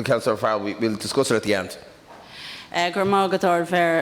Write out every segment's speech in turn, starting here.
Councillor Farrell, we'll discuss it at the end.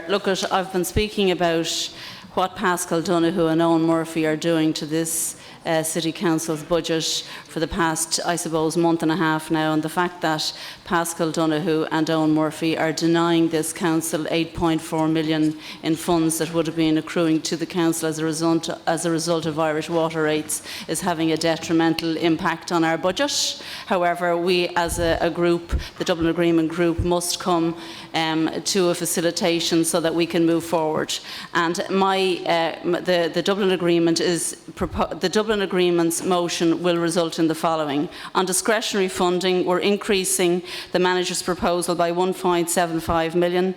Look, I've been speaking about what Paschal Donoghue and Owen Murphy are doing to this City Council's budget for the past, I suppose, month and a half now, and the fact that Paschal Donoghue and Owen Murphy are denying this council 8.4 million in funds that would have been accruing to the council as a result of Irish water rates is having a detrimental impact on our budget. However, we as a group, the Dublin Agreement Group, must come to a facilitation so that we can move forward. And the Dublin Agreement the Dublin Agreement's motion will result in the following. On discretionary funding, we're increasing the manager's proposal by 1.75 million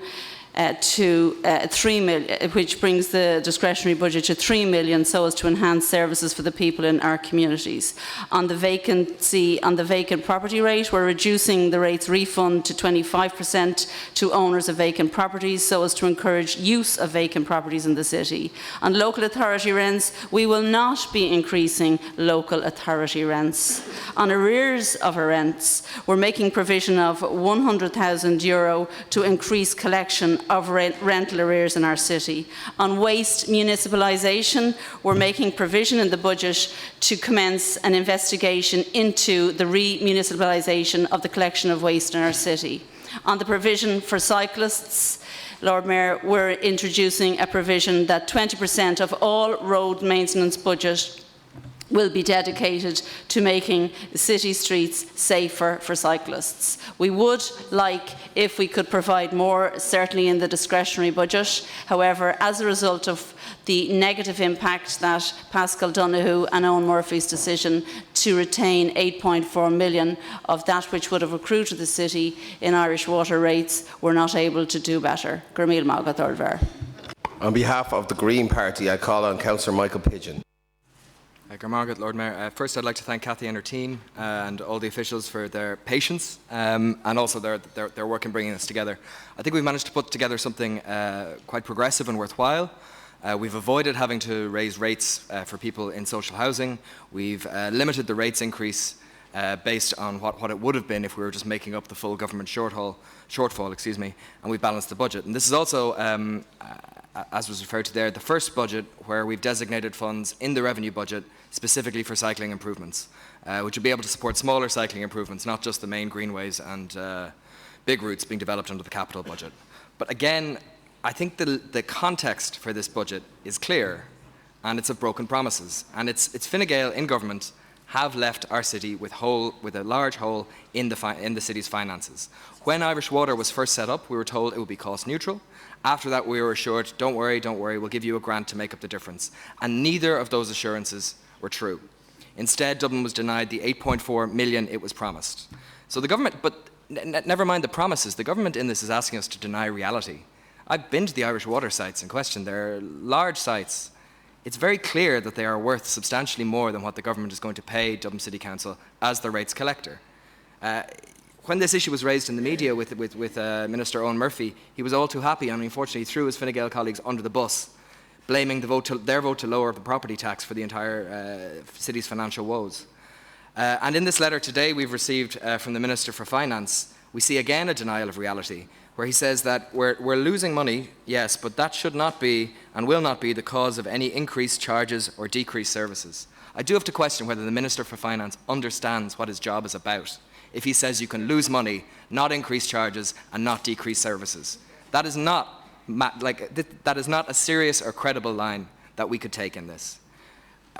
to 3 million, which brings the discretionary budget to 3 million, so as to enhance services for the people in our communities. On the vacant property rate, we're reducing the rates refund to 25% to owners of vacant properties, so as to encourage use of vacant properties in the city. On local authority rents, we will not be increasing local authority rents. On arrears of our rents, we're making provision of €100,000 to increase collection of rental arrears in our city. On waste municipalisation, we're making provision in the budget to commence an investigation into the re-municipalisation of the collection of waste in our city. On the provision for cyclists, Lord Mayor, we're introducing a provision that 20% of all road maintenance budget will be dedicated to making the city streets safer for cyclists. We would like if we could provide more, certainly in the discretionary budget. However, as a result of the negative impact that Paschal Donoghue and Owen Murphy's decision to retain 8.4 million of that which would have accrued to the city in Irish water rates, we're not able to do better. On behalf of the Green Party, I call on Councillor Michael Pidgeon. Lord Mayor. First, I'd like to thank Cathy and her team and all the officials for their patience and also their work in bringing us together. I think we've managed to put together something quite progressive and worthwhile. We've avoided having to raise rates for people in social housing. We've limited the rates increase based on what it would have been if we were just making up the full government shortfall, and we balanced the budget. And this is also, as was referred to there, the first budget where we've designated funds in the revenue budget specifically for cycling improvements, which will be able to support smaller cycling improvements, not just the main greenways and big routes being developed under the capital budget. But again, I think the context for this budget is clear, and it's of broken promises. And it's Fine Gael in government have left our city with a large hole in the city's finances. When Irish Water was first set up, we were told it would be cost neutral. After that, we were assured, don't worry, we'll give you a grant to make up the difference. And neither of those assurances were true. Instead, Dublin was denied the 8.4 million it was promised. So the government, but never mind the promises, the government in this is asking us to deny reality. I've been to the Irish Water sites in question. They're large sites. It's very clear that they are worth substantially more than what the government is going to pay Dublin City Council as the rates collector. When this issue was raised in the media with Minister Owen Murphy, he was all too happy and unfortunately threw his Fine Gael colleagues under the bus, blaming their vote to lower the property tax for the entire city's financial woes. And in this letter today we've received from the Minister for Finance, we see again a denial of reality, where he says that we're losing money, yes, but that should not be and will not be the cause of any increased charges or decreased services. I do have to question whether the Minister for Finance understands what his job is about if he says you can lose money, not increase charges and not decrease services. That is not a serious or credible line that we could take in this.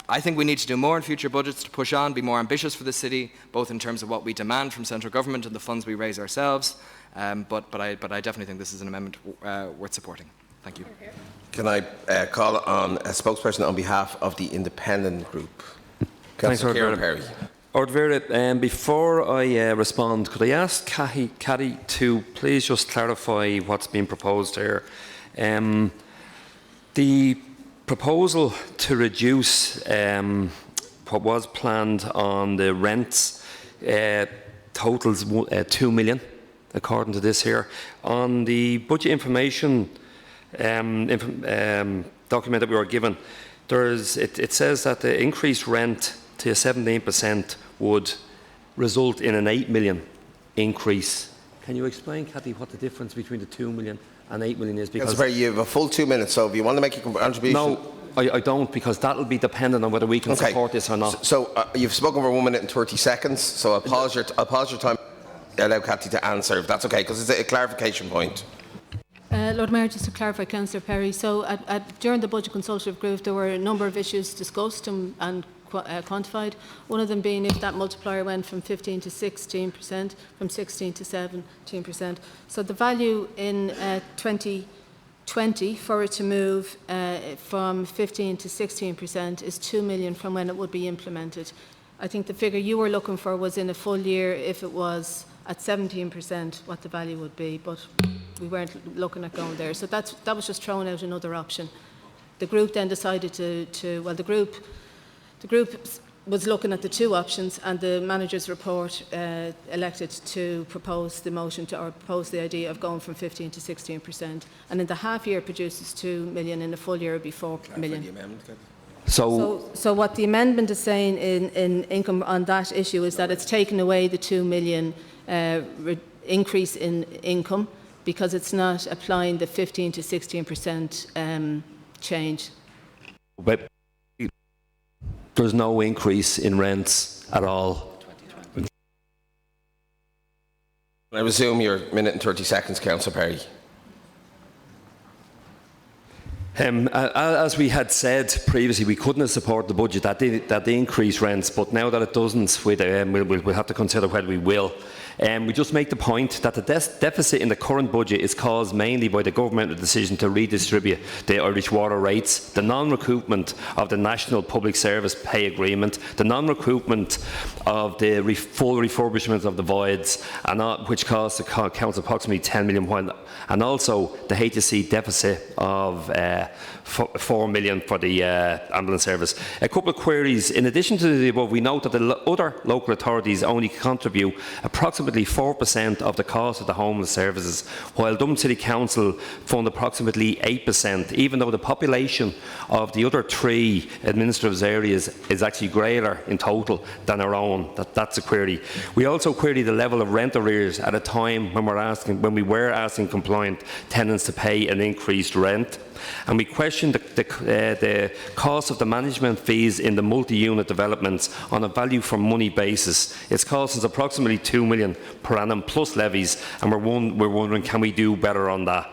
I think we need to do more in future budgets to push on, be more ambitious for the city, both in terms of what we demand from central government and the funds we raise ourselves. But I definitely think this is an amendment worth supporting. Thank you. Can I call on a spokesperson on behalf of the Independent Group? Councillor Kieran Perry. Before I respond, could I ask Cathy to please just clarify what's being proposed here? The proposal to reduce what was planned on the rents totals 2 million, according to this here. On the budget information document that we were given, it says that the increased rent to 17% would result in an 8 million increase. Can you explain, Cathy, what the difference between the 2 million and 8 million is? Because Councillor Perry, you have a full 2 minutes, so if you want to make a contribution... No, I don't, because that will be dependent on whether we can support this or not. So you've spoken for 1 minute and 30 seconds, so I'll pause your time. Allow Cathy to answer, if that's okay, because it's a clarification point. Lord Mayor, just to clarify, Councillor Perry, so during the Budget Consultative Group there were a number of issues discussed and quantified, one of them being if that multiplier went from 15 to 16%, from 16 to 17%. So the value in 2020 for it to move from 15 to 16% is 2 million from when it would be implemented. I think the figure you were looking for was in a full year if it was at 17% what the value would be, but we weren't looking at going there. So that was just throwing out another option. The group then decided the group was looking at the two options, and the manager's report elected to propose the motion or propose the idea of going from 15 to 16%. And in the half year produces 2 million, in the full year it would be 4 million. So what the amendment is saying in income on that issue is that it's taken away the 2 million increase in income because it's not applying the 15 to 16% change. But there's no increase in rents at all. I resume your minute and 30 seconds, Councillor Perry. As we had said previously, we couldn't support the budget that they increase rents, but now that it doesn't, we'll have to consider whether we will. We just make the point that the deficit in the current budget is caused mainly by the governmental decision to redistribute the Irish water rates, the non-recoupment of the National Public Service Pay Agreement, the non-recoupment of the full refurbishment of the voids, which cost the council approximately 10 million, and also the HSE deficit of 4 million for the ambulance service. A couple of queries. In addition to the above, we note that the other local authorities only contribute approximately 4% of the cost of the homeless services, while Dublin City Council fund approximately 8%, even though the population of the other three administrative areas is actually greater in total than our own. That's a query. We also query the level of rent arrears at a time when we were asking compliant tenants to pay an increased rent. And we question the cost of the management fees in the multi-unit developments on a value for money basis. It's costing us approximately 2 million per annum plus levies, and we're wondering, can we do better on that?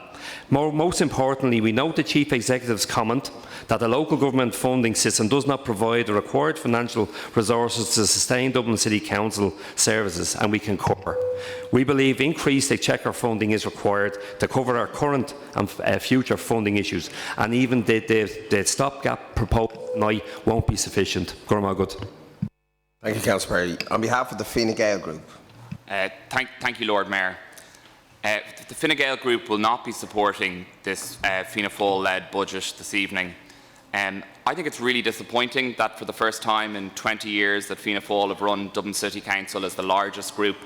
Most importantly, we note the Chief Executive's comment that the local government funding system does not provide the required financial resources to sustain Dublin City Council services, and we concur. We believe increased exchequer funding is required to cover our current and future funding issues, and even the stopgap proposed tonight won't be sufficient. Thank you, Councillor Perry. On behalf of the Fine Gael Group. Thank you, Lord Mayor. The Fine Gael Group will not be supporting this Fianna Fáil-led budget this evening. I think it's really disappointing that for the first time in 20 years that Fianna Fáil have run Dublin City Council as the largest group,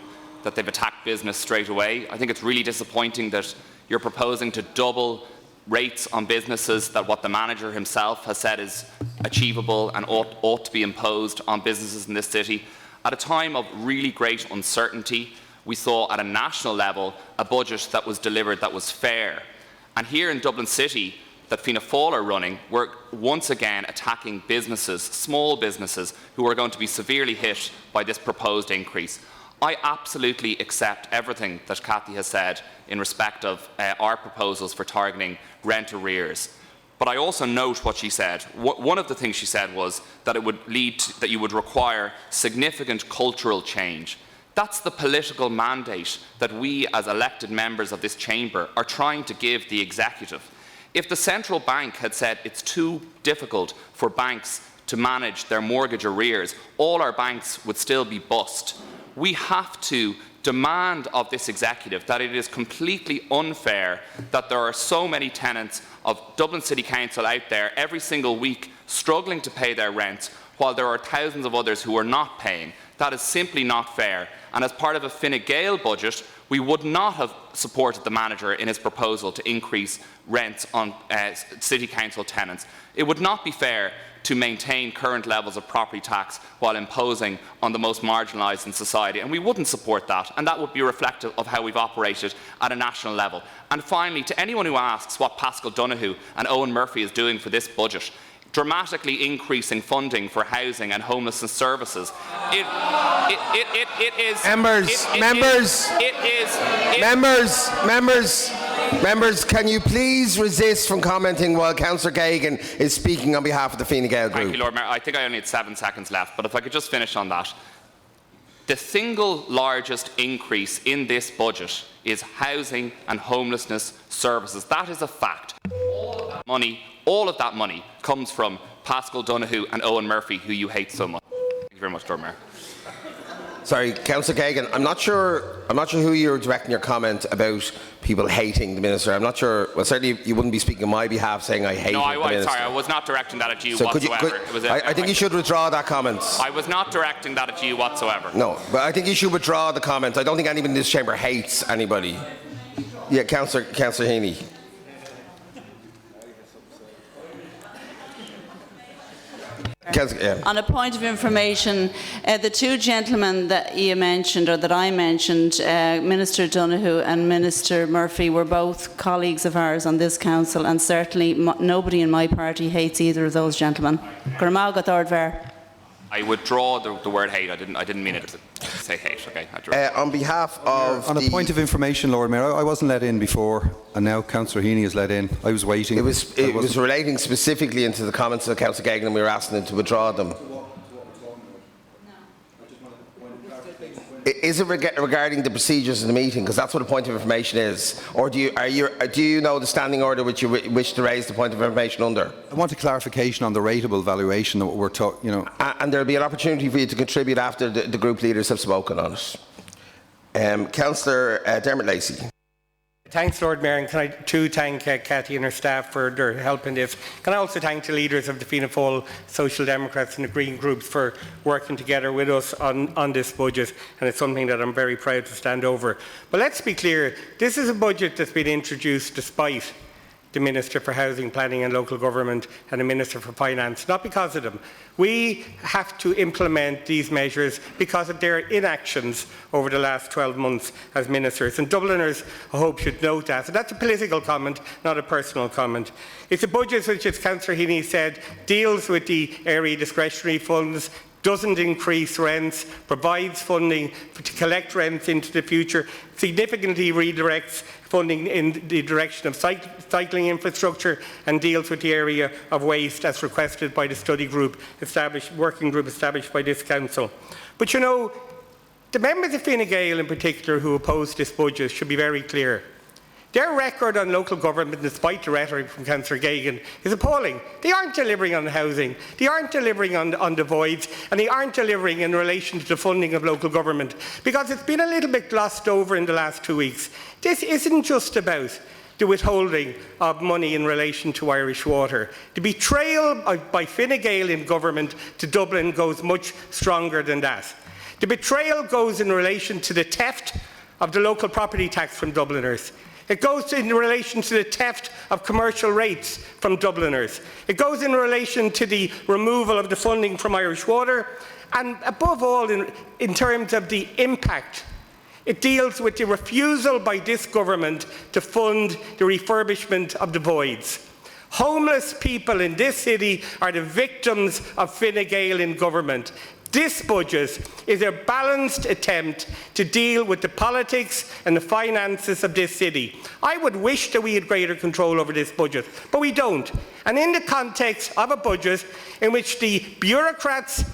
that they've attacked business straight away. I think it's really disappointing that you're proposing to double rates on businesses, that what the manager himself has said is achievable and ought to be imposed on businesses in this city. At a time of really great uncertainty, we saw at a national level a budget that was delivered that was fair. And here in Dublin City, that Fianna Fáil are running, we're once again attacking businesses, small businesses, who are going to be severely hit by this proposed increase. I absolutely accept everything that Cathy has said in respect of our proposals for targeting rent arrears. But I also note what she said. One of the things she said was that it would lead to, that you would require significant cultural change. That's the political mandate that we as elected members of this chamber are trying to give the executive. If the central bank had said it's too difficult for banks to manage their mortgage arrears, all our banks would still be bust. We have to demand of this executive that it is completely unfair that there are so many tenants of Dublin City Council out there every single week struggling to pay their rent, while there are thousands of others who are not paying. That is simply not fair. And as part of a Fine Gael budget, we would not have supported the manager in his proposal to increase rents on City Council tenants. It would not be fair to maintain current levels of property tax while imposing on the most marginalised in society. And we wouldn't support that, and that would be reflective of how we've operated at a national level. And finally, to anyone who asks what Paschal Donohoe and Owen Murphy is doing for this budget, dramatically increasing funding for housing and homelessness services. It is... Members, can you please resist from commenting while Councillor Geoghegan is speaking on behalf of the Fine Gael group? Thank you, Lord Mayor. I think I only had 7 seconds left, but if I could just finish on that. The single largest increase in this budget is housing and homelessness services. That is a fact. All of that money comes from Paschal Donohoe and Owen Murphy, who you hate so much. Thank you very much, Lord Mayor. Sorry, Councillor Geoghegan, I'm not sure who you're directing your comment about people hating the minister. I'm not sure. Well, certainly you wouldn't be speaking on my behalf saying I hate the minister. Sorry, I was not directing that at you so whatsoever. I think you should withdraw that comment. I was not directing that at you whatsoever. No, but I think you should withdraw the comment. I don't think anyone in this chamber hates anybody. Yeah, Councillor Heaney. On a point of information, the two gentlemen that you mentioned, or that I mentioned, Minister Donohoe and Minister Murphy, were both colleagues of ours on this council, and certainly nobody in my party hates either of those gentlemen. I withdraw the word hate. I didn't mean it to say hate. Okay. On behalf of on a point of information, Lord Mayor, I wasn't let in before, and now Councillor Heaney is let in. I was waiting. It was relating specifically into the comments of Councillor Geoghegan, and we were asking him to withdraw them. Is it regarding the procedures of the meeting? Because that's what a point of information is. Or do you know the standing order which you wish to raise the point of information under? I want a clarification on the rateable valuation that we're talking. And there will be an opportunity for you to contribute after the group leaders have spoken on it. Councillor Dermot Lacey. Thanks, Lord Mayor, and can I too thank Cathy and her staff for their help in this. Can I also thank the leaders of the Fianna Fáil, Social Democrats and the Green groups for working together with us on this budget, and it's something that I'm very proud to stand over. But let's be clear, this is a budget that's been introduced despite the Minister for Housing, Planning and Local Government and the Minister for Finance, not because of them. We have to implement these measures because of their inactions over the last 12 months as ministers. And Dubliners, I hope, should note that. So that's a political comment, not a personal comment. It's a budget which, as Councillor Heaney said, deals with the area discretionary funds, doesn't increase rents, provides funding to collect rents into the future, significantly redirects funding in the direction of cycling infrastructure, and deals with the area of waste as requested by the study group working group established by this council. But you know, the members of Fine Gael in particular who oppose this budget should be very clear. Their record on local government, despite the rhetoric from Councillor Geoghegan, is appalling. They aren't delivering on housing, they aren't delivering on the voids, and they aren't delivering in relation to the funding of local government, because it's been a little bit glossed over in the last 2 weeks. This isn't just about the withholding of money in relation to Irish Water. The betrayal by Fine Gael in government to Dublin goes much stronger than that. The betrayal goes in relation to the theft of the local property tax from Dubliners. It goes in relation to the theft of commercial rates from Dubliners. It goes in relation to the removal of the funding from Irish Water. And above all, in terms of the impact, it deals with the refusal by this government to fund the refurbishment of the voids. Homeless people in this city are the victims of Fine Gael in government. This budget is a balanced attempt to deal with the politics and the finances of this city. I would wish that we had greater control over this budget, but we don't. And in the context of a budget in which the bureaucrats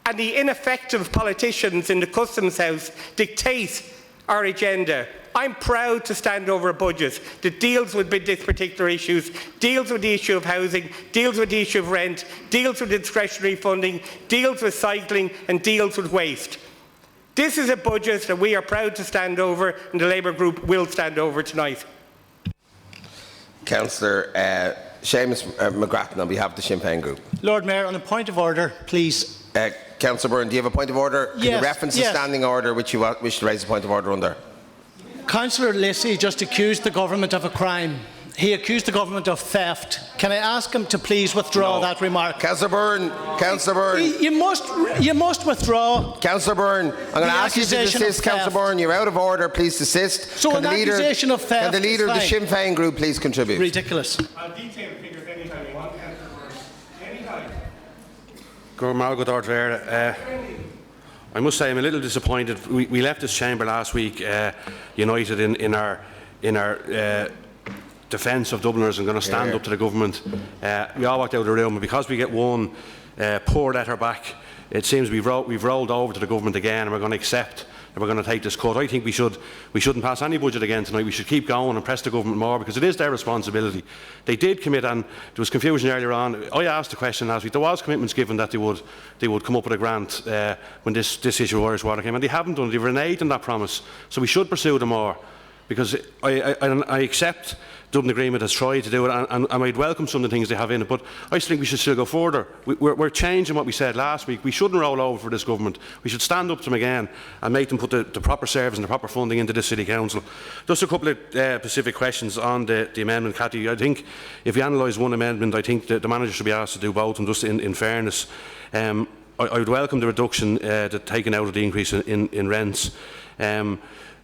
and the ineffective politicians in the Customs House dictate our agenda, I'm proud to stand over a budget that deals with these particular issues, deals with the issue of housing, deals with the issue of rent, deals with discretionary funding, deals with cycling and deals with waste. This is a budget that we are proud to stand over, and the Labour group will stand over tonight. Councillor Seamus McGrattan on behalf of the Sinn Féin group. Lord Mayor, on a point of order, please. Councillor Byrne, do you have a point of order? Yes, can you reference the standing order which you wish to raise a point of order under? Councillor Lacey just accused the government of a crime. he accused the government of theft. Can I ask him to please withdraw that remark? Councillor Byrne, Councillor Byrne. You must withdraw. Councillor Byrne, I'm going to ask you to desist, Councillor Byrne. You're out of order. Please desist. So an accusation of theft. Can the leader of the Sinn Féin group please contribute? Ridiculous. I'll detail figures anytime you want, Councillor Byrne. Anytime. Good order. I must say I'm a little disappointed. We left this chamber last week united in our defence of Dubliners and going to stand up to the government. We all walked out of the room, and because we get one poor letter back, it seems we've rolled over to the government again, and we're going to accept that we're going to take this cut. I think we shouldn't pass any budget again tonight. We should keep going and press the government more, because it is their responsibility. They did commit, and there was confusion earlier on. I asked the question last week. There was commitments given that they would come up with a grant when this issue of Irish Water came, and they haven't done it. They've reneged on that promise. So we should pursue them more, because I accept Dublin Agreement has tried to do it, and I might welcome some of the things they have in it, but I think we should still go further. We're changing what we said last week. We shouldn't roll over for this government. We should stand up to them again and make them put the proper service and the proper funding into this City Council. Just a couple of specific questions on the amendment, Cathy. I think if you analyse one amendment, I think the manager should be asked to do both, and just in fairness, I would welcome the reduction, the taking out of the increase in rents.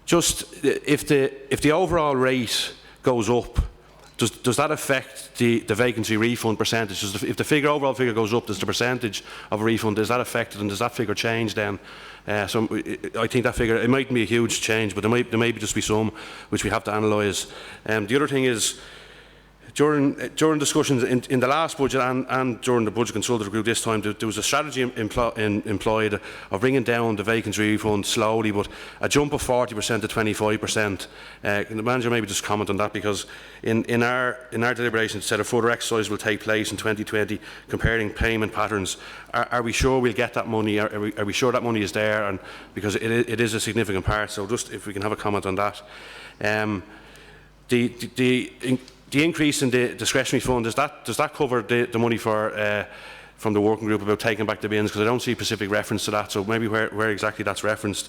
Just if the overall rate goes up, does that affect the vacancy refund percentage? If the overall figure goes up, does the percentage of a refund, is that affected, and does that figure change then? So I think that figure, it mightn't be a huge change, but there may just be some which we have to analyse. The other thing is, during discussions in the last budget and during the budget consultative group this time, there was a strategy employed of bringing down the vacancy refund slowly, but a jump of 40% to 25%. Can the manager maybe just comment on that, because in our deliberations it said a further exercise will take place in 2020 comparing payment patterns. Are we sure we'll get that money? Are we sure that money is there? And because it is a significant part, so just if we can have a comment on that. The increase in the discretionary fund, does that cover the money from the working group about taking back the bins? Because I don't see specific reference to that, so maybe where exactly that's referenced.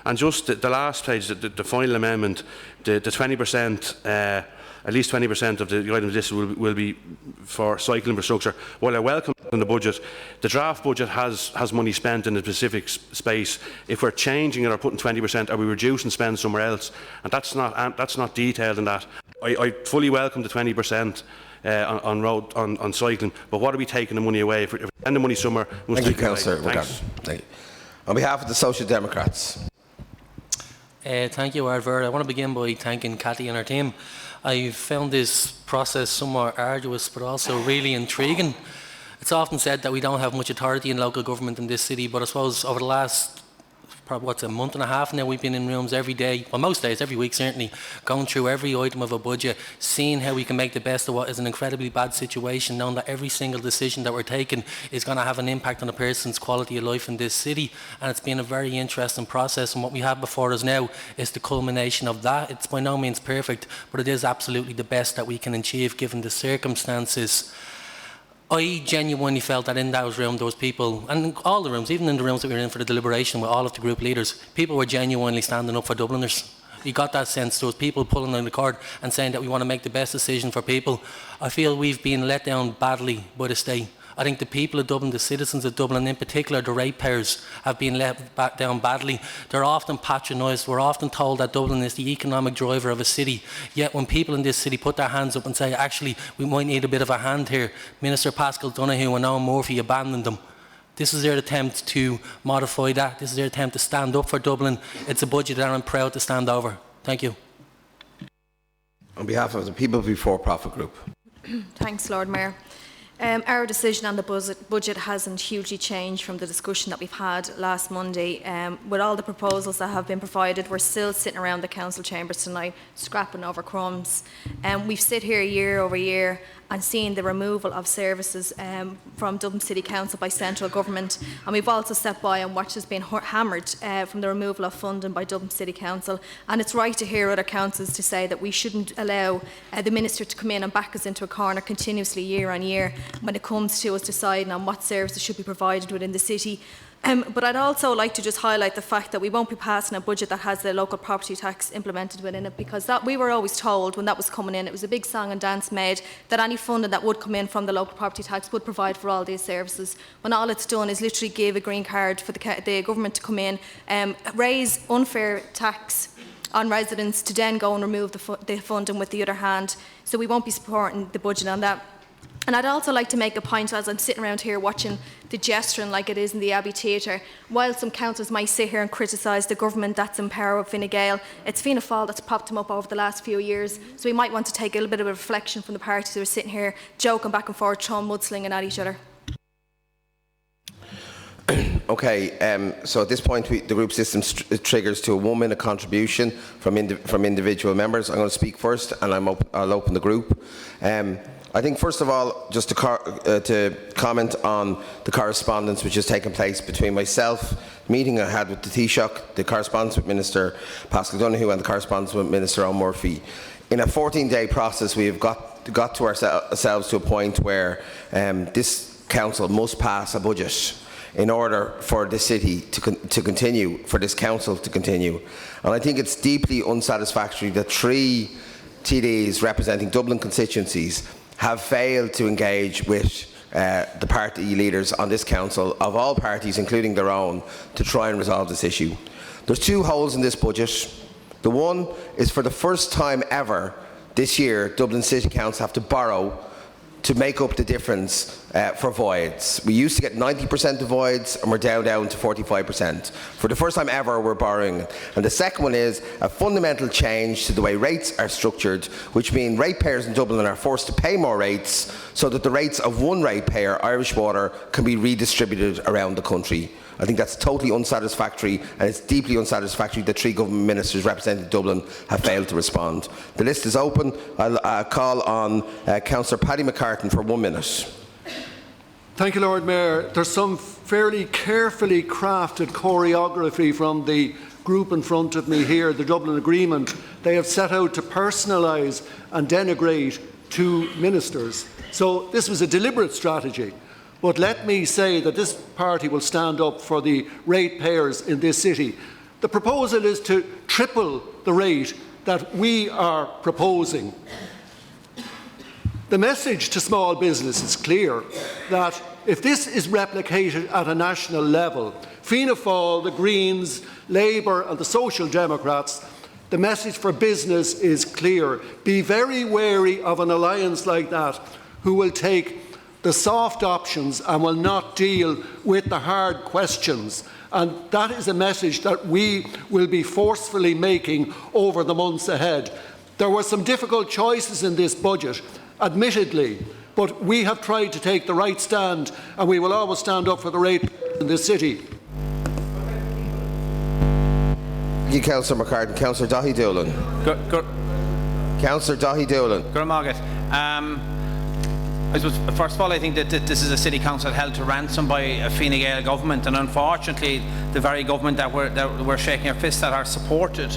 And just the last page, the final amendment, the 20%, at least 20% of the items listed will be for cycle infrastructure. While I welcome in the budget, the draft budget has money spent in a specific space. If we're changing it or putting 20%, are we reducing spend somewhere else? And that's not detailed in that. I fully welcome the 20% on cycling, but what are we taking the money away? If we spend the money somewhere, thank you, Councillor. Thank you. On behalf of the Social Democrats. Thank you, Ardver. I want to begin by thanking Cathy and her team. I found this process somewhat arduous, but also really intriguing. It's often said that we don't have much authority in local government in this city, but I suppose over the last probably a month and a half now, we've been in rooms every day, well, most days, every week certainly, going through every item of a budget, seeing how we can make the best of what is an incredibly bad situation, knowing that every single decision that we're taking is going to have an impact on a person's quality of life in this city. And it's been a very interesting process, and what we have before us now is the culmination of that. It's by no means perfect, but it is absolutely the best that we can achieve given the circumstances. I genuinely felt that in those rooms there was people, and in all the rooms, even in the rooms that we were in for the deliberation with all of the group leaders, people were genuinely standing up for Dubliners. You got that sense. There was people pulling on the cord and saying that we want to make the best decision for people. I feel we've been let down badly by the state. I think the people of Dublin, the citizens of Dublin, in particular the ratepayers, have been let back down badly. They're often patronised. We're often told that Dublin is the economic driver of a city. Yet when people in this city put their hands up and say, actually, we might need a bit of a hand here, Minister Paschal Donohoe and Owen Murphy abandoned them. This is their attempt to modify that. This is their attempt to stand up for Dublin. It's a budget that I'm proud to stand over. Thank you. On behalf of the People Before Profit Group. Thanks, Lord Mayor. Our decision on the budget hasn't hugely changed from the discussion that we've had last Monday. With all the proposals that have been provided, we're still sitting around the council chambers tonight, scrapping over crumbs. We've sit here year over year and seen the removal of services from Dublin City Council by central government. And we've also sat by and watched us being hammered from the removal of funding by Dublin City Council. And it's right to hear other councils to say that we shouldn't allow the Minister to come in and back us into a corner continuously year on year when it comes to us deciding on what services should be provided within the city. But I'd also like to just highlight the fact that we won't be passing a budget that has the local property tax implemented within it, because that we were always told when that was coming in, it was a big song and dance made, that any funding that would come in from the local property tax would provide for all these services, when all it's done is literally give a green card for the government to come in, raise unfair tax on residents to then go and remove the funding with the other hand. So we won't be supporting the budget on that. And I'd also like to make a point, as I'm sitting around here watching the gesturing like it is in the Abbey Theatre, while some councillors might sit here and criticise the government that's in power with Fine Gael, it's Fianna Fáil that's propped them up over the last few years. So we might want to take a little bit of a reflection from the parties who are sitting here joking back and forth, throwing mudslinging at each other. Okay, so at this point the group system triggers to a 1 minute contribution from individual members. I'm going to speak first and I'll open the group. I think first of all, just to comment on the correspondence which has taken place between myself, the meeting I had with the Taoiseach, the correspondence with Minister Paschal Donohoe and the correspondence with Minister Eoin Murphy. In a 14-day process we have got to ourselves to a point where this council must pass a budget in order for this city to continue, for this council to continue. And I think it's deeply unsatisfactory that 3 TDs representing Dublin constituencies have failed to engage with the party leaders on this council, of all parties, including their own, to try and resolve this issue. There's 2 holes in this budget. The one is, for the first time ever this year, Dublin City Council have to borrow to make up the difference for voids. We used to get 90% of voids and we're down to 45%. For the first time ever, we're borrowing. And the second one is a fundamental change to the way rates are structured, which means ratepayers in Dublin are forced to pay more rates so that the rates of one ratepayer, Irish Water, can be redistributed around the country. I think that's totally unsatisfactory, and it's deeply unsatisfactory that 3 government ministers representing Dublin have failed to respond. The list is open. I'll call on Councillor Paddy McCartan for 1 minute. Thank you, Lord Mayor. There's some fairly carefully crafted choreography from the group in front of me here, the Dublin Agreement. They have set out to personalise and denigrate 2 ministers. So this was a deliberate strategy. But let me say that this party will stand up for the ratepayers in this city. The proposal is to triple the rate that we are proposing. The message to small business is clear, that if this is replicated at a national level, Fianna Fáil, the Greens, Labour and the Social Democrats, the message for business is clear. Be very wary of an alliance like that, who will take the soft options and will not deal with the hard questions. And that is a message that we will be forcefully making over the months ahead. There were some difficult choices in this budget, admittedly, but we have tried to take the right stand, and we will always stand up for the ratepayers in this city. Thank you, Councillor McCartan. Councillor Daithí Doolan. Councillor Daithí Doolan. Good morning. I suppose, first of all, I think that this is a city council held to ransom by a Fine Gael government, and unfortunately the very government that we're shaking our fists at are supported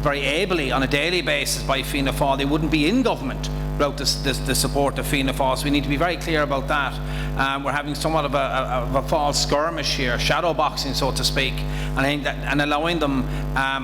very ably on a daily basis by Fianna Fáil. They wouldn't be in government without the support of Fianna Fáil, so we need to be very clear about that. We're having somewhat of a false skirmish here, shadow boxing, so to speak, and I think that, and allowing them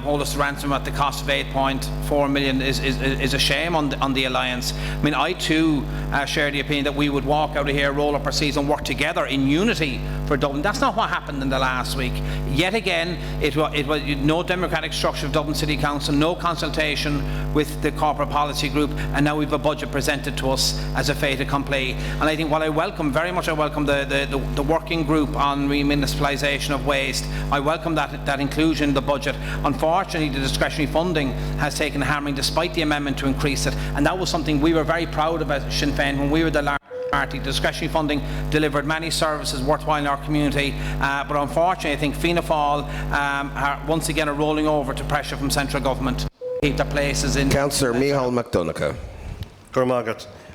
hold us to ransom at the cost of 8.4 million is a shame on the alliance. I mean, I too share the opinion that we would walk out of here, roll up our sleeves and work together in unity for Dublin. That's not what happened in the last week. Yet again, it was no democratic structure of Dublin City Council, no consultation with the corporate policy group, and now we have a budget presented to us as a fait accompli. And I think while I welcome, very much I welcome the working group on remunicipalisation of waste, I welcome that inclusion in the budget. Unfortunately, the discretionary funding has taken a hammering despite the amendment to increase it, and that was something we were very proud of as Sinn Féin when we were the largest party. Discretionary funding delivered many services worthwhile in our community, but unfortunately I think Fianna Fáil are once again rolling over to pressure from central government to keep their places in. Councillor Micheál McDonagh.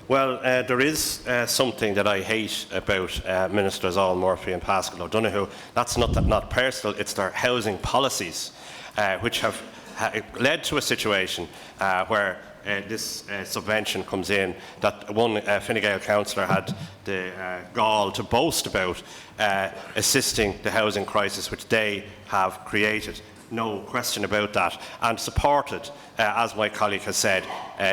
Well, there is something that I hate about Ministers Eoin Murphy and Paschal O'Donoghue. That's not personal, it's their housing policies, which have led to a situation where this subvention comes in, that one Fine Gael councillor had the gall to boast about assisting the housing crisis which they have created. No question about that, and supported, as my colleague has said,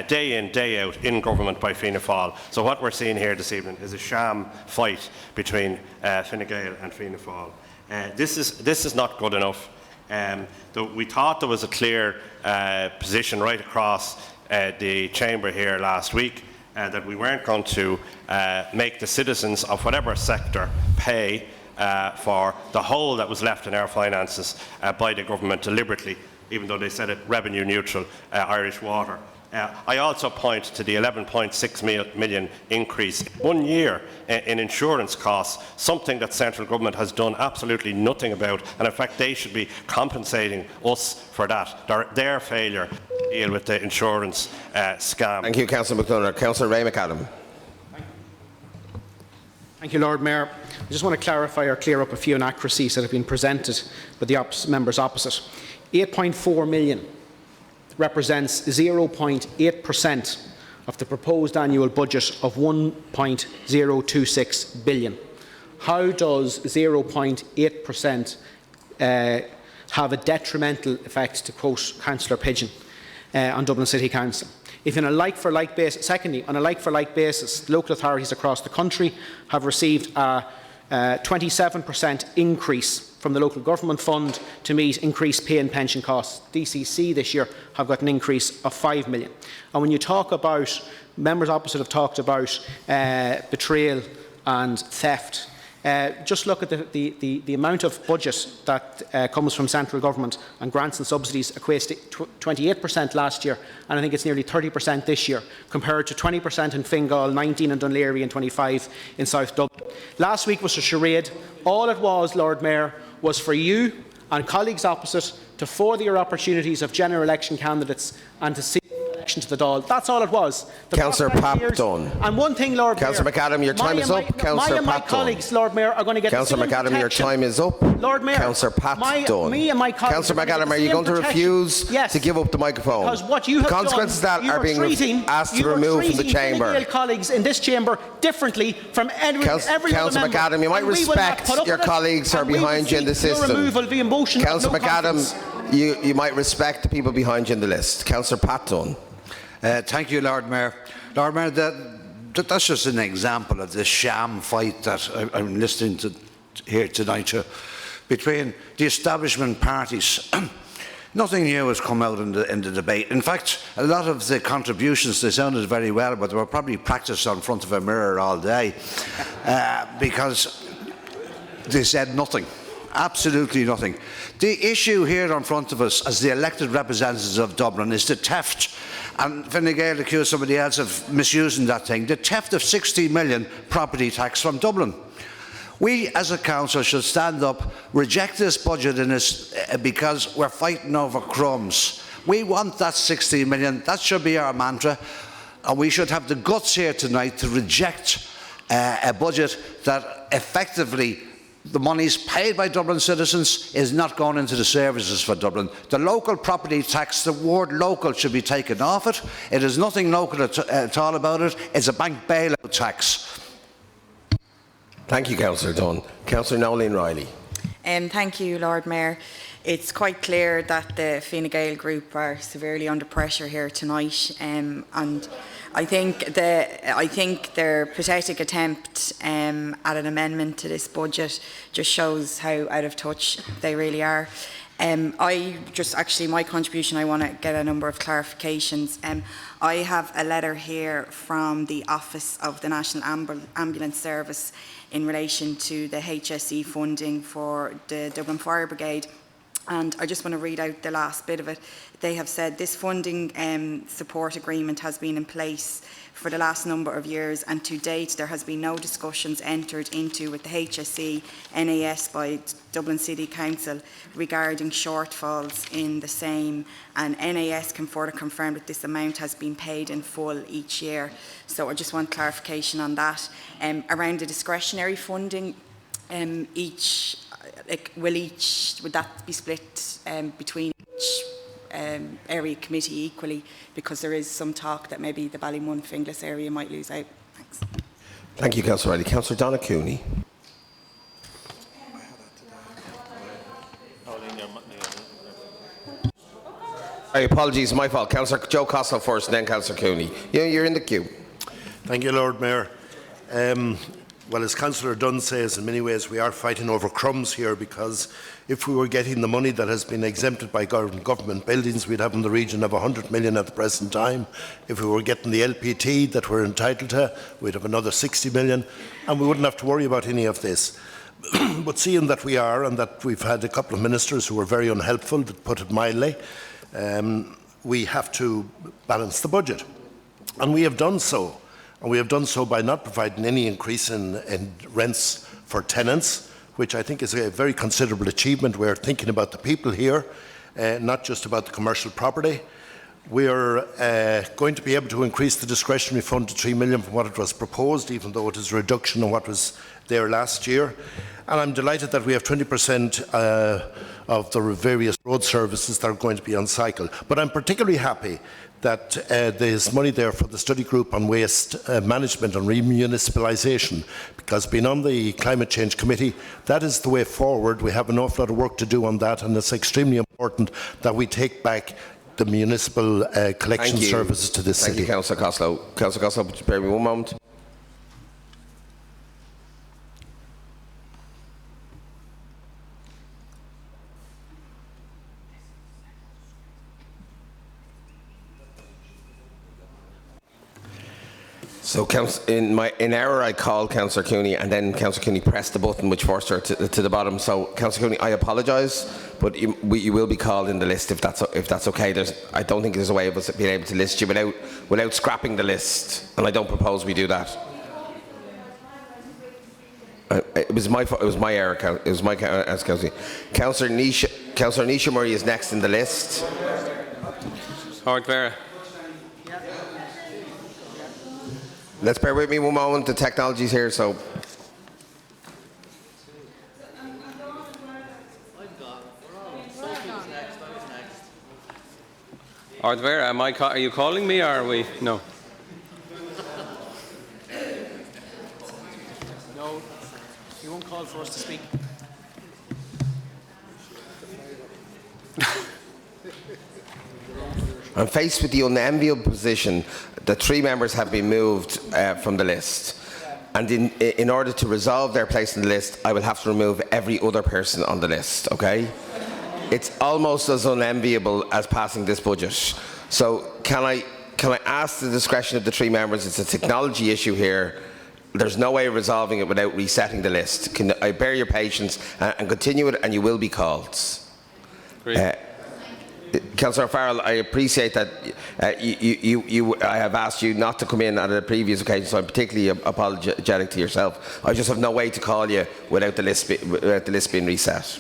day in, day out in government by Fianna Fáil. So what we're seeing here this evening is a sham fight between Fine Gael and Fianna Fáil. This is not good enough. We thought there was a clear position right across the chamber here last week that we weren't going to make the citizens of whatever sector pay for the hole that was left in our finances by the government deliberately, even though they said it revenue neutral, Irish Water. I also point to the 11.6 million increase 1 year in insurance costs, something that central government has done absolutely nothing about, and in fact they should be compensating us for that, their failure to deal with the insurance scam. Thank you, Councillor McDonagh. Councillor Ray McAdam. Thank you, Lord Mayor. I just want to clarify or clear up a few inaccuracies that have been presented by the members opposite. 8.4 million represents 0.8% of the proposed annual budget of 1.026 billion. How does 0.8% have a detrimental effect, to quote Councillor Pigeon, on Dublin City Council? If in a like-for-like basis, secondly, on a like-for-like basis, local authorities across the country have received a 27% increase from the local government fund to meet increased pay and pension costs. DCC this year have got an increase of 5 million. And when you talk about, members opposite have talked about betrayal and theft, just look at the amount of budget that comes from central government, and grants and subsidies equates to 28% last year, and I think it's nearly 30% this year, compared to 20% in Fingal, 19% in Dún Laoghaire and 25% in South Dublin. Last week was a charade. All it was, Lord Mayor, was for you and colleagues opposite to further your opportunities of general election candidates and to seek election to the Dáil. That's all it was. Councillor Papton. And one thing, Lord Mayor. Councillor McAdam, your time is up. Councillor Papton. My colleagues, Lord Mayor, are going to get Councillor McAdam, your time is up. Lord Mayor. Councillor Papton. Me and my colleagues. Councillor McAdam, are you going to refuse to give up the microphone? Because what you have the consequences done, of that are being asked to remove from the chamber. You colleagues in this chamber differently from every Councillor McAdam, you might respect your colleagues who are behind you in the system. Councillor McAdam, you might respect the people behind you in the list. Councillor Papton. Thank you, Lord Mayor. Lord Mayor, that's just an example of the sham fight that I'm listening to here tonight between the establishment parties. Nothing new has come out in the debate. In fact, a lot of the contributions, they sounded very well, but they were probably practiced in front of a mirror all day because they said nothing. Absolutely nothing. The issue here in front of us as the elected representatives of Dublin is the theft, and Fine Gael accused somebody else of misusing that thing, the theft of 60 million property tax from Dublin. We as a council should stand up, reject this budget because we're fighting over crumbs. We want that 60 million, that should be our mantra, and we should have the guts here tonight to reject a budget that effectively the monies paid by Dublin citizens is not going into the services for Dublin. The local property tax, the word local should be taken off it. It is nothing local at all about it. It's a bank bailout tax. Thank you, Councillor Dunn. Councillor Noeline Riley. Thank you, Lord Mayor. It's quite clear that the Fine Gael group are severely under pressure here tonight, and I think their pathetic attempt at an amendment to this budget just shows how out of touch they really are. My contribution, I want to get a number of clarifications. I have a letter here from the Office of the National Ambulance Service in relation to the HSE funding for the Dublin Fire Brigade. And I just want to read out the last bit of it. They have said this funding support agreement has been in place for the last number of years, and to date there has been no discussions entered into with the HSE NAS by Dublin City Council regarding shortfalls in the same, and NAS can further confirm that this amount has been paid in full each year. So I just want clarification on that. Around the discretionary funding, would that be split between each area committee equally, because there is some talk that maybe the Ballymun Finglas area might lose out. Thanks. Thank you, Councillor Riley. Councillor Donna Cooney. Apologies, my fault. Councillor Joe Costello first, and then Councillor Cooney. You're in the queue. Thank you, Lord Mayor. Well, as Councillor Dunn says, in many ways we are fighting over crumbs here, because if we were getting the money that has been exempted by government buildings, we'd have in the region of 100 million at the present time. If we were getting the LPT that we're entitled to, we'd have another 60 million, and we wouldn't have to worry about any of this. But seeing that we are, and that we've had a couple of ministers who were very unhelpful, to put it mildly, we have to balance the budget. And we have done so. And we have done so by not providing any increase in rents for tenants, which I think is a very considerable achievement. We're thinking about the people here, not just about the commercial property. We're going to be able to increase the discretionary fund to 3 million from what it was proposed, even though it is a reduction on what was there last year. And I'm delighted that we have 20% of the various road services that are going to be on cycle. But I'm particularly happy that there's money there for the study group on waste management and remunicipalisation, because being on the Climate Change Committee, that is the way forward. We have an awful lot of work to do on that, and it's extremely important that we take back the municipal collection services to this city. Thank you, Councillor Costello. Councillor Costello, spare me one moment. So in error, I called Councillor Cooney, and then Councillor Cooney pressed the button which forced her to the bottom. So Councillor Cooney, I apologise, but you will be called in the list if that's okay. I don't think there's a way of us being able to list you without scrapping the list, and I don't propose we do that. It was my fault. It was my error. It was my Councillor. Councillor Nisha Murray is next in the list. Howard Vera. Let's bear with me one moment. The technology's here, so. Howard Vera, are you calling me, or are we? No. No, you won't call for us to speak. I'm faced with the unenviable position that 3 members have been moved from the list. And in order to resolve their place in the list, I will have to remove every other person on the list, okay? It's almost as unenviable as passing this budget. So can I ask the discretion of the 3 members? It's a technology issue here. There's no way of resolving it without resetting the list. Can I bear your patience and continue it, and you will be called. Great. Councillor Farrell, I appreciate that I have asked you not to come in at a previous occasion, so I'm particularly apologetic to yourself. I just have no way to call you without the list being reset.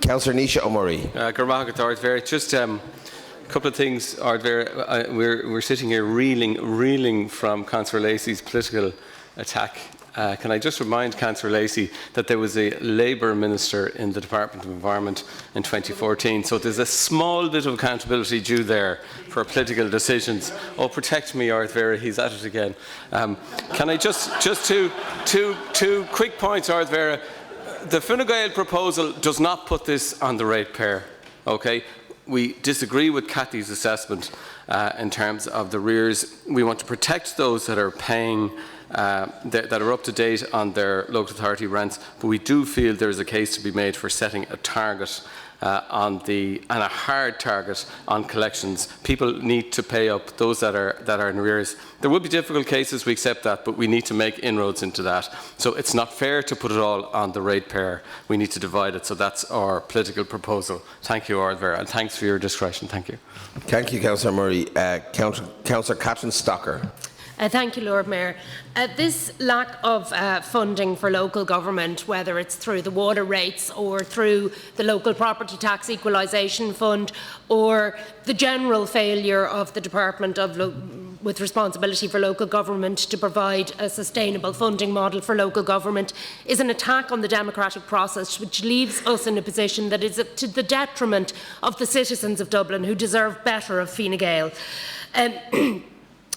Councillor Nisha O'Murray. Just a couple of things, we're sitting here reeling from Councillor Lacey's political attack. Can I just remind Councillor Lacey that there was a Labour Minister in the Department of Environment in 2014, so there's a small bit of accountability due there for political decisions. Oh, protect me, Art Vera, he's at it again. Can I just two quick points, Art Vera. The Fine Gael proposal does not put this on the ratepayer, okay? We disagree with Cathy's assessment in terms of the arrears. We want to protect those that are paying that are up to date on their local authority rents, but we do feel there is a case to be made for setting a target and a hard target on collections. People need to pay up, those that are in arrears. There will be difficult cases, we accept that, but we need to make inroads into that. So it's not fair to put it all on the ratepayer. We need to divide it, so that's our political proposal. Thank you, Ard Vera, and thanks for your discretion. Thank you. Thank you, Councillor Murray. Councillor Catherine Stocker. Thank you, Lord Mayor. This lack of funding for local government, whether it's through the water rates or through the local property tax equalisation fund, or the general failure of the Department of with responsibility for local government to provide a sustainable funding model for local government is an attack on the democratic process, which leaves us in a position that is to the detriment of the citizens of Dublin, who deserve better of Fine Gael.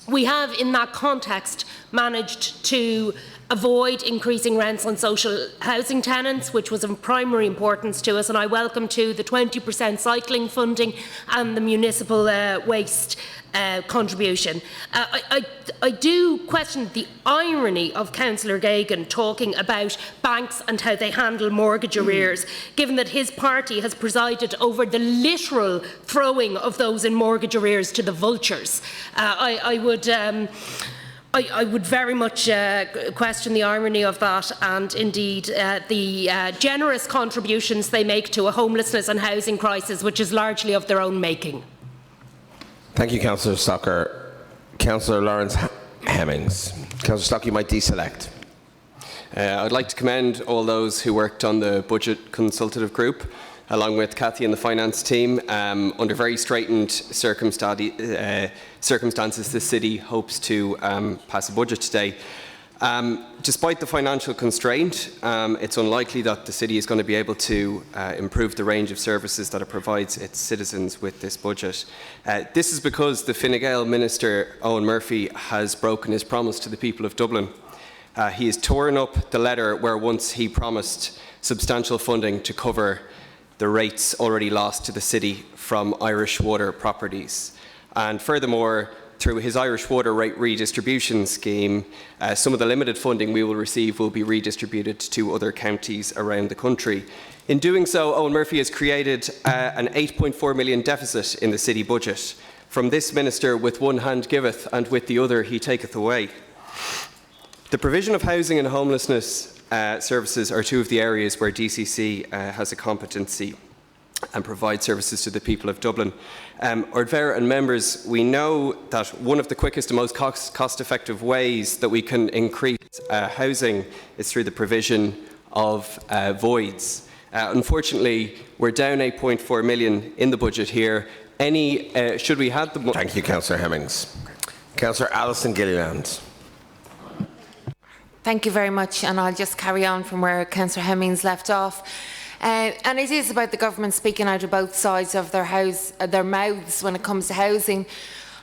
We have, in that context, managed to avoid increasing rents on social housing tenants, which was of primary importance to us, and I welcome too the 20% cycling funding and the municipal waste contribution. I do question the irony of Councillor Gagan talking about banks and how they handle mortgage arrears, given that his party has presided over the literal throwing of those in mortgage arrears to the vultures. I would very much question the irony of that, and indeed the generous contributions they make to a homelessness and housing crisis, which is largely of their own making. Thank you, Councillor Stocker. Councillor Lawrence Hemmings. Councillor Stocker, you might deselect. I'd like to commend all those who worked on the Budget Consultative Group, along with Cathy and the finance team. Under very straitened circumstances, the city hopes to pass a budget today. Despite the financial constraint, it's unlikely that the city is going to be able to improve the range of services that it provides its citizens with this budget. This is because the Fine Gael Minister, Eoin Murphy, has broken his promise to the people of Dublin. He has torn up the letter where once he promised substantial funding to cover the rates already lost to the city from Irish Water properties. And furthermore, through his Irish Water rate redistribution scheme, some of the limited funding we will receive will be redistributed to other counties around the country. In doing so, Eoin Murphy has created an 8.4 million deficit in the city budget. From this minister, with one hand giveth, and with the other he taketh away. The provision of housing and homelessness services are two of the areas where DCC has a competency and provides services to the people of Dublin. Ardvera and members, we know that one of the quickest and most cost-effective ways that we can increase housing is through the provision of voids. Unfortunately, we're down 8.4 million in the budget here. Should we have the... Thank you, Councillor Hemmings. Councillor Alison Gilliland. Thank you very much, and I'll just carry on from where Councillor Hemmings left off. And it is about the government speaking out of both sides of their mouths when it comes to housing.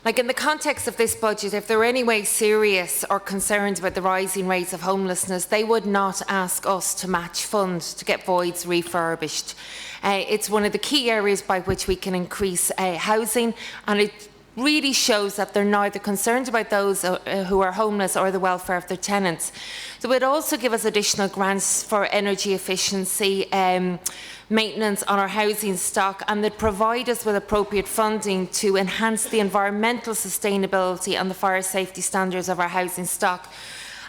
Like, in the context of this budget, if they were any way serious or concerned about the rising rates of homelessness, they would not ask us to match funds to get voids refurbished. It's one of the key areas by which we can increase housing, and it really shows that they're neither concerned about those who are homeless or the welfare of their tenants. So it would also give us additional grants for energy efficiency, maintenance on our housing stock, and they'd provide us with appropriate funding to enhance the environmental sustainability and the fire safety standards of our housing stock.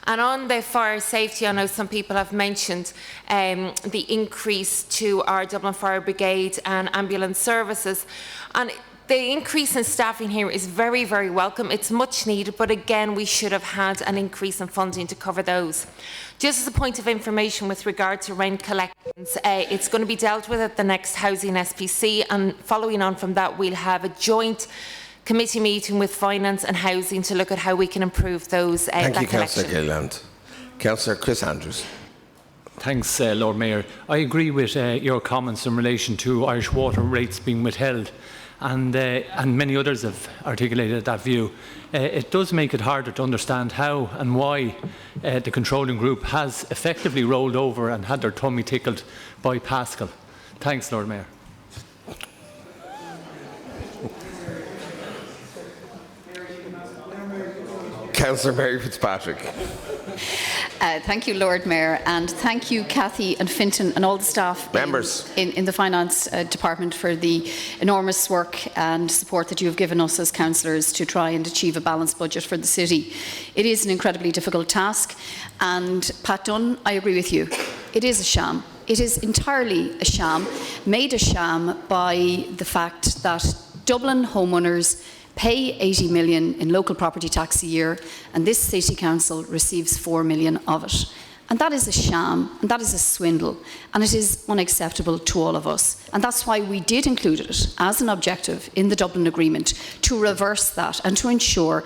And on the fire safety, I know some people have mentioned the increase to our Dublin Fire Brigade and ambulance services. And the increase in staffing here is very, very welcome. It's much needed, but again, we should have had an increase in funding to cover those. Just as a point of information with regard to rent collections, it's going to be dealt with at the next Housing SPC, and following on from that, we'll have a joint committee meeting with Finance and Housing to look at how we can improve those. Thank you, Councillor Gilliland. Councillor Chris Andrews. Thanks, Lord Mayor. I agree with your comments in relation to Irish Water rates being withheld. And many others have articulated that view. It does make it harder to understand how and why the controlling group has effectively rolled over and had their tummy tickled by Paschal. Thanks, Lord Mayor. Councillor Mary Fitzpatrick. Thank you, Lord Mayor, and thank you, Cathy and Fintan and all the staff in the Finance Department for the enormous work and support that you have given us as councillors to try and achieve a balanced budget for the city. It is an incredibly difficult task, and Pat Dunn, I agree with you. It is a sham. It is entirely a sham, made a sham by the fact that Dublin homeowners pay 80 million in local property tax a year, and this City Council receives 4 million of it. And that is a sham, and that is a swindle, and it is unacceptable to all of us. And that's why we did include it as an objective in the Dublin Agreement, to reverse that and to ensure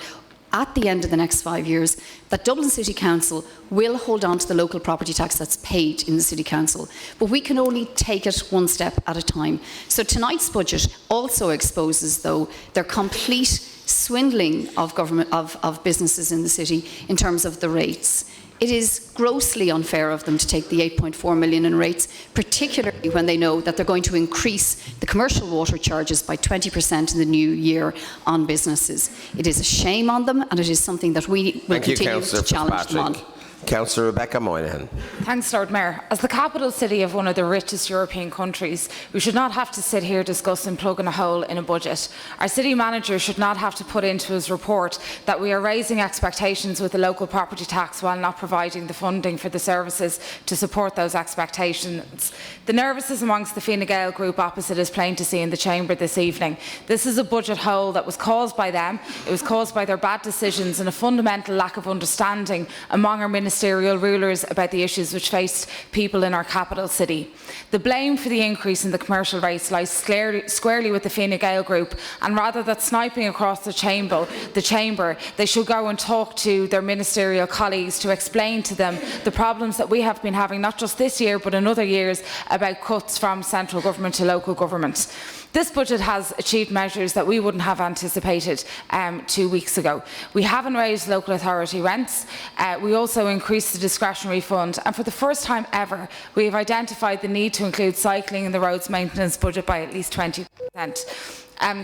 at the end of the next 5 years, that Dublin City Council will hold on to the local property tax that's paid in the City Council. But we can only take it one step at a time. So tonight's budget also exposes, though, their complete swindling of government of businesses in the city in terms of the rates. It is grossly unfair of them to take the 8.4 million in rates, particularly when they know that they're going to increase the commercial water charges by 20% in the new year on businesses. It is a shame on them, and it is something that we will continue to challenge them on. Councillor Rebecca Moynihan. Thanks, Lord Mayor. As the capital city of one of the richest European countries, we should not have to sit here discussing plugging a hole in a budget. Our city manager should not have to put into his report that we are raising expectations with the local property tax while not providing the funding for the services to support those expectations. The nervousness amongst the Fine Gael group opposite is plain to see in the chamber this evening. This is a budget hole that was caused by them. It was caused by their bad decisions and a fundamental lack of understanding among our ministerial rulers about the issues which faced people in our capital city. The blame for the increase in the commercial rates lies squarely with the Fine Gael group, and rather than sniping across the chamber, they should go and talk to their ministerial colleagues to explain to them the problems that we have been having, not just this year but in other years, about cuts from central government to local government. This budget has achieved measures that we wouldn't have anticipated 2 weeks ago. We haven't raised local authority rents. We also increased the discretionary fund, and for the first time ever, we have identified the need to include cycling in the roads maintenance budget by at least 20%.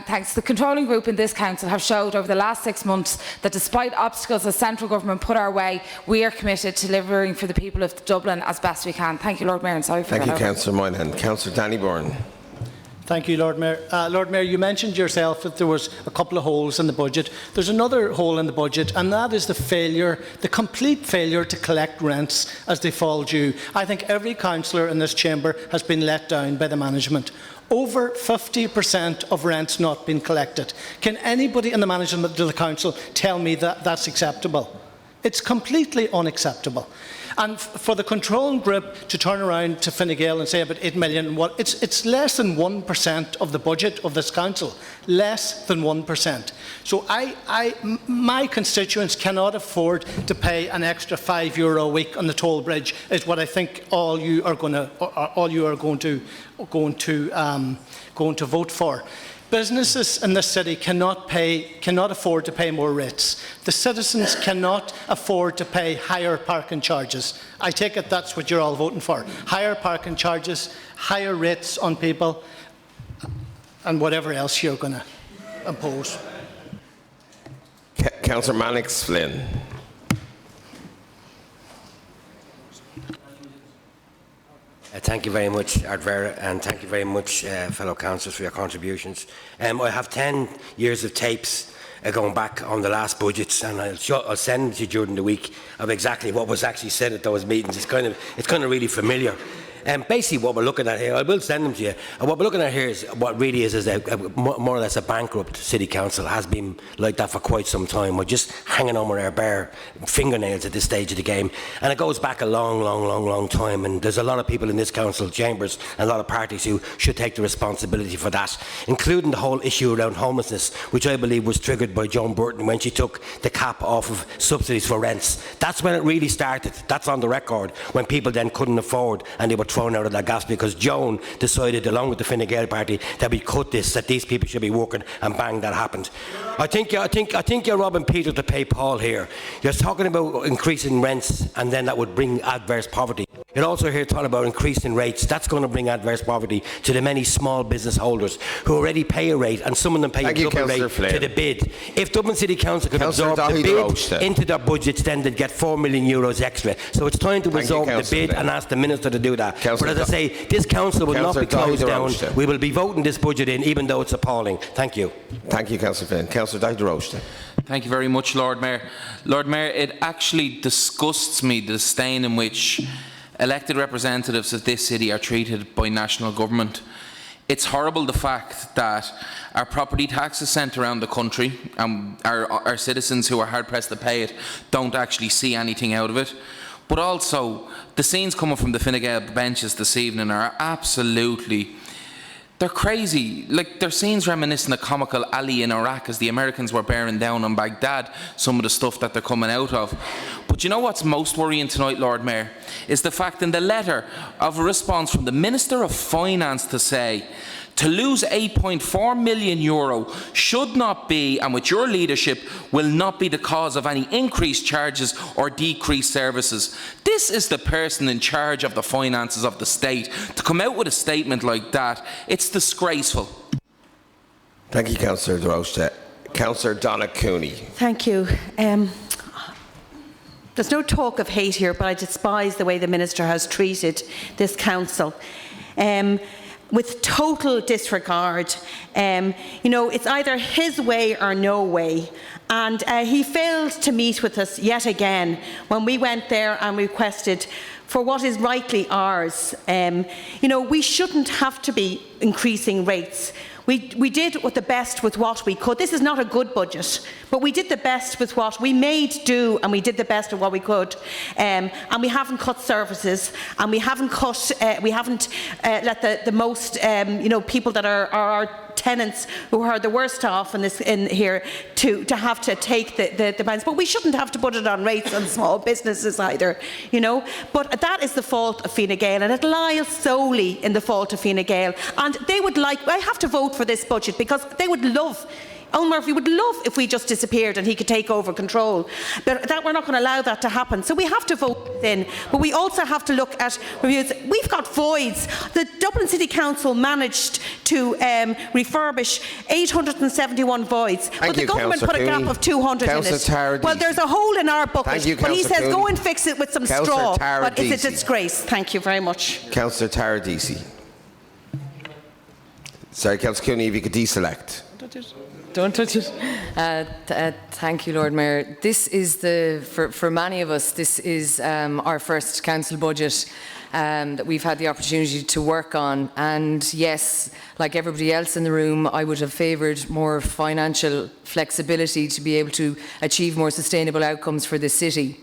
Thanks. The controlling group in this council have showed over the last 6 months that despite obstacles the central government put our way, we are committed to delivering for the people of Dublin as best we can. Thank you, Lord Mayor, and sorry for that. Thank you, Councillor Moynihan. Councillor Danny Byrne. Thank you, Lord Mayor. Lord Mayor, you mentioned yourself that there was a couple of holes in the budget. There's another hole in the budget, and that is the complete failure to collect rents as they fall due. I think every councillor in this chamber has been let down by the management. Over 50% of rents not being collected. Can anybody in the management of the council tell me that that's acceptable? It's completely unacceptable. And for the controlling group to turn around to Fine Gael and say about 8 million, well, it's less than 1% of the budget of this council. Less than 1%. So my constituents cannot afford to pay an extra €5 a week on the toll bridge, is what I think all you are going to vote for. Businesses in this city cannot afford to pay more rates. The citizens cannot afford to pay higher parking charges. I take it that's what you're all voting for. Higher parking charges, higher rates on people, and whatever else you're going to impose. Councillor Mannix Flynn. Thank you very much, Ardvera, and thank you very much, fellow councillors, for your contributions. I have 10 years of tapes going back on the last budgets, and I'll send them to you during the week of exactly what was actually said at those meetings. It's kind of really familiar. Basically, what we're looking at here, I will send them to you. And what we're looking at here is what really is more or less a bankrupt city council. Has been like that for quite some time. We're just hanging on with our bare fingernails at this stage of the game, and it goes back a long time. And there's a lot of people in this council chambers and a lot of parties who should take the responsibility for that, including the whole issue around homelessness, which I believe was triggered by Joan Burton when she took the cap off of subsidies for rents. That's when it really started. That's on the record, when people then couldn't afford and they were thrown out of their gas because Joan decided, along with the Fine Gael party, that we cut this, that these people should be working, and bang, that happened. I think you're robbing Peter to pay Paul here. You're talking about increasing rents, and then that would bring adverse poverty. You're also here talking about increasing rates. That's going to bring adverse poverty to the many small business holders who already pay a rate, and some of them pay a double rate to the bid. If Dublin City Council could absorb the bid into their budgets, then they'd get €4 million extra. So it's time to absorb the bid and ask the Minister to do that. But as I say, this council will not be closed down. We will be voting this budget in, even though it's appalling. Thank you. Thank you, Councillor Flynn. Councillor Dr. Roche. Thank you very much, Lord Mayor. Lord Mayor, it actually disgusts me the disdain in which elected representatives of this city are treated by national government. It's horrible, the fact that our property tax is sent around the country and our citizens who are hard-pressed to pay it don't actually see anything out of it. But also, the scenes coming from the Fine Gael benches this evening are absolutely They're crazy. Like, their scenes reminiscent of comical Ali in Iraq as the Americans were bearing down on Baghdad, some of the stuff that they're coming out of. But you know what's most worrying tonight, Lord Mayor, is the fact in the letter of a response from the Minister of Finance to say, to lose €8.4 million should not be, and with your leadership, will not be the cause of any increased charges or decreased services. This is the person in charge of the finances of the state. To come out with a statement like that, it's disgraceful. Thank you, Councillor De Rocha. Councillor Donna Cooney. Thank you. There's no talk of hate here, but I despise the way the Minister has treated this council. With total disregard. You know, it's either his way or no way. And he failed to meet with us yet again when we went there and requested for what is rightly ours. You know, we shouldn't have to be increasing rates. We did the best with what we could. This is not a good budget, but we did the best with what we made do, and we did the best of what we could. And we haven't cut services, and we haven't cut. We haven't let the most, you know, people that are our tenants who are the worst off in here to have to take the bans. But we shouldn't have to put it on rates on small businesses either, you know. But that is the fault of Fine Gael, and it lies solely in the fault of Fine Gael. And they would like, I have to vote for this budget because they would love, Eoin Murphy would love if we just disappeared and he could take over control. But we're not going to allow that to happen. So we have to vote in. But we also have to look at reviews. We've got voids. The Dublin City Council managed to refurbish 871 voids. But the government put a gap of 200 in it. Well, there's a hole in our bucket. But he says, go and fix it with some straw. But it's a disgrace. Thank you very much. Councillor Tara Deasy. Sorry, Councillor Cooney, if you could deselect. Don't touch it. Thank you, Lord Mayor. This is for many of us, this is our first council budget that we've had the opportunity to work on. And yes, like everybody else in the room, I would have favoured more financial flexibility to be able to achieve more sustainable outcomes for this city.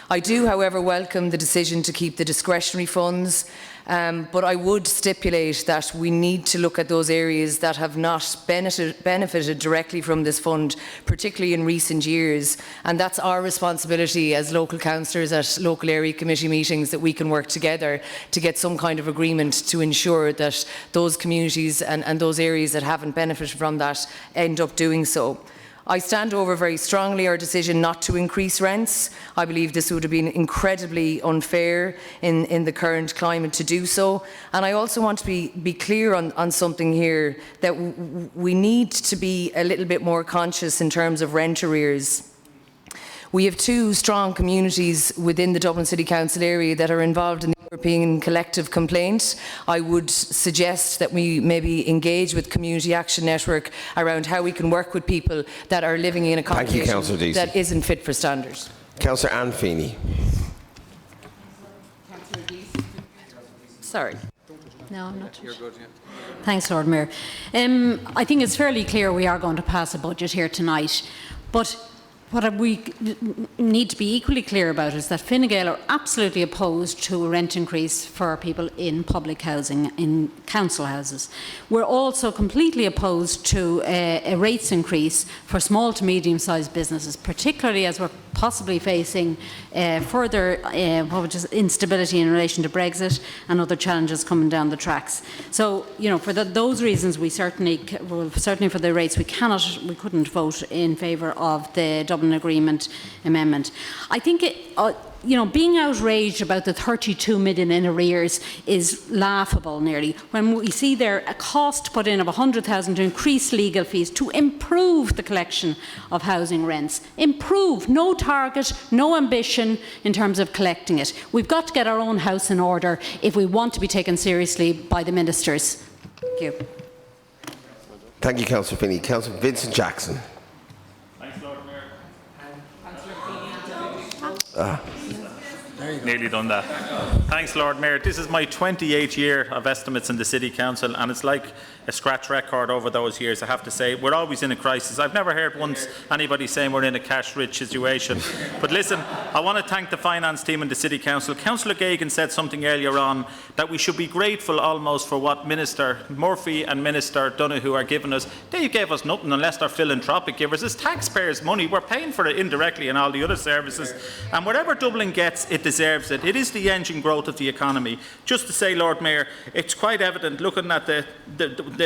I do, however, welcome the decision to keep the discretionary funds, but I would stipulate that we need to look at those areas that have not benefited directly from this fund, particularly in recent years, and that's our responsibility as local councillors at local area committee meetings, that we can work together to get some kind of agreement to ensure that those communities and those areas that haven't benefited from that end up doing so. I stand over very strongly our decision not to increase rents. I believe this would have been incredibly unfair in the current climate to do so. And I also want to be clear on something here, that we need to be a little bit more conscious in terms of rent arrears. We have two strong communities within the Dublin City Council area that are involved in the European collective complaint. I would suggest that we maybe engage with Community Action Network around how we can work with people that are living in accommodation that isn't fit for standards. Councillor Anne Feeney. Sorry. No, I'm not. You're good, yeah. Thanks, Lord Mayor. I think it's fairly clear we are going to pass a budget here tonight, but what we need to be equally clear about is that Fine Gael are absolutely opposed to a rent increase for people in public housing, in council houses. We're also completely opposed to a rates increase for small to medium-sized businesses, particularly as we're possibly facing further instability in relation to Brexit and other challenges coming down the tracks. So, you know, for those reasons, we certainly for the rates, we couldn't vote in favour of the Dublin Agreement amendment. I think you know, being outraged about the 32 million in arrears is laughable nearly, when we see there a cost put in of 100,000 to increase legal fees to improve the collection of housing rents. Improve, no target, no ambition in terms of collecting it. We've got to get our own house in order if we want to be taken seriously by the ministers. Thank you. Thank you, Councillor Finney. Councillor Vincent Jackson. Thanks, Lord Mayor. Nearly done that. Thanks, Lord Mayor. This is my 28th year of estimates in the City Council, and it's like a scratch record over those years, I have to say. We're always in a crisis. I've never heard once anybody saying we're in a cash-rich situation. But listen, I want to thank the finance team and the City Council. Councillor Gagan said something earlier on that we should be grateful almost for what Minister Murphy and Minister Donoghue are giving us. They gave us nothing unless they're philanthropic givers. It's taxpayers' money. We're paying for it indirectly in all the other services. And whatever Dublin gets, it deserves it. It is the engine growth of the economy. Just to say, Lord Mayor, it's quite evident looking at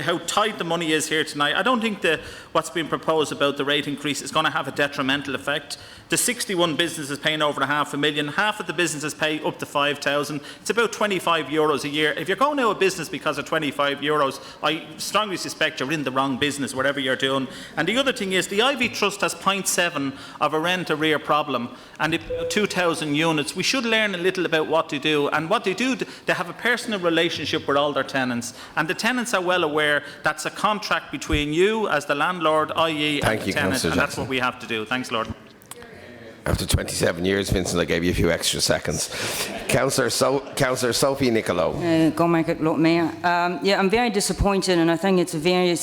how tight the money is here tonight. I don't think what's been proposed about the rate increase is going to have a detrimental effect. The 61 businesses paying over $500,000, half of the businesses pay up to €5,000. It's about €25 a year. If you're going out of business because of €25, I strongly suspect you're in the wrong business, whatever you're doing. And the other thing is, the Ivy Trust has 0.7 of a rent arrear problem, and 2,000 units. We should learn a little about what to do. And what they do, they have a personal relationship with all their tenants. And the tenants are well aware that's a contract between you as the landlord, i.e. and the tenant. And that's what we have to do. Thanks, Lord. After 27 years, Vincent, I gave you a few extra seconds. Councillor Sophie Nicolo. Mayor. I'm very disappointed, and I think it's a very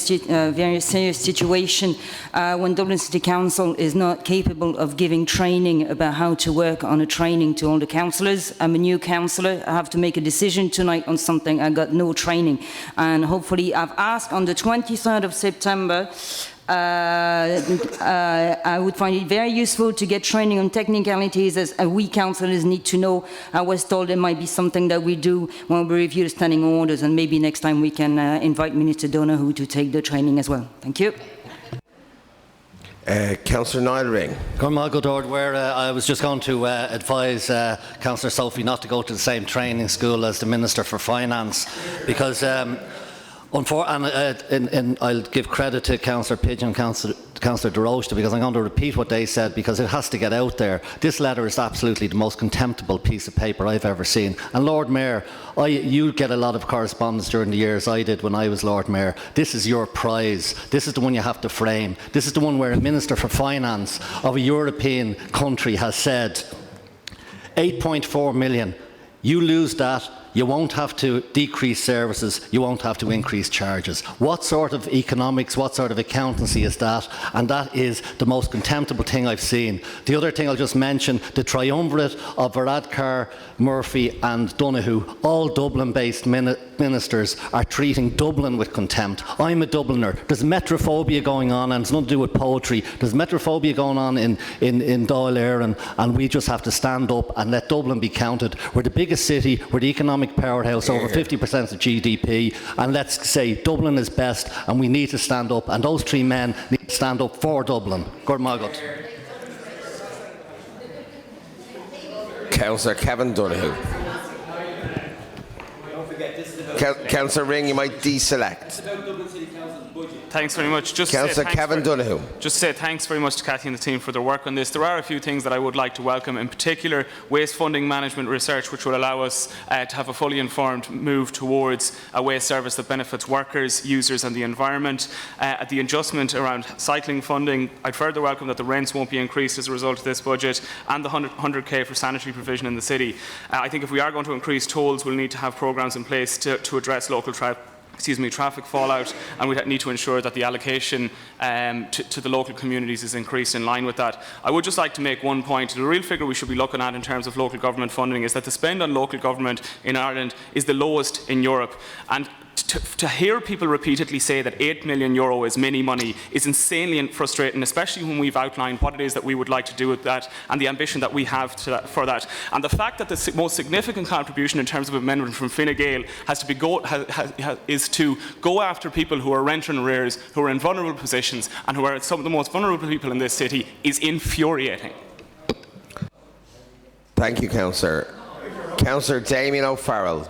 serious situation when Dublin City Council is not capable of giving training about how to work on a training to all the councillors. I'm a new councillor. I have to make a decision tonight on something. I got no training. And hopefully, I've asked on the 23rd of September, I would find it very useful to get training on technicalities, as we councillors need to know. I was told it might be something that we do when we review the standing orders, and maybe next time we can invite Minister Donoghue to take the training as well. Thank you. Councillor Niall Ring. I was just going to advise Councillor Sophie not to go to the same training school as the Minister for Finance, because I'll give credit to Councillor Pigeon and Councillor De Rocha, because I'm going to repeat what they said, because it has to get out there. This letter is absolutely the most contemptible piece of paper I've ever seen. And Lord Mayor, you get a lot of correspondence during the years I did when I was Lord Mayor. This is your prize. This is the one you have to frame. This is the one where a Minister for Finance of a European country has said 8.4 million. You lose that, you won't have to decrease services, you won't have to increase charges. What sort of economics, what sort of accountancy is that? And that is the most contemptible thing I've seen. The other thing I'll just mention, the triumvirate of Varadkar, Murphy and Donoghue, all Dublin-based ministers, are treating Dublin with contempt. I'm a Dubliner. There's metrophobia going on, and it's nothing to do with poetry. There's metrophobia going on in Dáil Éireann, and we just have to stand up and let Dublin be counted. We're the biggest city, we're the economic powerhouse, over 50% of GDP, and let's say Dublin is best, and we need to stand up, and those three men need to stand up for Dublin. Gormagot. Councillor Kevin Donoghue. Councillor Ring, you might deselect. Thanks very much. Councillor Kevin Donoghue. Just to say thanks very much to Cathy and the team for their work on this. There are a few things that I would like to welcome, in particular waste funding management research, which will allow us to have a fully informed move towards a waste service that benefits workers, users and the environment. At the adjustment around cycling funding, I'd further welcome that the rents won't be increased as a result of this budget, and the 100k for sanitary provision in the city. I think if we are going to increase tolls, we'll need to have programmes in place to address local traffic fallout, and we need to ensure that the allocation to the local communities is increased in line with that. I would just like to make one point. The real figure we should be looking at in terms of local government funding is that the spend on local government in Ireland is the lowest in Europe. And to hear people repeatedly say that €8 million is mini money is insanely frustrating, especially when we've outlined what it is that we would like to do with that and the ambition that we have for that. And the fact that the most significant contribution in terms of amendment from Fine Gael is to go after people who are rent in arrears, who are in vulnerable positions, and who are some of the most vulnerable people in this city is infuriating. Thank you, Councillor. Councillor Damien O'Farrell.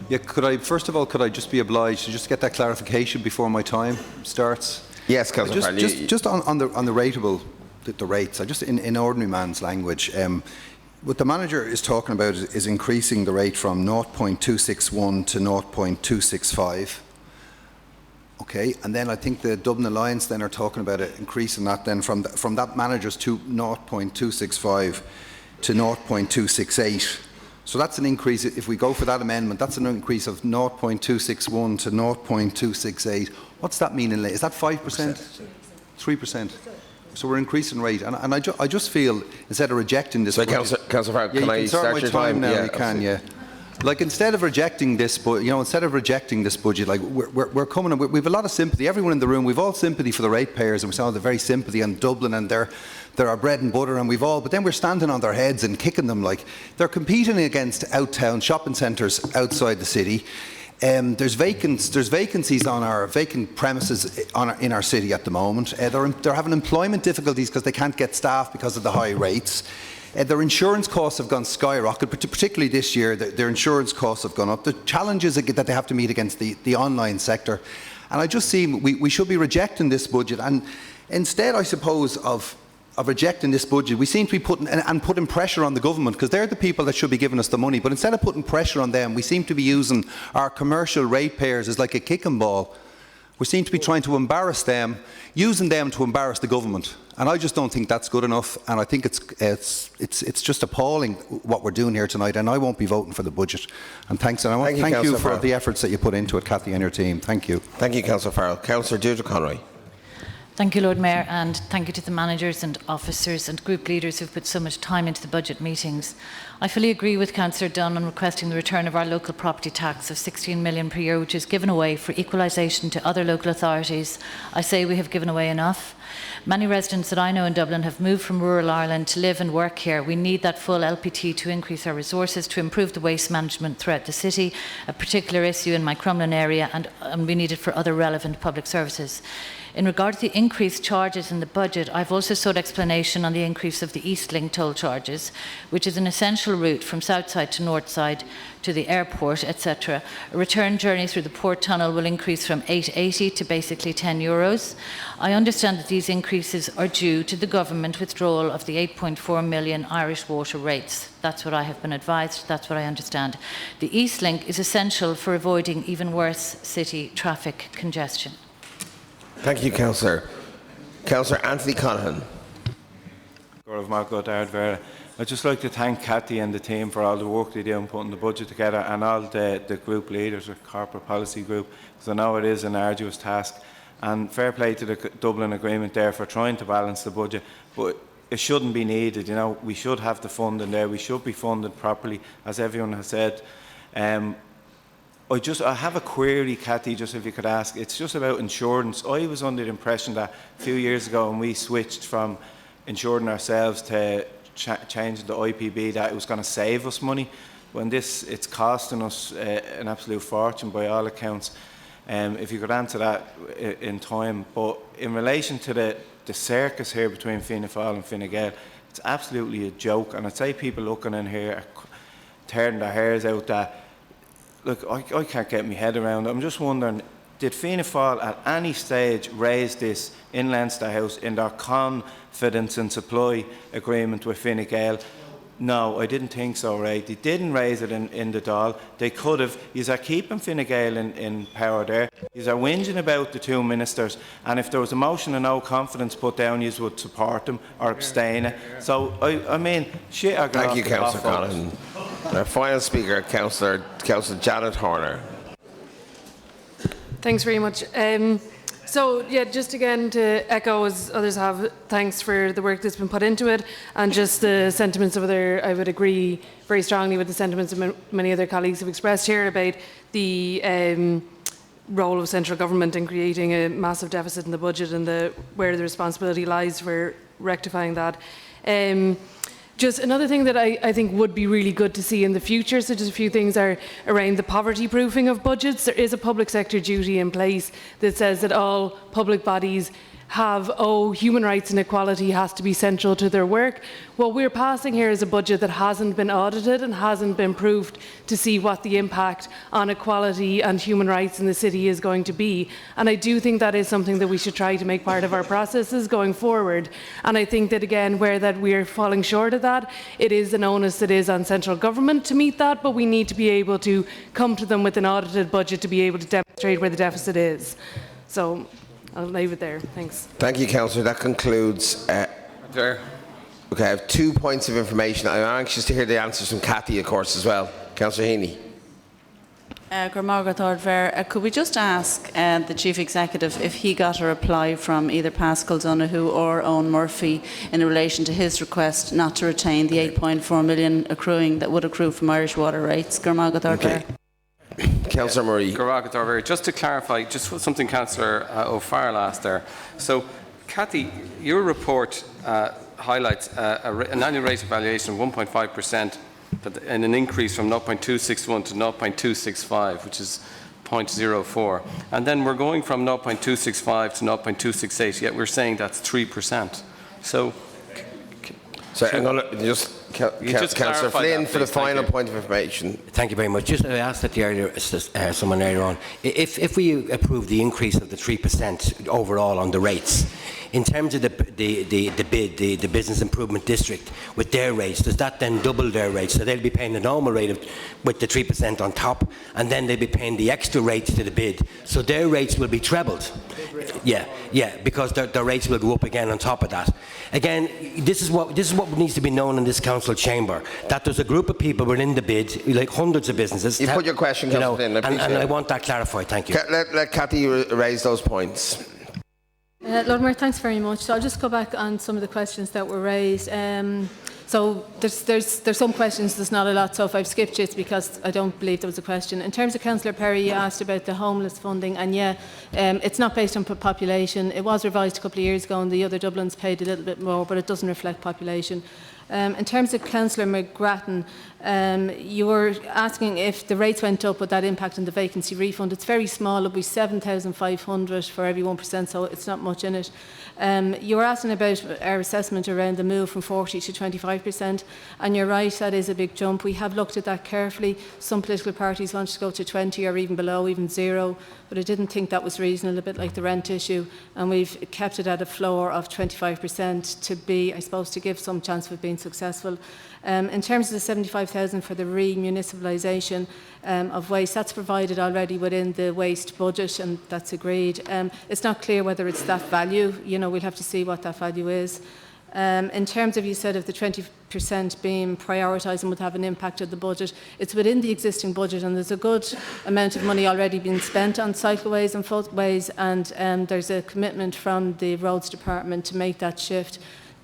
Yeah, first of all, could I just be obliged to just get that clarification before my time starts? Yes, Councillor Farrell. Just on the rateable, the rates, just in ordinary man's language, what the manager is talking about is increasing the rate from 0.261 to 0.265. Okay, and then I think the Dublin Alliance then are talking about increasing that then from that managers to 0.265. to 0.268. So that's an increase. If we go for that amendment, that's an increase of 0.261 to 0.268. What's that mean? Is that 5%? 3%. So we're increasing rate, and I just feel instead of rejecting this. So, Councillor Farrell, can I start your time now? Yeah, you can, yeah. Like instead of rejecting this, instead of rejecting this budget, like we're coming. We've a lot of sympathy. Everyone in the room, we've all sympathy for the ratepayers, and we sound the very sympathy on Dublin, and they're our bread and butter, and we've all. But then we're standing on their heads and kicking them like they're competing against out-town shopping centres outside the city. There's vacancies on our vacant premises in our city at the moment. They're having employment difficulties because they can't get staff because of the high rates. Their insurance costs have gone skyrocket, particularly this year. Their insurance costs have gone up. The challenges that they have to meet against the online sector. And I just see we should be rejecting this budget. And instead, I suppose, of rejecting this budget, we seem to be putting pressure on the government, because they're the people that should be giving us the money. But instead of putting pressure on them, we seem to be using our commercial ratepayers as like a kicking ball. We seem to be trying to embarrass them, using them to embarrass the government. And I just don't think that's good enough. And I think it's just appalling what we're doing here tonight. And I won't be voting for the budget. And thanks. And I want to thank you for the efforts that you put into it, Cathy and your team. Thank you. Thank you, Councillor Farrell. Councillor Deirdre Conroy. Thank you, Lord Mayor, and thank you to the managers and officers and group leaders who've put so much time into the budget meetings. I fully agree with Councillor Dunn on requesting the return of our local property tax of 16 million per year, which is given away for equalisation to other local authorities. I say we have given away enough. Many residents that I know in Dublin have moved from rural Ireland to live and work here. We need that full LPT to increase our resources, to improve the waste management throughout the city, a particular issue in my Crumlin area, and we need it for other relevant public services. In regard to the increased charges in the budget, I've also sought explanation on the increase of the Eastlink toll charges, which is an essential route from south side to north side to the airport, etc. A return journey through the port tunnel will increase from €8.80 to basically €10. I understand that these increases are due to the government withdrawal of the 8.4 million Irish water rates. That's what I have been advised, that's what I understand. The Eastlink is essential for avoiding even worse city traffic congestion. Thank you, Councillor. Councillor Anthony Conaghan. I'd just like to thank Cathy and the team for all the work they do in putting the budget together, and all the group leaders, the corporate policy group, because I know it is an arduous task. And fair play to the Dublin Agreement there for trying to balance the budget, but it shouldn't be needed. You know, we should have the funding there. We should be funded properly, as everyone has said. I have a query, Cathy, just if you could ask. It's just about insurance. I was under the impression that a few years ago when we switched from insuring ourselves to changing the IPB, that it was going to save us money. When it's costing us an absolute fortune by all accounts. If you could answer that in time. But in relation to the circus here between Fianna Fáil and Fine Gael, it's absolutely a joke. And I'd say people looking in here are tearing their hairs out that, look, I can't get my head around it. I'm just wondering, did Fianna Fáil at any stage raise this in Leinster House in their confidence and supply agreement with Fine Gael? No, I didn't think so, right? They didn't raise it in the Dáil. They could have. You are keeping Fine Gael in power there. You are whinging about the two ministers, and if there was a motion of no confidence put down, you would support them or abstain. So, I mean, shit are going. Thank you, Councillor Conaghan. Our final speaker, Councillor Janet Horner. Thanks very much. So, yeah, just again to echo, as others have, thanks for the work that's been put into it, and just the sentiments of I would agree very strongly with the sentiments of many other colleagues have expressed here about the role of central government in creating a massive deficit in the budget and where the responsibility lies for rectifying that. Just another thing that I think would be really good to see in the future, so just a few things are around the poverty proofing of budgets. There is a public sector duty in place that says that all public bodies human rights and equality has to be central to their work. What we're passing here is a budget that hasn't been audited and hasn't been proved to see what the impact on equality and human rights in the city is going to be. And I do think that is something that we should try to make part of our processes going forward. And I think that, again, where that we're falling short of that, it is an onus that is on central government to meet that, but we need to be able to come to them with an audited budget to be able to demonstrate where the deficit is. So I'll leave it there. Thanks. Thank you, Councillor. That concludes. Okay, I have 2 points of information. I'm anxious to hear the answers from Cathy, of course, as well. Councillor Heaney. Could we just ask the Chief Executive if he got a reply from either Pascal Donoghue or Owen Murphy in relation to his request not to retain the 8.4 million accruing that would accrue from Irish water rates? Okay. Councillor Murray. Just to clarify, just something Councillor O'Farrell asked there. So, Cathy, your report highlights an annual rate of valuation of 1.5%. And an increase from 0.261 to 0.265, which is 0.04. And then we're going from 0.265 to 0.268, yet we're saying that's 3%. So I'm going to just Councillor Flynn for the final point of information. Thank you very much. Just I asked that earlier, someone earlier on, if we approve the increase of the 3% overall on the rates, in terms of the bid, the Business Improvement District, with their rates, does that then double their rates? So they'll be paying the normal rate with the 3% on top, and then they'll be paying the extra rates to the bid. So their rates will be trebled. Yeah, because their rates will go up again on top of that. Again, this is what needs to be known in this council chamber, that there's a group of people within the bid, like hundreds of businesses. You put your question, Councillor Flynn, and I want that clarified. Thank you. Let Cathy raise those points. Lord Mayor, thanks very much. So I'll just go back on some of the questions that were raised. So there's some questions, there's not a lot, so if I've skipped it because I don't believe there was a question. In terms of Councillor Perry, you asked about the homeless funding, and it's not based on population. It was revised a couple of years ago and the other Dublins paid a little bit more, but it doesn't reflect population. In terms of Councillor McGrattan, you were asking if the rates went up, would that impact on the vacancy refund? It's very small, it'll be 7,500 for every 1%, so it's not much in it. You were asking about our assessment around the move from 40 to 25%, and you're right, that is a big jump. We have looked at that carefully. Some political parties wanted to go to 20 or even below, even 0, but I didn't think that was reasonable, a bit like the rent issue, and we've kept it at a floor of 25% to be, I suppose, to give some chance of being successful. In terms of the 75,000 for the re-municipalisation of waste, that's provided already within the waste budget, and that's agreed. It's not clear whether it's that value. We'll have to see what that value is. In terms of, you said, of the 20% being prioritised and would have an impact on the budget, it's within the existing budget, and there's a good amount of money already being spent on cycleways and footways, and there's a commitment from the Roads Department to make that shift.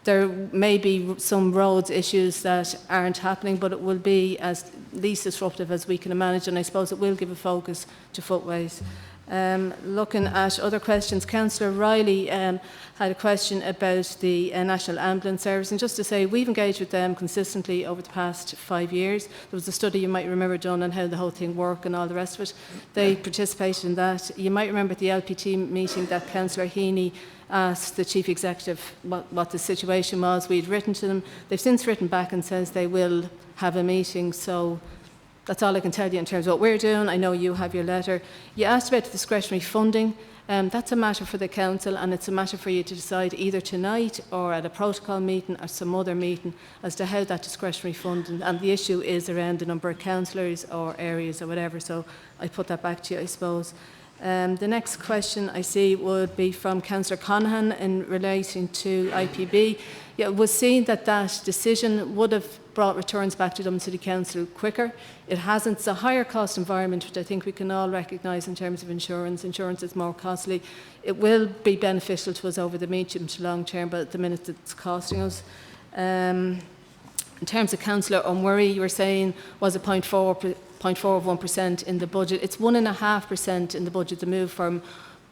There may be some roads issues that aren't happening, but it will be as least disruptive as we can manage, and I suppose it will give a focus to footways. Looking at other questions, Councillor Riley had a question about the National Ambulance Service, and just to say we've engaged with them consistently over the past 5 years. There was a study, you might remember, done on how the whole thing worked and all the rest of it. They participated in that. You might remember at the LPT meeting that Councillor Heaney asked the Chief Executive what the situation was. We'd written to them. They've since written back and says they will have a meeting, so that's all I can tell you in terms of what we're doing. I know you have your letter. You asked about the discretionary funding. That's a matter for the Council, and it's a matter for you to decide either tonight or at a protocol meeting or some other meeting as to how that discretionary funding, and the issue is around the number of councillors or areas or whatever, so I put that back to you, I suppose. The next question I see would be from Councillor Conahan in relating to IPB. It was seen that that decision would have brought returns back to Dublin City Council quicker. It hasn't. It's a higher cost environment, which I think we can all recognise in terms of insurance. Insurance is more costly. It will be beneficial to us over the medium to long term, but at the minute it's costing us. In terms of Councillor O'Murray, you were saying was a 0.4% in the budget. It's 1.5% in the budget, the move from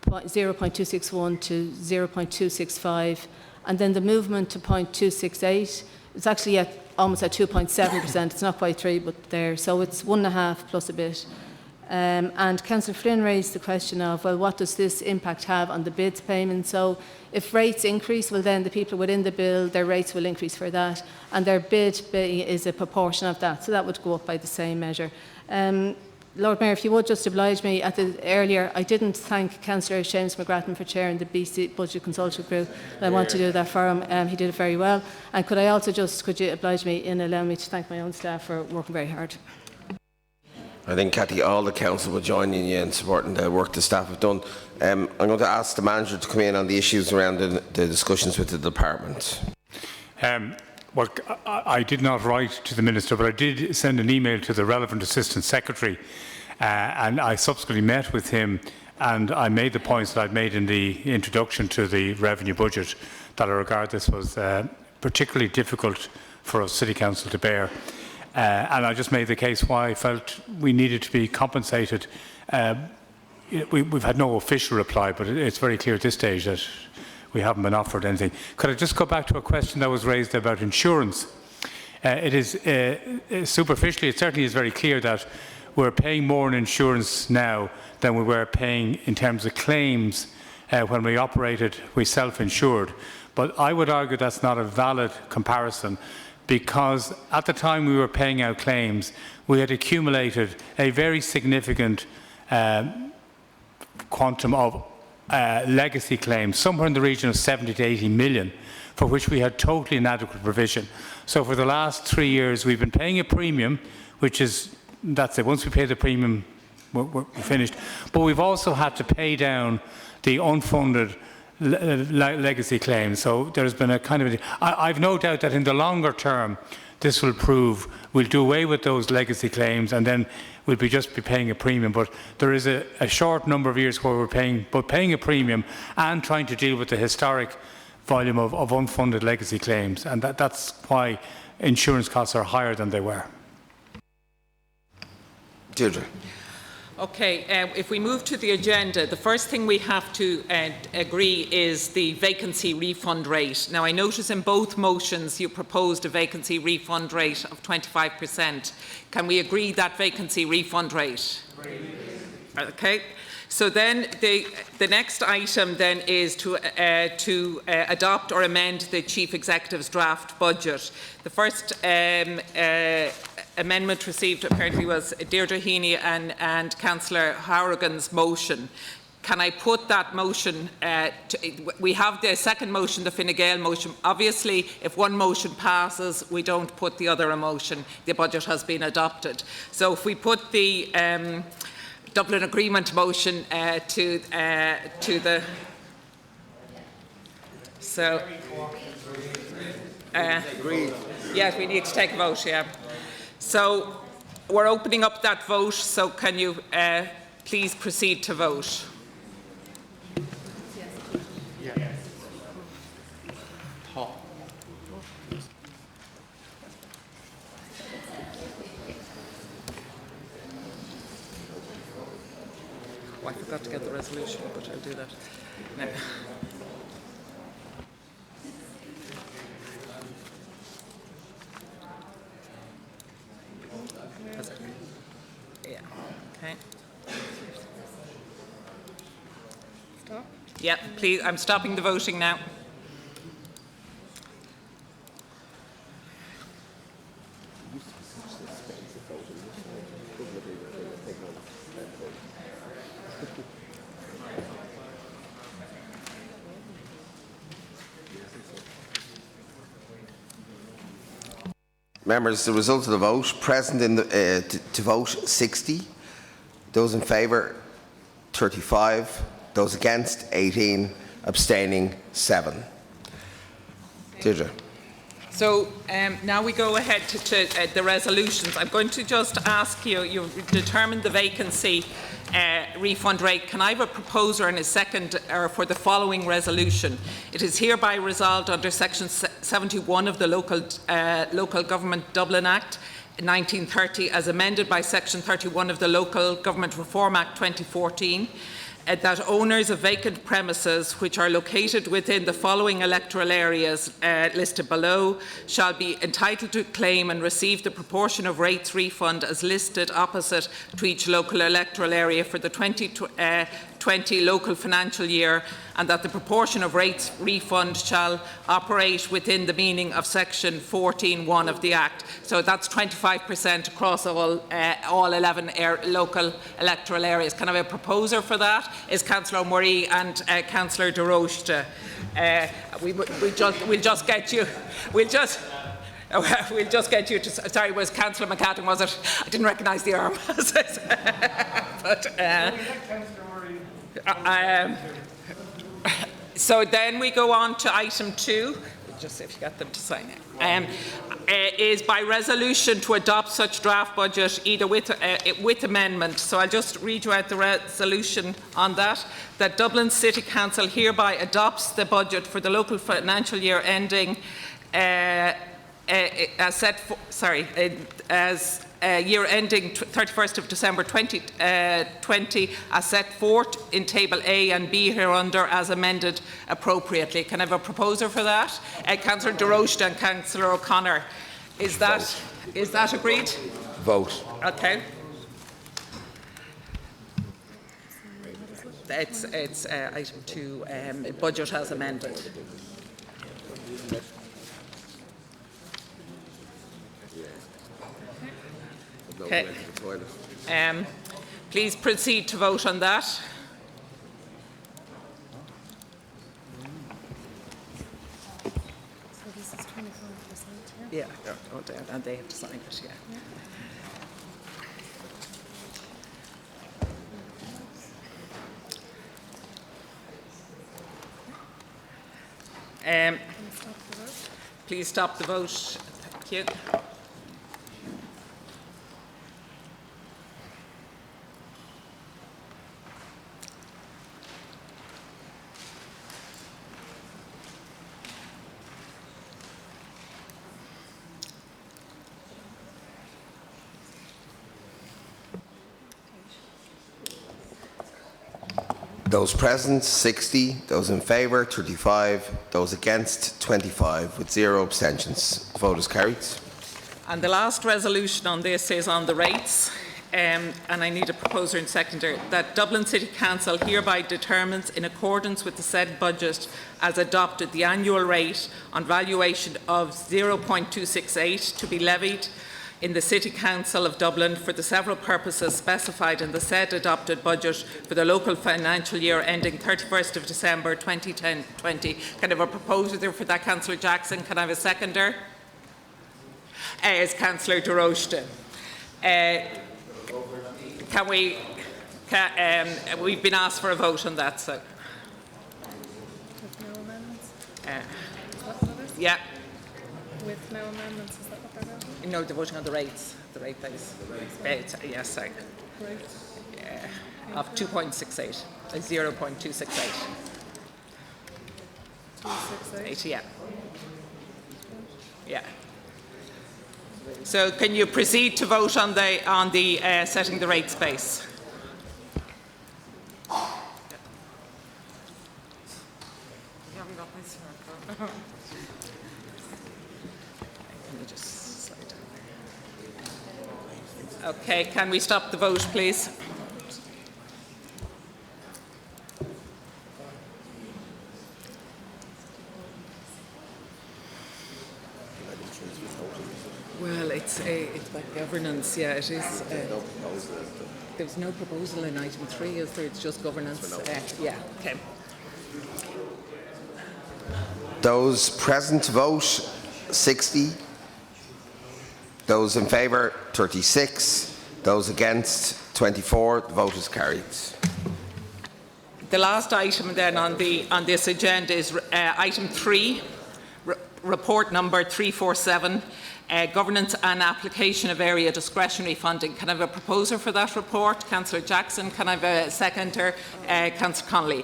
0.261 to 0.265, and then the movement to 0.268. It's actually almost at 2.7%. It's not quite 3, but there. So it's 1.5 plus a bit. And Councillor Flynn raised the question of, well, what does this impact have on the bids payment? So if rates increase, well, then the people within the bill, their rates will increase for that, and their bid is a proportion of that. So that would go up by the same measure. Lord Mayor, if you would just oblige me, earlier I didn't thank Councillor Seamus McGrattan for chairing the BC Budget Consultative Group. I want to do that for him. He did it very well. And could you oblige me in allowing me to thank my own staff for working very hard? I think, Cathy, all the council will join in you in supporting the work the staff have done. I'm going to ask the manager to come in on the issues around the discussions with the department. Well, I did not write to the Minister, but I did send an email to the relevant Assistant Secretary, and I subsequently met with him, and I made the points that I'd made in the introduction to the revenue budget, that I regard this was particularly difficult for us City Council to bear. And I just made the case why I felt we needed to be compensated. We've had no official reply, but it's very clear at this stage that we haven't been offered anything. Could I just go back to a question that was raised about insurance? It is superficially, it certainly is very clear that we're paying more in insurance now than we were paying in terms of claims when we operated, we self-insured. But I would argue that's not a valid comparison, because at the time we were paying out claims, we had accumulated a very significant quantum of legacy claims, somewhere in the region of 70 to 80 million, for which we had totally inadequate provision. So for the last 3 years, we've been paying a premium, which is, that's it, once we pay the premium, we're finished. But we've also had to pay down the unfunded legacy claims. So there's been a kind of, I've no doubt that in the longer term, this will prove we'll do away with those legacy claims, and then we'll just be paying a premium. But there is a short number of years where we're paying a premium and trying to deal with the historic volume of unfunded legacy claims, and that's why insurance costs are higher than they were. Deirdre. Okay, if we move to the agenda, the first thing we have to agree is the vacancy refund rate. Now, I notice in both motions you proposed a vacancy refund rate of 25%. Can we agree that vacancy refund rate? Okay. So then the next item then is to adopt or amend the Chief Executive's draft budget. The first amendment received apparently was Deirdre Heaney and Councillor Harrigan's motion. Can I put that motion, we have the second motion, the Fine Gael motion. Obviously, if one motion passes, we don't put the other motion. The budget has been adopted. So if we put the Dublin Agreement motion to the... So... yes, we need to take a vote, yeah. So we're opening up that vote, so can you please proceed to vote? Oh, I forgot to get the resolution, but I'll do that now. Yeah. Okay. Stop. Yeah, please. I'm stopping the voting now. Members, the result of the vote, present in the, to vote 60, those in favour 35, those against 18, abstaining 7. Deirdre. So now we go ahead to the resolutions. I'm going to just ask you, you've determined the vacancy refund rate. Can I have a proposer and a second for the following resolution? It is hereby resolved under Section 71 of the Local Government Dublin Act 1930 as amended by Section 31 of the Local Government Reform Act 2014 that owners of vacant premises which are located within the following electoral areas listed below shall be entitled to claim and receive the proportion of rates refund as listed opposite to each local electoral area for the 2020 local financial year, and that the proportion of rates refund shall operate within the meaning of Section 14(1) of the Act. So that's 25% across all 11 local electoral areas. Can I have a proposer for that? Is Councillor Murray and Councillor De Roche. We'll just get you. We'll just get you to. Sorry, was Councillor McCadden? Was it? I didn't recognise the arm. But. So then we go on to item 2, just if you got them to sign it, is by resolution to adopt such draft budget either with amendment. So I'll just read you out the resolution on that. That Dublin City Council hereby adopts the budget for the local financial year ending year ending 31st of December 2020 as set forth in Table A and B hereunder as amended appropriately. Can I have a proposer for that? Councillor De Roche and Councillor O'Connor. Is that agreed? Vote. Okay. It's item 2, budget as amended. Okay. Please proceed to vote on that. So this is 25%, yeah? Yeah. Oh, and they have to sign it, yeah. Please stop the vote. Thank you. Those present, 60. Those in favour, 35. Those against, 25, with 0 abstentions. The vote is carried. And the last resolution on this is on the rates. And I need a proposer and seconder that Dublin City Council hereby determines, in accordance with the said budget as adopted, the annual rate on valuation of 0.268 to be levied in the City Council of Dublin for the several purposes specified in the said adopted budget for the local financial year ending 31st of December 2020. Can I have a proposer for that, Councillor Jackson? Can I have a seconder? Is Councillor De Roche. We've been asked for a vote on that, so. with no amendments? Yeah. With no amendments, is that what they're voting? No, they're voting on the rates. The rate base. Yes, sorry. Right. Of 2.68, 0.268. 268? Yeah. Yeah. So can you proceed to vote on the setting the rate base? You haven't got this far. Okay, can we stop the vote, please? Well, it's about governance, yeah, it is. There's no proposal in item 3, is there? It's just governance. Yeah, okay. Those present vote, 60. Those in favour, 36. Those against, 24. The vote is carried. The last item then on this agenda is item 3, report number 347, governance and application of area discretionary funding. Can I have a proposer for that report? Councillor Jackson. Can I have a seconder? Councillor Connolly.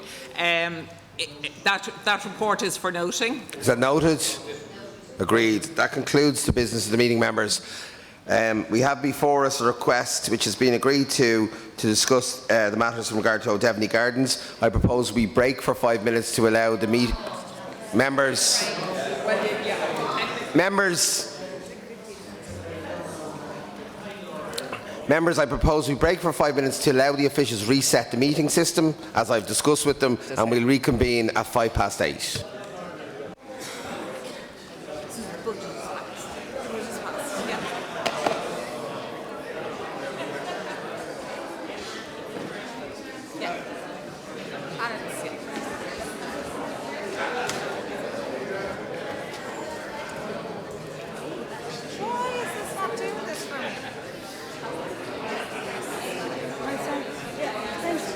That report is for noting. Is that noted? Agreed. That concludes the business of the meeting, members. We have before us a request which has been agreed to discuss the matters in regard to O'Devney Gardens. I propose we break for 5 minutes to allow the members. Members, I propose we break for 5 minutes to allow the officials reset the meeting system, as I've discussed with them, and we'll reconvene at 8:05.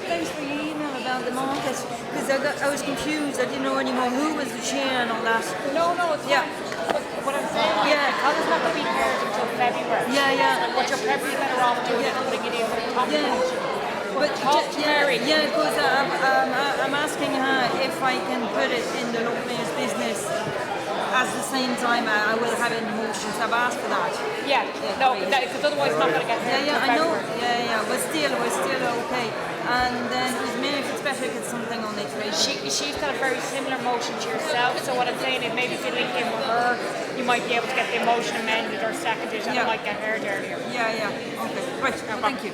Thanks for your email about the market, because because I was confused. I didn't know anymore who was the chair and all that. No, it's yeah. What I'm saying is, because it's not going to be heard until February. Yeah. What you're probably better off doing is putting it in for the top motion. But because I'm asking her if I can put it in the Lord Mayor's business at the same time I will have it in motion. So I've asked for that. Because otherwise it's not going to get heard. I know. But we're still okay. And then it was Mary Fitzpatrick had something on it, right? She's got a very similar motion to yourself, so what I'm saying is maybe if you link in with her, you might be able to get the motion amended or seconded and it might get heard earlier. Okay. Right, thank you.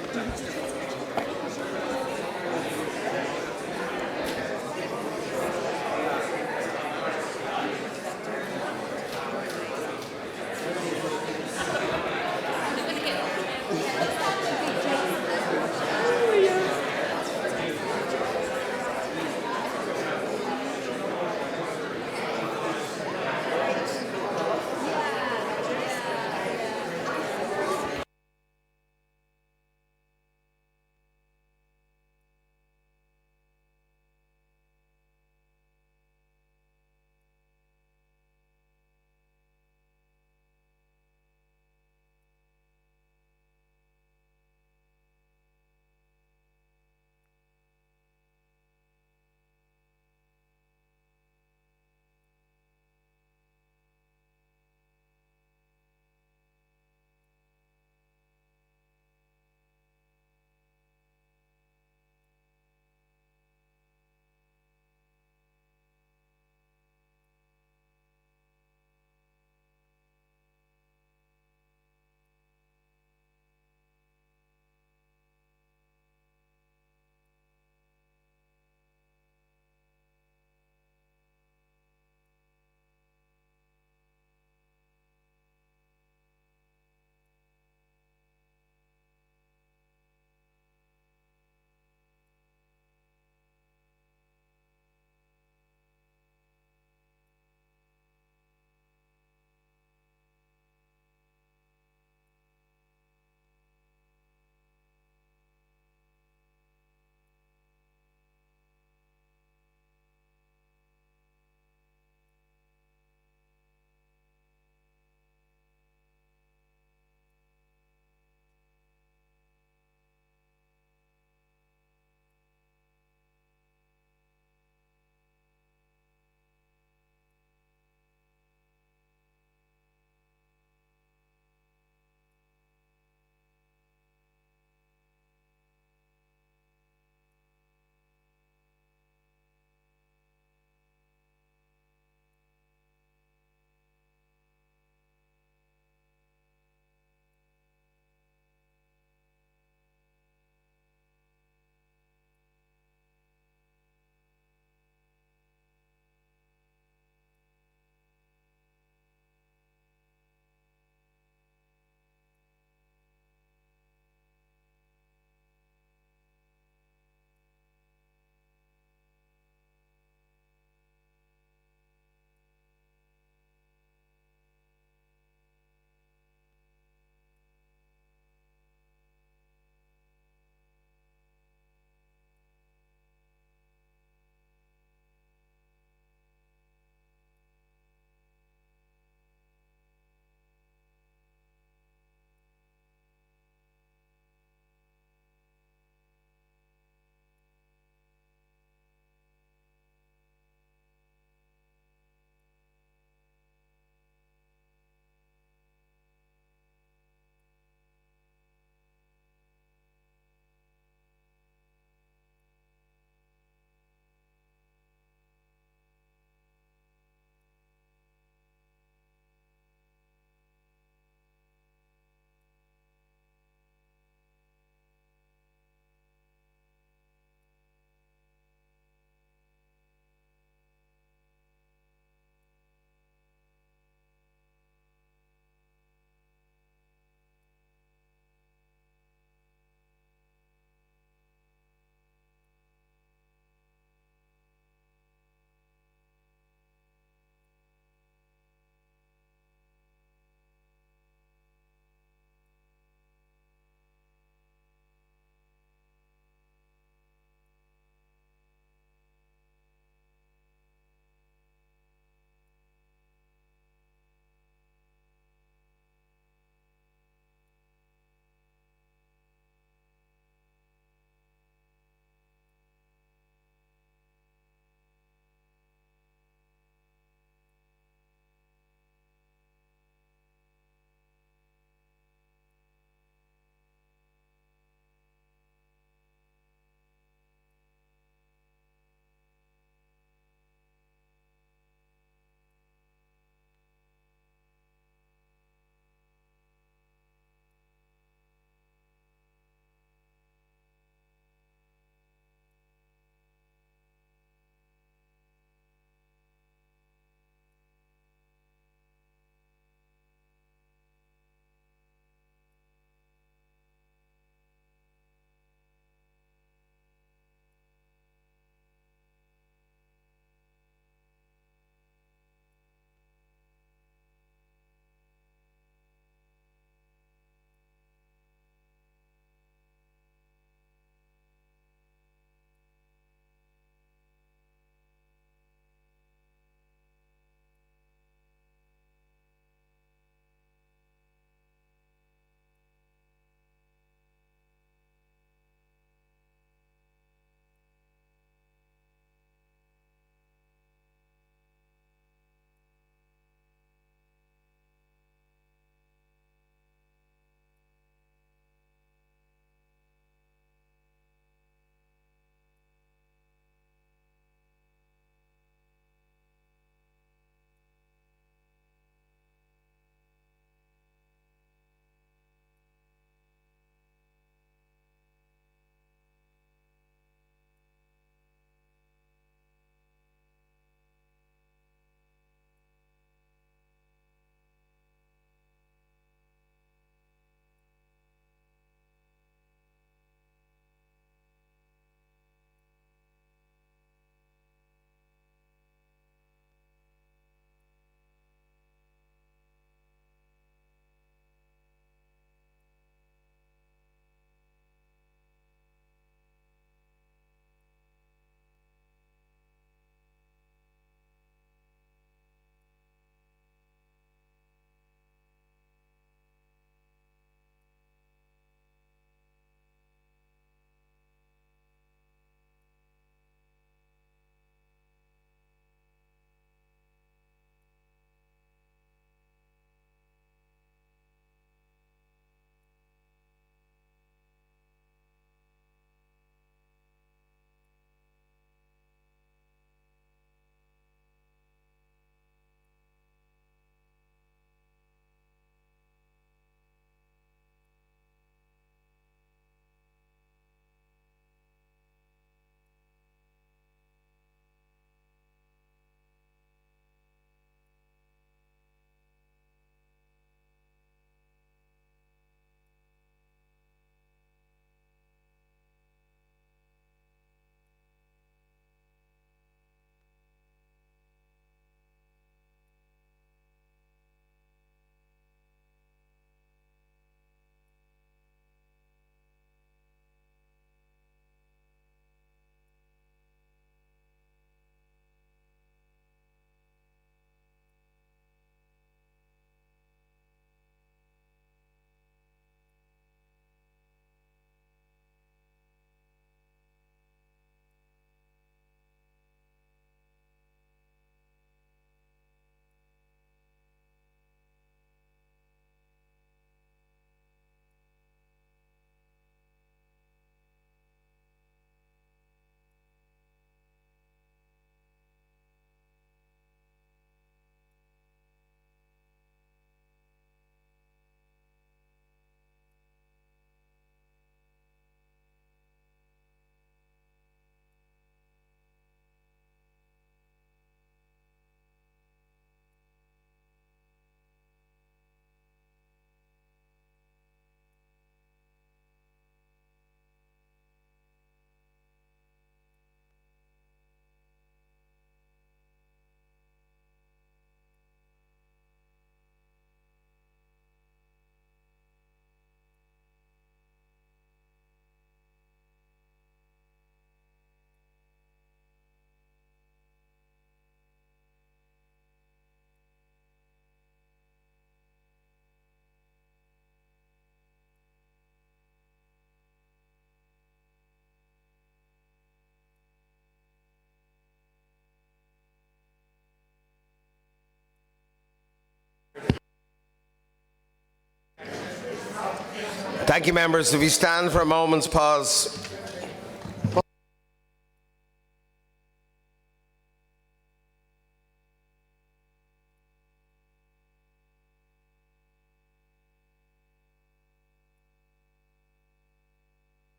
Thank you, members. If you stand for a moment's pause.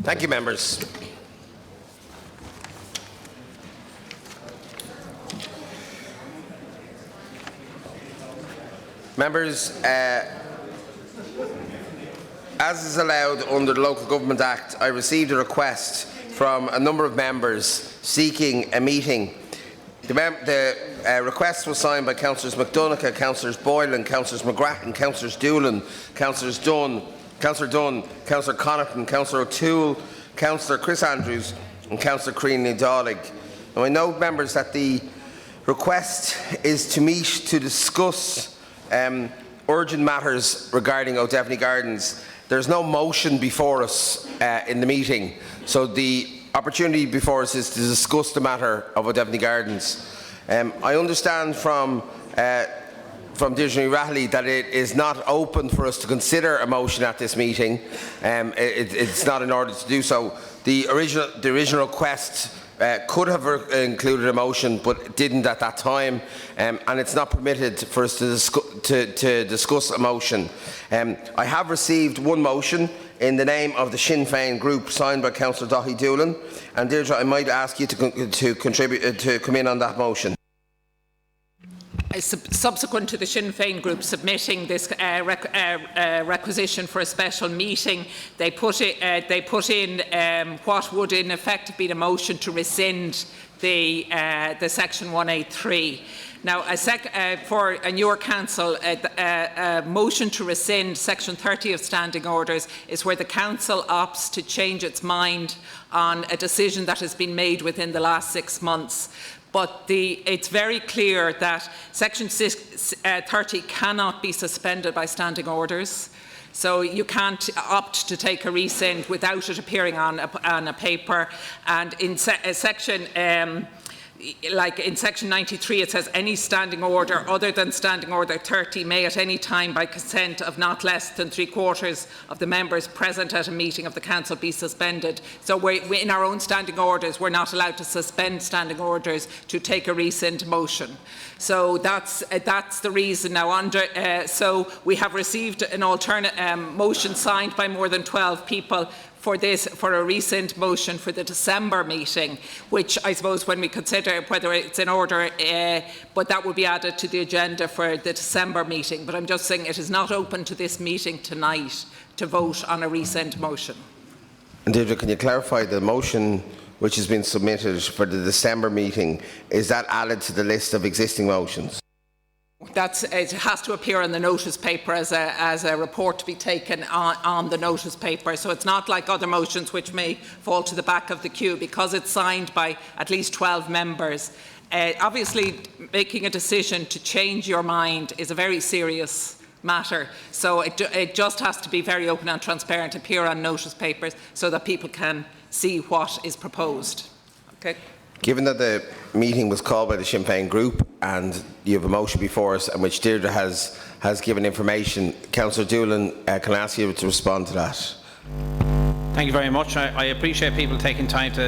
Thank you, members. Members, as is allowed under the Local Government Act, I received a request from a number of members seeking a meeting. The request was signed by Councillors McDonagh, Councillors Boylan, Councillors McGrattan, Councillors Doolan, Councillors Dunn, Councillor Connaughton, Councillor O'Toole, Councillor Chris Andrews and Councillor Creanly Dálig. Now I note, members, that the request is to meet to discuss urgent matters regarding O'Devany Gardens. There is no motion before us in the meeting, so the opportunity before us is to discuss the matter of O'Devany Gardens. I understand from Deirdre O'Reilly that it is not open for us to consider a motion at this meeting. It's not in order to do so. The original request could have included a motion, but didn't at that time, and it's not permitted for us to discuss a motion. I have received one motion in the name of the Sinn Féin group, signed by Councillor Daithí Doolan, and Deirdre, I might ask you to contribute to come in on that motion. Subsequent to the Sinn Féin group submitting this requisition for a special meeting, they put in what would in effect be the motion to rescind the Section 183. Now, for a newer council, a motion to rescind Section 30 of Standing Orders is where the council opts to change its mind on a decision that has been made within the last 6 months. But it's very clear that Section 30 cannot be suspended by standing orders. So you can't opt to take a rescind without it appearing on a paper. And in Section like in Section 93, it says any standing order other than Standing Order 30 may at any time, by consent of not less than 3/4 of the members present at a meeting of the Council, be suspended. So we in our own standing orders, we're not allowed to suspend standing orders to take a rescind motion. So that's the reason. Now, so we have received an alternate motion signed by more than 12 people for a recent motion for the December meeting, which I suppose when we consider whether it's in order, but that will be added to the agenda for the December meeting. But I'm just saying it is not open to this meeting tonight to vote on a recent motion. And Deirdre, can you clarify the motion which has been submitted for the December meeting, is that added to the list of existing motions? It has to appear on the notice paper as a report to be taken on the notice paper. So it's not like other motions which may fall to the back of the queue, because it's signed by at least 12 members. Obviously, making a decision to change your mind is a very serious matter. So it just has to be very open and transparent, appear on notice papers so that people can see what is proposed. Okay. Given that the meeting was called by the Sinn Féin group and you have a motion before us in which Deirdre has given information, Councillor Doolan, can I ask you to respond to that? Thank you very much. I appreciate people taking time to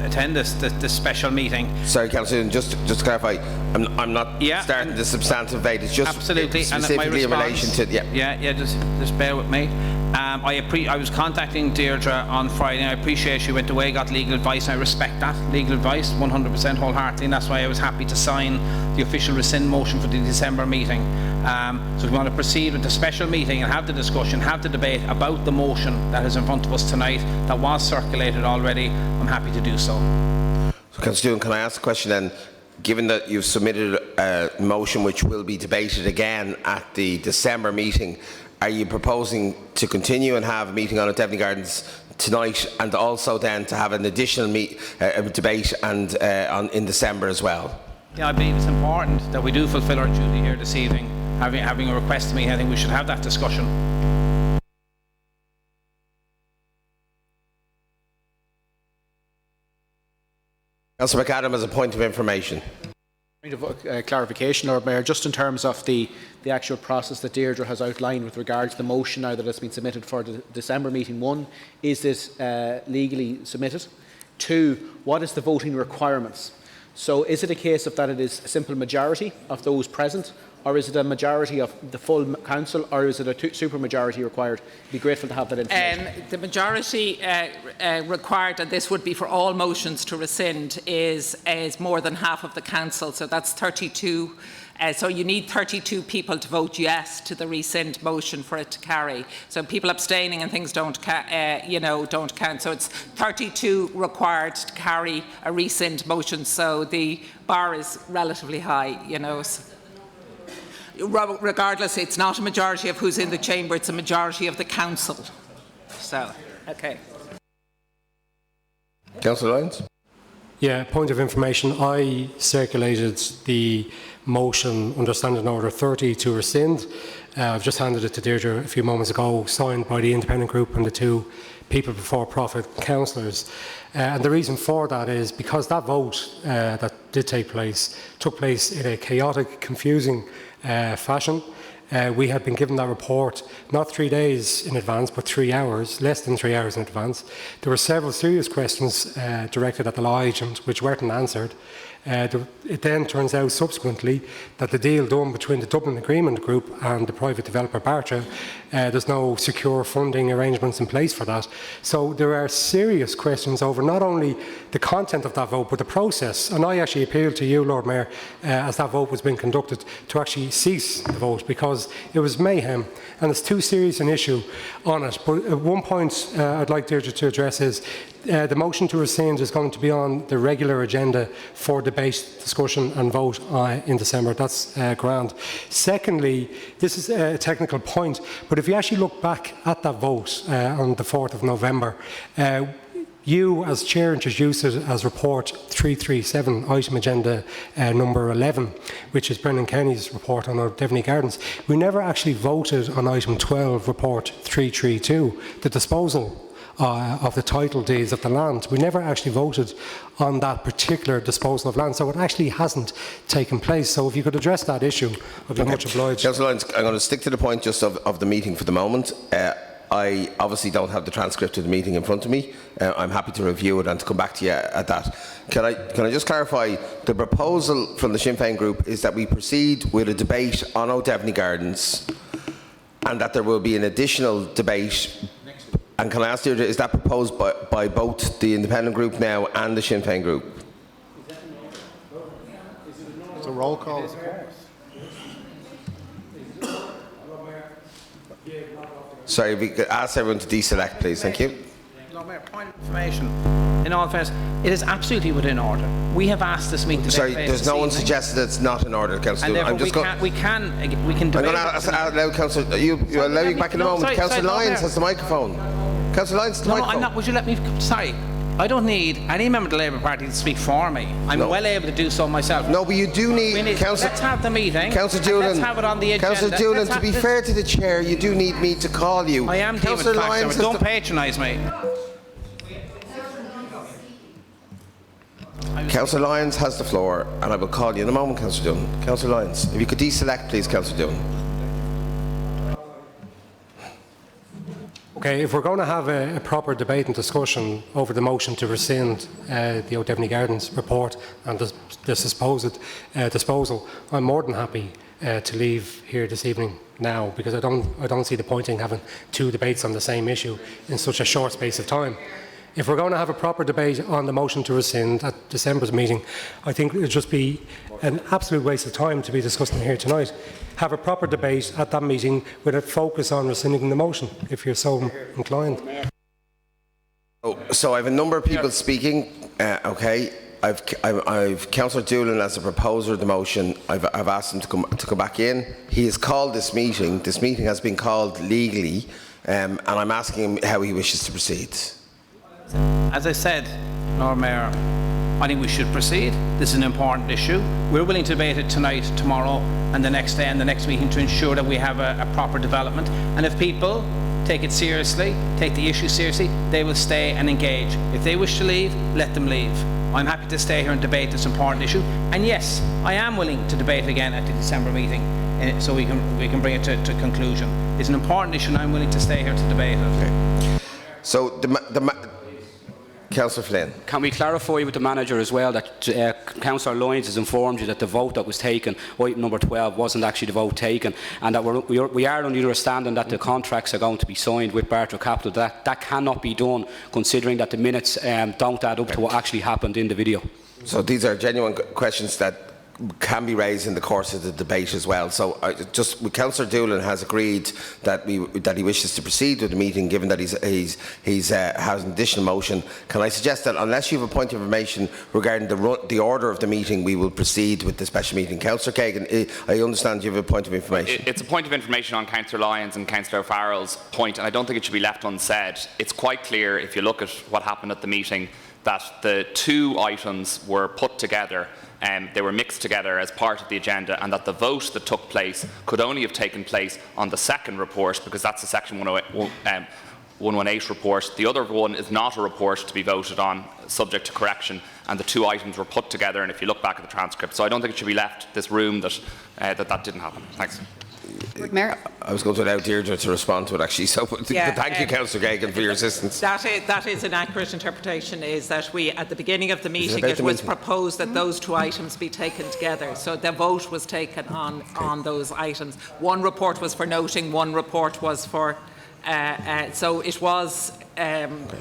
attend this special meeting. Sorry, Councillor, just to clarify, I'm not starting the substantive debate. It's just absolutely specifically in relation to just bear with me. I was contacting Deirdre on Friday. I appreciate she went away, got legal advice. I respect that legal advice 100% wholeheartedly, and that's why I was happy to sign the official rescind motion for the December meeting. So we want to proceed with the special meeting and have the discussion, have the debate about the motion that is in front of us tonight that was circulated already. I'm happy to do so. So, Councillor Doolan, can I ask a question then? Given that you've submitted a motion which will be debated again at the December meeting, are you proposing to continue and have a meeting on O'Devany Gardens tonight, and also then to have an additional debate and in December as well? Yeah, I believe it's important that we do fulfil our duty here this evening. Having a request to me, I think we should have that discussion. Councillor McAdam has a point of information. Point of clarification, Lord Mayor, just in terms of the actual process that Deirdre has outlined with regard to the motion now that has been submitted for the December meeting. 1, is this legally submitted? 2, what is the voting requirements? So is it a case of that it is a simple majority of those present, or is it a majority of the full council, or is it a super majority required? It'd be grateful to have that information. The majority required, and this would be for all motions to rescind, is more than half of the council, so that's 32. So you need 32 people to vote yes to the rescind motion for it to carry. So people abstaining and things don't count. So it's 32 required to carry a rescind motion. So the bar is relatively high, Regardless, it's not a majority of who's in the chamber, it's a majority of the council. So, okay. Councillor Lyons? Yeah, point of information. I circulated the motion under Standing Order 30 to rescind. I've just handed it to Deirdre a few moments ago, signed by the independent group and the 2 people before profit councillors. And the reason for that is because that vote that did take place took place in a chaotic, confusing fashion. We had been given that report not 3 days in advance, but 3 hours, less than 3 hours in advance. There were several serious questions directed at the law agent which weren't answered. It then turns out subsequently that the deal done between the Dublin Agreement Group and the private developer Bartra, there's no secure funding arrangements in place for that. So there are serious questions over not only the content of that vote but the process. And I actually appealed to you, Lord Mayor, as that vote was being conducted, to actually cease the vote because it was mayhem and it's too serious an issue on it. But one point I'd like Deirdre to address is the motion to rescind is going to be on the regular agenda for debate, discussion and vote in December. That's grand. Secondly, this is a technical point, but if you actually look back at that vote on the 4th of November, you as Chair introduced it as report 337, item agenda number 11, which is Brendan Kenny's report on O'Devny Gardens. We never actually voted on item 12, report 332, the disposal of the title deeds of the land. We never actually voted on that particular disposal of land, so it actually hasn't taken place. So if you could address that issue, I'd be much obliged. Councillor Lyons, I'm going to stick to the point just of the meeting for the moment. I obviously don't have the transcript of the meeting in front of me. I'm happy to review it and to come back to you at that. Can I just clarify, the proposal from the Sinn Féin group is that we proceed with a debate on O'Devny Gardens and that there will be an additional debate. And can I ask you, is that proposed by both the independent group now and the Sinn Féin group? It's a roll call. Sorry, if we could ask everyone to deselect, please. Thank you. Lord Mayor, point of information. In all fairness, it is absolutely within order. We have asked this meeting to take Sorry, place there's this no one evening. suggested that it's not in order, Councillor. And therefore we can I'm debate. going to allow Councillor. I'll allow you back in a moment. Councillor Lyons has the microphone. Councillor Lyons has the microphone. I'm not. Would you let me? Sorry. I don't need any member of the Labour Party to speak for me. I'm well able to do so myself. No, but you do need... Let's have the meeting. Councillor Doolan, let's have it on the agenda. Councillor Doolan, to be fair to the Chair, you do need me to call you. I am dealing with facts. Don't patronise me. Councillor Lyons has the floor, and I will call you in a moment, Councillor Doolan. Councillor Lyons, if you could deselect, please, Councillor Doolan. Okay, if we're going to have a proper debate and discussion over the motion to rescind the O'Devny Gardens report and the supposed disposal, I'm more than happy to leave here this evening now, because I don't see the point in having 2 debates on the same issue in such a short space of time. If we're going to have a proper debate on the motion to rescind at December's meeting, I think it would just be an absolute waste of time to be discussing here tonight. Have a proper debate at that meeting with a focus on rescinding the motion, if you're so inclined. So I have a number of people speaking. Okay, I've Councillor Doolan as the proposer of the motion. I've asked him to come back in. He has called this meeting. This meeting has been called legally, and I'm asking him how he wishes to proceed. As I said, Lord Mayor, I think we should proceed. This is an important issue. We're willing to debate it tonight, tomorrow, and the next day and the next meeting to ensure that we have a proper development. And if people take it seriously, take the issue seriously, they will stay and engage. If they wish to leave, let them leave. I'm happy to stay here and debate this important issue. And yes, I am willing to debate again at the December meeting, so we can bring it to conclusion. It's an important issue, and I'm willing to stay here to debate it. Okay. So Councillor Flynn. Can we clarify with the manager as well that Councillor Lyons has informed you that the vote that was taken, item number 12, wasn't actually the vote taken, and that we are under the understanding that the contracts are going to be signed with Barter Capital. That cannot be done, considering that the minutes don't add up to what actually happened in the video. So these are genuine questions that can be raised in the course of the debate as well. So Councillor Doolan has agreed that he wishes to proceed with the meeting, given that he has an additional motion. Can I suggest that unless you have a point of information regarding the order of the meeting, we will proceed with the special meeting? Councillor Kagan, I understand you have a point of information. It's a point of information on Councillor Lyons and Councillor O'Farrell's point, and I don't think it should be left unsaid. It's quite clear, if you look at what happened at the meeting, that the two items were put together. They were mixed together as part of the agenda, and that the vote that took place could only have taken place on the second report, because that's the Section 118 report. The other one is not a report to be voted on, subject to correction, and the two items were put together, and if you look back at the transcript. So I don't think it should be left this room that that didn't happen. Thanks. Mayor? I was going to allow Deirdre to respond to it, actually. So thank you, Councillor Kagan, for your assistance. That is an accurate interpretation, is that we, at the beginning of the meeting, it was proposed that those two items be taken together. So the vote was taken on those items. One report was for noting, one report was for... so it was, and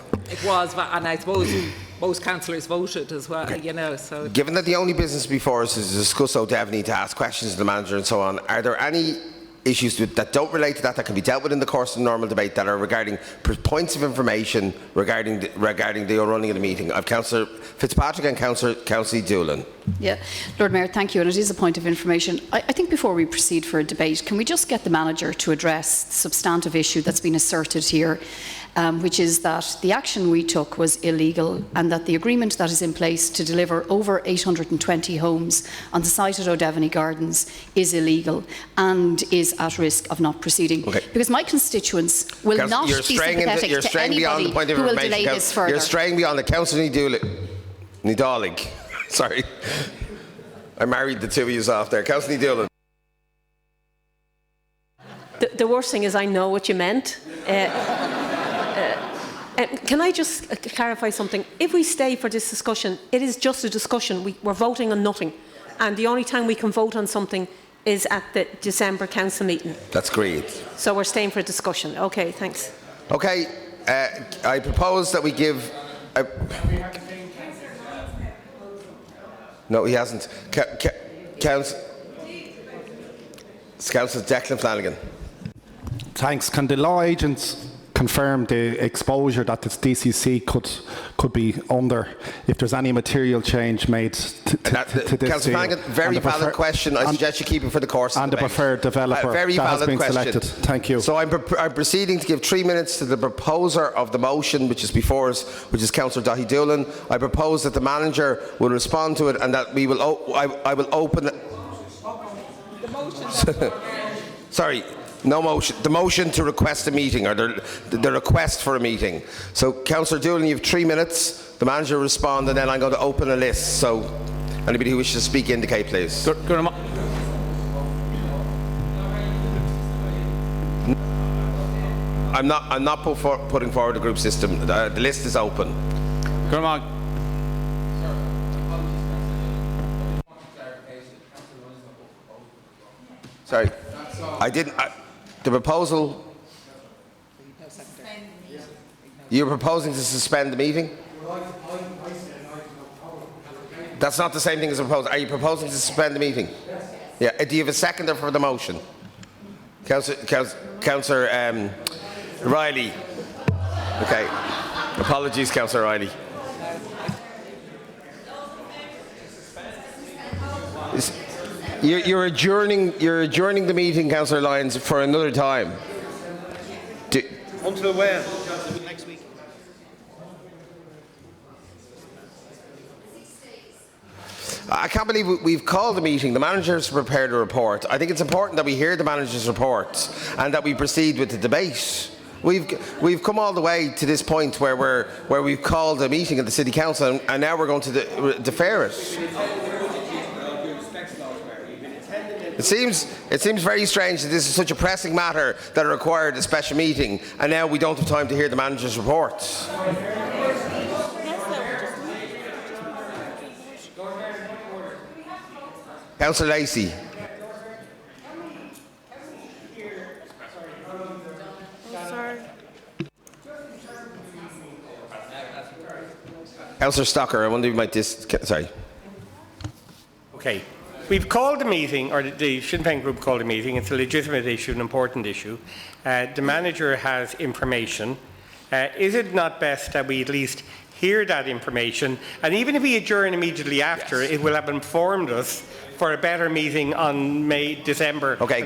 I suppose most councillors voted as well, you know. So, given that the only business before us is to discuss O'Devany, to ask questions of the manager and so on, are there any issues that don't relate to that can be dealt with in the course of the normal debate that are regarding points of information regarding the running of the meeting? I've Councillor Fitzpatrick and Councillor Doolan. Yeah, Lord Mayor, thank you. And it is a point of information. I think before we proceed for a debate, can we just get the manager to address the substantive issue that's been asserted here, which is that the action we took was illegal, and that the agreement that is in place to deliver over 820 homes on the site at O'Devany Gardens is illegal and is at risk of not proceeding. Because my constituents will not be sympathetic to anybody who will delay this further. You're straying beyond the Councillor Nidalig. Sorry. I married the two of you off there. Councillor Doolan. The worst thing is I know what you meant. Can I just clarify something? If we stay for this discussion, it is just a discussion. We're voting on nothing. And the only time we can vote on something is at the December council meeting. That's great. So we're staying for a discussion. OK, thanks. OK, I propose that we give... No, he hasn't. Councillor Declan Flanagan. Thanks. Can the law agents confirm the exposure that the DCC could be under if there's any material change made to this Councillor Flanagan, very valid question. I suggest you keep it for the course of the debate. And the preferred developer very that valid has been question. selected. Thank you. So I'm proceeding to give 3 minutes to the proposer of the motion, which is before us, which is Councillor Daithí Doolan. I propose that the manager will respond to it, and that we will. I will open. the motion. Sorry. No motion. The motion to request a meeting, or the request for a meeting. So, Councillor Doolan, you have 3 minutes. The manager will respond, and then I'm going to open a list. So, anybody who wishes to speak, indicate, please. I'm not putting forward a group system. The list is open. Sorry, I didn't. The proposal. You're proposing to suspend the meeting? That's not the same thing as a proposal. Are you proposing to suspend the meeting? Yeah. Do you have a seconder for the motion? Councillor Riley. Okay. Apologies, Councillor Riley. You're adjourning the meeting, Councillor Lyons, for another time. Until when? Next week. I can't believe we've called the meeting. The manager's prepared a report. I think it's important that we hear the manager's report and that we proceed with the debate. we've come all the way to this point where we've called a meeting at the City Council, and now we're going to defer it. It seems very strange that this is such a pressing matter that it required a special meeting, and now we don't have time to hear the manager's report. Councillor Lacey. Councillor Stocker, I wonder if you might sorry. Okay. We've called a meeting, or the Sinn Féin group called a meeting. It's a legitimate issue, an important issue. The manager has information. Is it not best that we at least hear that information? And even if we adjourn immediately after, it will have informed us for a better meeting on December. Okay,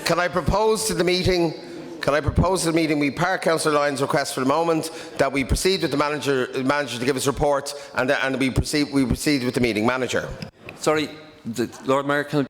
can I propose to the meeting? Can I propose to the meeting we park Councillor Lyons' request for the moment, that we proceed with the manager to give us a report, and we proceed with the meeting. Manager. Sorry, Lord Mayor,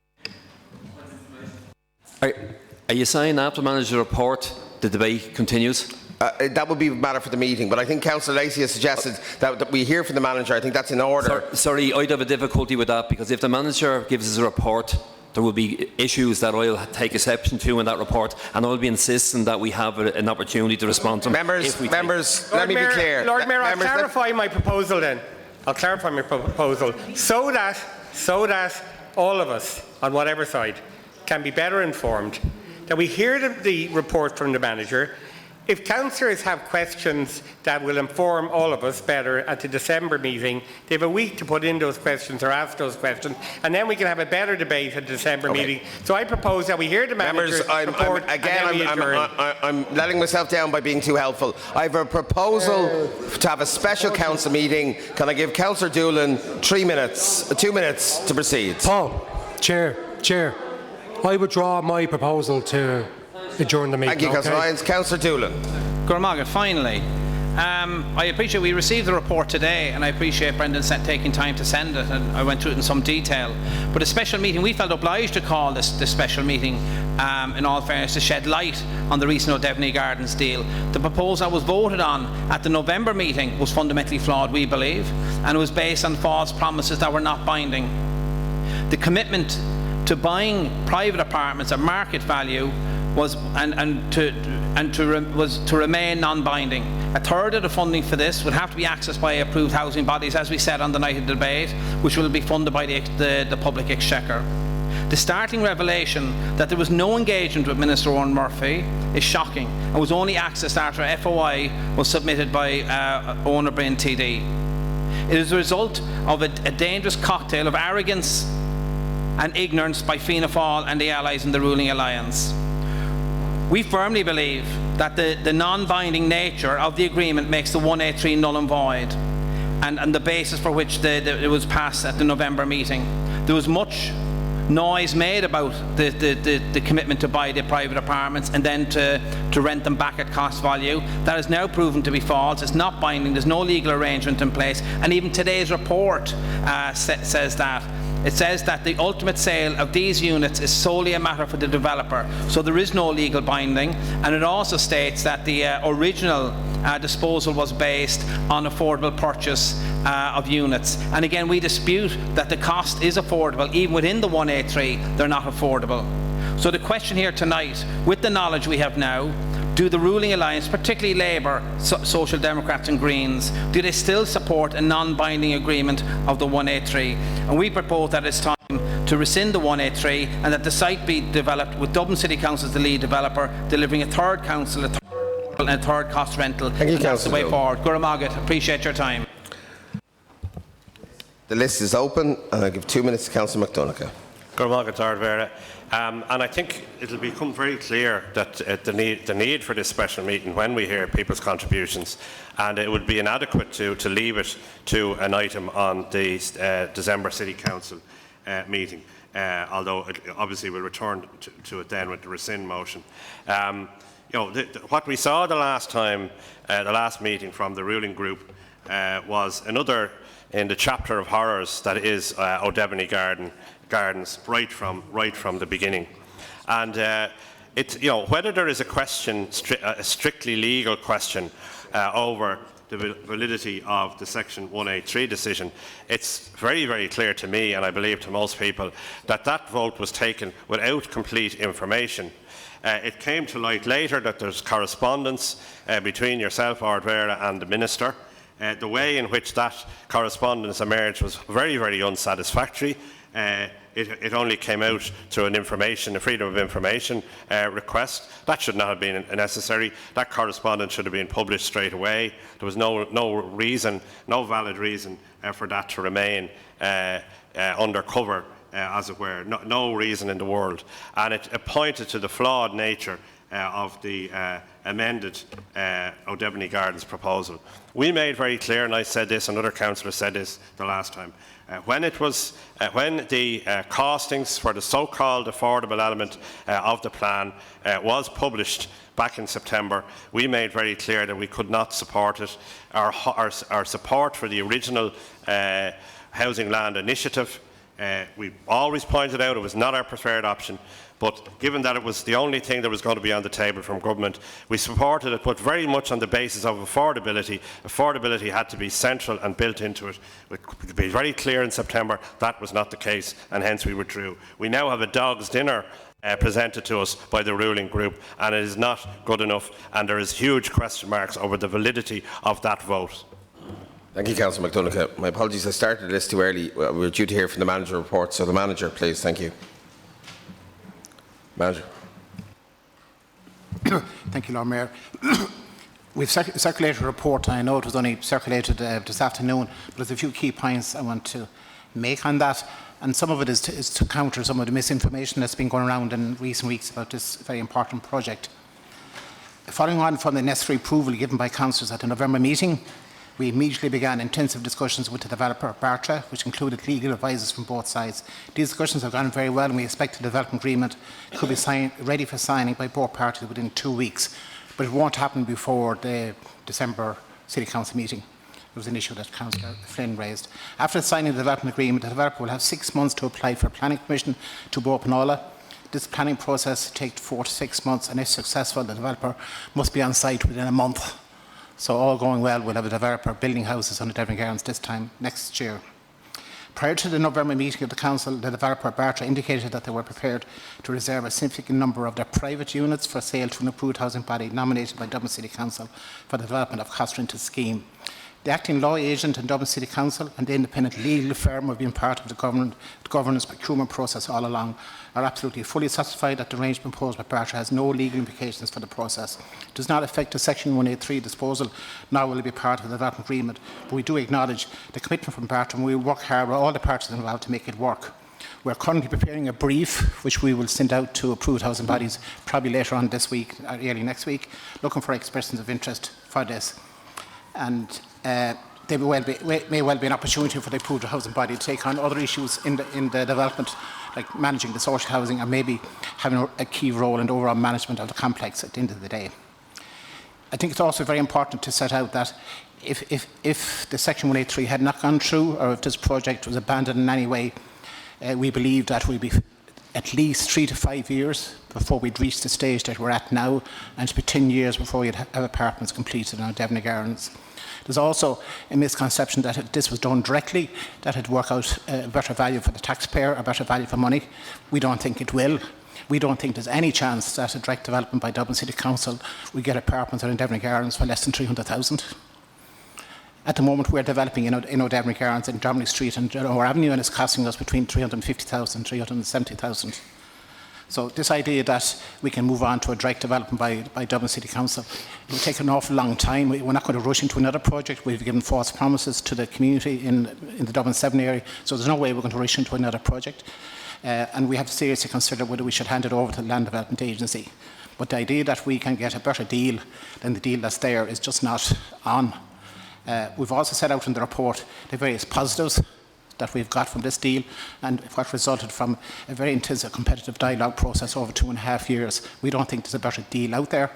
are you saying after the manager's report the debate continues? That would be a matter for the meeting, but I think Councillor Lacey has suggested that we hear from the manager. I think that's in order. Sorry, I'd have a difficulty with that, because if the manager gives us a report, there will be issues that I'll take exception to in that report, and I'll be insisting that we have an opportunity to respond to them. Members, let me be clear. Lord Mayor, I'll clarify my proposal then. I'll clarify my proposal so that all of us, on whatever side, can be better informed, that we hear the report from the manager. If councillors have questions that will inform all of us better at the December meeting, they have a week to put in those questions or ask those questions, and then we can have a better debate at the December meeting. So I propose that we hear the manager's report. I'm letting myself down by being too helpful. I have a proposal to have a special council meeting. Can I give Councillor Doolan 2 minutes to proceed? Paul, Chair, I withdraw my proposal to adjourn the meeting. Thank you, Councillor Lyons. Councillor Doolan. Gormaga, finally, I appreciate we received the report today, and I appreciate Brendan taking time to send it, and I went through it in some detail. But a special meeting, we felt obliged to call this special meeting, in all fairness, to shed light on the recent O'Devany Gardens deal. The proposal that was voted on at the November meeting was fundamentally flawed, we believe, and it was based on false promises that were not binding. The commitment to buying private apartments at market value was to remain non-binding. A third of the funding for this would have to be accessed by approved housing bodies, as we said on the night of the debate, which will be funded by the public exchequer. The starting revelation that there was no engagement with Minister Owen Murphy is shocking, and was only accessed after FOI was submitted by Owen O'Brien TD. It is a result of a dangerous cocktail of arrogance and ignorance by Fianna Fáil and the allies in the ruling alliance. We firmly believe that the non-binding nature of the agreement makes the 183 null and void, and the basis for which it was passed at the November meeting. There was much noise made about the commitment to buy the private apartments and then to rent them back at cost value. That is now proven to be false. It's not binding. There's no legal arrangement in place, and even today's report says that. It says that the ultimate sale of these units is solely a matter for the developer, so there is no legal binding, and it also states that the original disposal was based on affordable purchase of units. And again, we dispute that the cost is affordable. Even within the 183, they're not affordable. So the question here tonight, with the knowledge we have now, do the ruling alliance, particularly Labour, Social Democrats and Greens, do they still support a non-binding agreement of the 183? And we propose that it's time to rescind the 183 and that the site be developed with Dublin City Council as the lead developer, delivering a third council, and a third cost rental. Thank you, that's the way Councillor. forward. Guramagat, appreciate your time. The list is open, and I give 2 minutes to Councillor McDonagh. Guramagat Ardvera. And I think it will become very clear that the need for this special meeting when we hear people's contributions, and it would be inadequate to leave it to an item on the December City Council meeting, although obviously we'll return to it then with the rescind motion. What we saw the last time, the last meeting from the ruling group, was another in the chapter of horrors that is O'Devany Gardens right from the beginning. And whether there is a question, a strictly legal question over the validity of the Section 183 decision, it's very, very clear to me, and I believe to most people, that that vote was taken without complete information. It came to light later that there's correspondence between yourself, Ardvera, and the Minister. The way in which that correspondence emerged was very, very unsatisfactory. It only came out through a freedom of information request. That should not have been necessary. That correspondence should have been published straight away. There was no reason, no valid reason for that to remain undercover, as it were. No reason in the world. And it pointed to the flawed nature of the amended O'Debney Gardens proposal. We made very clear, and I said this, another councillor said this the last time, when the costings for the so-called affordable element of the plan was published back in September, we made very clear that we could not support it. Our support for the original Housing Land Initiative, we always pointed out it was not our preferred option, but given that it was the only thing that was going to be on the table from government, we supported it, but very much on the basis of affordability. Affordability had to be central and built into it. To be very clear in September, that was not the case, and hence we withdrew. We now have a dog's dinner presented to us by the ruling group, and it is not good enough, and there is huge question marks over the validity of that vote. Thank you, Councillor McDonagh. My apologies, I started this too early. We were due to hear from the manager report, so the manager, please. Thank you. Manager. Thank you, Lord Mayor. We've circulated a report. I know it was only circulated this afternoon, but there's a few key points I want to make on that. And some of it is to counter some of the misinformation that's been going around in recent weeks about this very important project. Following on from the necessary approval given by councillors at the November meeting, we immediately began intensive discussions with the developer, Bartra, which included legal advisors from both sides. These discussions have gone very well, and we expect the development agreement could be ready for signing by both parties within 2 weeks. But it won't happen before the December City Council meeting. It was an issue that Councillor Flynn raised. After signing the development agreement, the developer will have 6 months to apply for planning permission to Bó Peannála. This planning process takes 4 to 6 months, and if successful, the developer must be on site within a month. So all going well, we'll have a developer building houses on the Devon Gardens this time next year. Prior to the November meeting of the Council, the developer Bartra indicated that they were prepared to reserve a significant number of their private units for sale to an approved housing body nominated by Dublin City Council for the development of cost-rented scheme. The acting law agent in Dublin City Council and the independent legal firm have been part of the governance procurement process all along, are absolutely fully satisfied that the arrangement proposed by Bartra has no legal implications for the process. It does not affect the Section 183 disposal, nor will it be part of the development agreement, but we do acknowledge the commitment from Bartra, and we will work hard with all the parties involved to make it work. We are currently preparing a brief which we will send out to approved housing bodies probably later on this week or early next week, looking for expressions of interest for this. And there may well be an opportunity for the approved housing body to take on other issues in the development, like managing the social housing and maybe having a key role in the overall management of the complex at the end of the day. I think it's also very important to set out that if the Section 183 had not gone through, or if this project was abandoned in any way, we believe that we'll be at least 3 to 5 years before we'd reach the stage that we're at now, and to be 10 years before we'd have apartments completed on Devon Gardens. There's also a misconception that if this was done directly, that it'd work out a better value for the taxpayer, a better value for money. We don't think it will. We don't think there's any chance that a direct development by Dublin City Council will get apartments in Devon Gardens for less than 300,000. At the moment, we're developing in O'Debney Gardens in Dominic Street and O'Rourke Avenue, and it's costing us between 350,000 and 370,000. So this idea that we can move on to a direct development by Dublin City Council, it will take an awful long time. We're not going to rush into another project. We've given false promises to the community in the Dublin 7 area, so there's no way we're going to rush into another project. And we have to seriously consider whether we should hand it over to the Land Development Agency. But the idea that we can get a better deal than the deal that's there is just not on. We've also set out in the report the various positives that we've got from this deal and what resulted from a very intensive competitive dialogue process over 2.5 years. We don't think there's a better deal out there.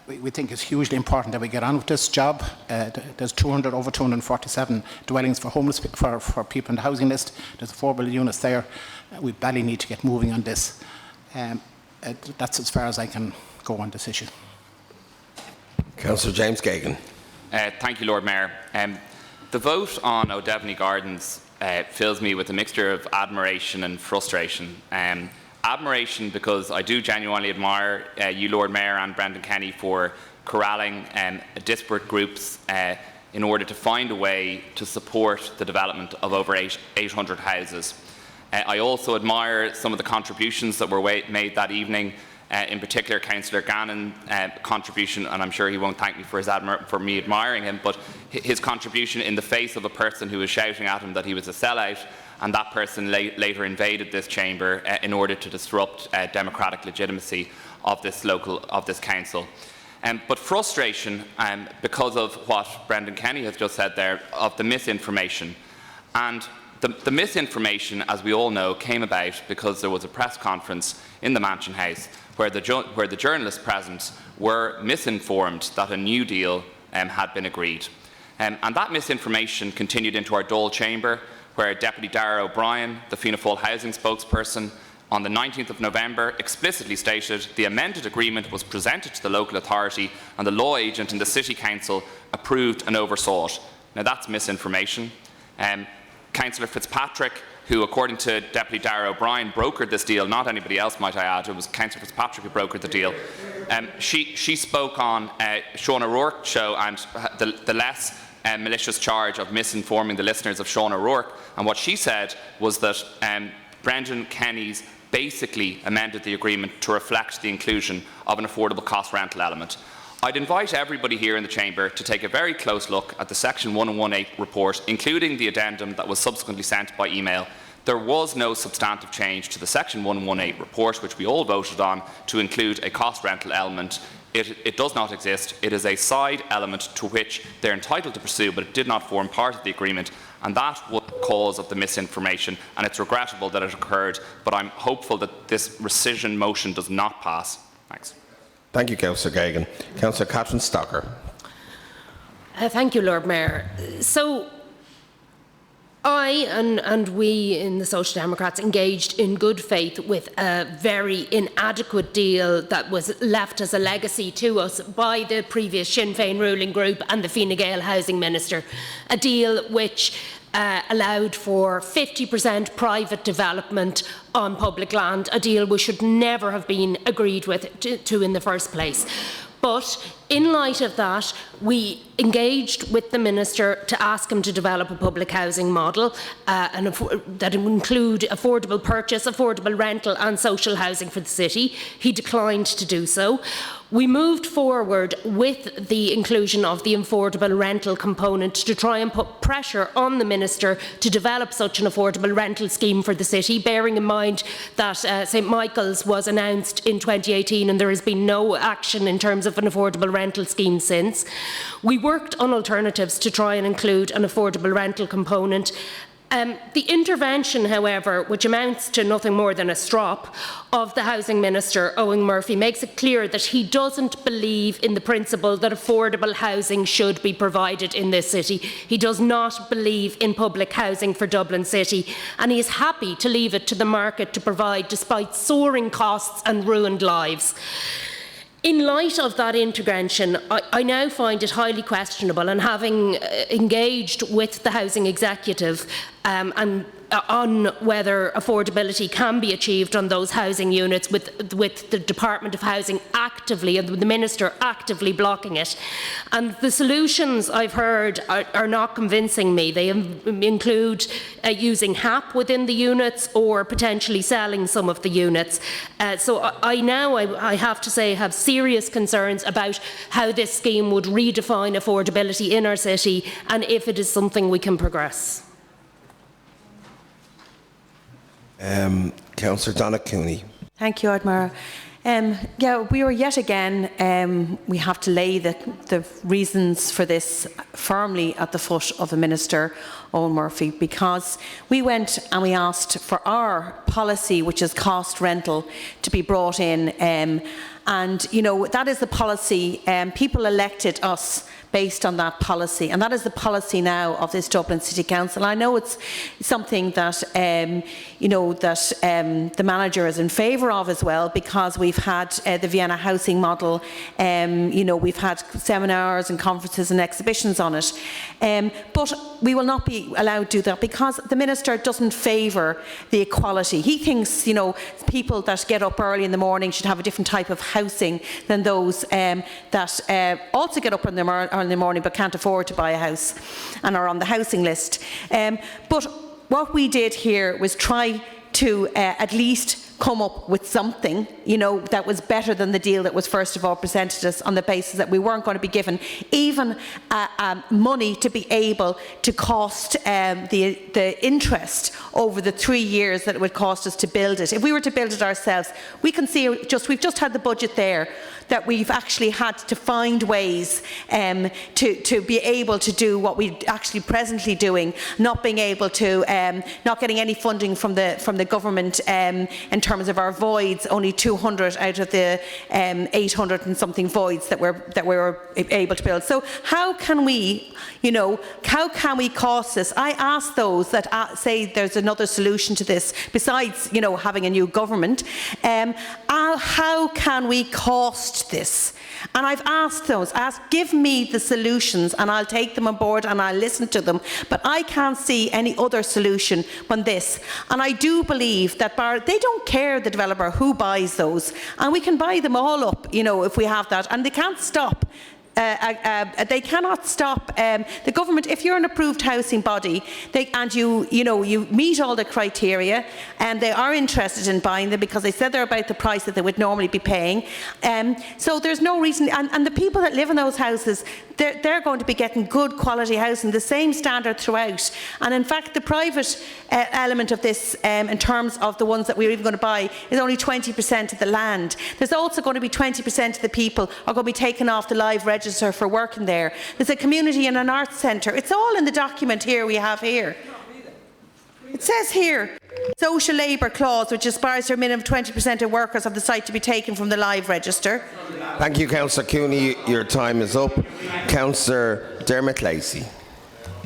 We think it's hugely important that we get on with this job. There's over 247 dwellings for homeless for people in the housing list. There's affordable units there. We badly need to get moving on this. that's as far as I can go on this issue. Councillor James Geoghegan. Thank you, Lord Mayor. The vote on O'Devany Gardens fills me with a mixture of admiration and frustration. Admiration because I do genuinely admire you, Lord Mayor, and Brendan Kenny for corralling disparate groups in order to find a way to support the development of over 800 houses. I also admire some of the contributions that were made that evening, in particular Councillor Gannon's contribution, and I'm sure he won't thank me for me admiring him, but his contribution in the face of a person who was shouting at him that he was a sellout, and that person later invaded this chamber in order to disrupt democratic legitimacy of this council. But frustration because of what Brendan Kenny has just said there, of the misinformation. And the misinformation, as we all know, came about because there was a press conference in the Mansion House where the journalists present were misinformed that a new deal had been agreed. And that misinformation continued into our Dáil chamber, where Deputy Darragh O'Brien, the Fianna Fáil housing spokesperson, on the 19th of November explicitly stated the amended agreement was presented to the local authority and the law agent in the City Council approved and oversaw it. Now that's misinformation. Councillor Fitzpatrick, who according to Deputy Darragh O'Brien brokered this deal, not anybody else might I add, it was Councillor Fitzpatrick who brokered the deal, she spoke on Sean O'Rourke's show and the less malicious charge of misinforming the listeners of Sean O'Rourke, and what she said was that Brendan Kenny's basically amended the agreement to reflect the inclusion of an affordable cost rental element. I'd invite everybody here in the chamber to take a very close look at the Section 118 report, including the addendum that was subsequently sent by email. There was no substantive change to the Section 118 report, which we all voted on, to include a cost rental element. It does not exist. It is a side element to which they're entitled to pursue, but it did not form part of the agreement. And that was the cause of the misinformation, and it's regrettable that it occurred, but I'm hopeful that this rescission motion does not pass. Thanks. Thank you, Councillor Geoghegan. Councillor Catherine Stocker. Thank you, Lord Mayor. So, I and we in the Social Democrats engaged in good faith with a very inadequate deal that was left as a legacy to us by the previous Sinn Féin ruling group and the Fine Gael housing minister, a deal which allowed for 50% private development on public land, a deal we should never have been agreed with to in the first place. But in light of that, we engaged with the Minister to ask him to develop a public housing model that would include affordable purchase, affordable rental and social housing for the city. He declined to do so. We moved forward with the inclusion of the affordable rental component to try and put pressure on the Minister to develop such an affordable rental scheme for the city, bearing in mind that St Michael's was announced in 2018 and there has been no action in terms of an affordable rental scheme since. We worked on alternatives to try and include an affordable rental component. The intervention, however, which amounts to nothing more than a strop of the Housing Minister, Owen Murphy, makes it clear that he doesn't believe in the principle that affordable housing should be provided in this city. He does not believe in public housing for Dublin City, and he is happy to leave it to the market to provide, despite soaring costs and ruined lives. In light of that intervention, I now find it highly questionable, and having engaged with the housing executive and on whether affordability can be achieved on those housing units with the Department of Housing actively and the Minister actively blocking it. And the solutions I've heard are not convincing me. They include using HAP within the units or potentially selling some of the units. So I have to say, have serious concerns about how this scheme would redefine affordability in our city and if it is something we can progress. Councillor Donna Cooney. Thank you, Ardmara. We were yet again, we have to lay the reasons for this firmly at the foot of the Minister, Owen Murphy, because we went and we asked for our policy, which is cost rental, to be brought in And, you know, that is the policy. People elected us based on that policy, and that is the policy now of this Dublin City Council. I know it's something that you know, that the manager is in favour of as well, because we've had the Vienna housing model. You know, we've had seminars and conferences and exhibitions on it, but we will not be allowed to do that because the minister doesn't favour the equality. He thinks, you know, people that get up early in the morning should have a different type of housing than those that also get up in the morning but can't afford to buy a house and are on the housing list. But what we did here was try to at least come up with something, you know, that was better than the deal that was first of all presented to us, on the basis that we weren't going to be given even money to be able to cost the interest over the 3 years that it would cost us to build it. If we were to build it ourselves, we can see we've just had the budget there, that we've actually had to find ways to be able to do what we're actually presently doing, not being able to, not getting any funding from the government in terms of our voids, only 200 out of the 800 and something voids that we're able to build. So how can we, you know, how can we cost this? I ask those that say there's another solution to this besides, you know, having a new government. How can we cost this? And I've asked those, give me the solutions and I'll take them on board and I'll listen to them. But I can't see any other solution than this. And I do believe that they don't care, the developer, who buys those. And we can buy them all up, you know, if we have that. And they can't stop. They cannot stop the government. If you're an approved housing body and you meet all the criteria and they are interested in buying them because they said they're about the price that they would normally be paying, so there's no reason. And the people that live in those houses, they're going to be getting good quality housing, the same standard throughout. And in fact, the private element of this, in terms of the ones that we're even going to buy, is only 20% of the land. There's also going to be 20% of the people are going to be taken off the live register for working there. There's a community and an arts centre. It's all in the document here we have here. It says here, social labour clause, which aspires to a minimum of 20% of workers of the site to be taken from the live register. Thank you, Councillor Cooney. Your time is up. Councillor Dermot Lacey.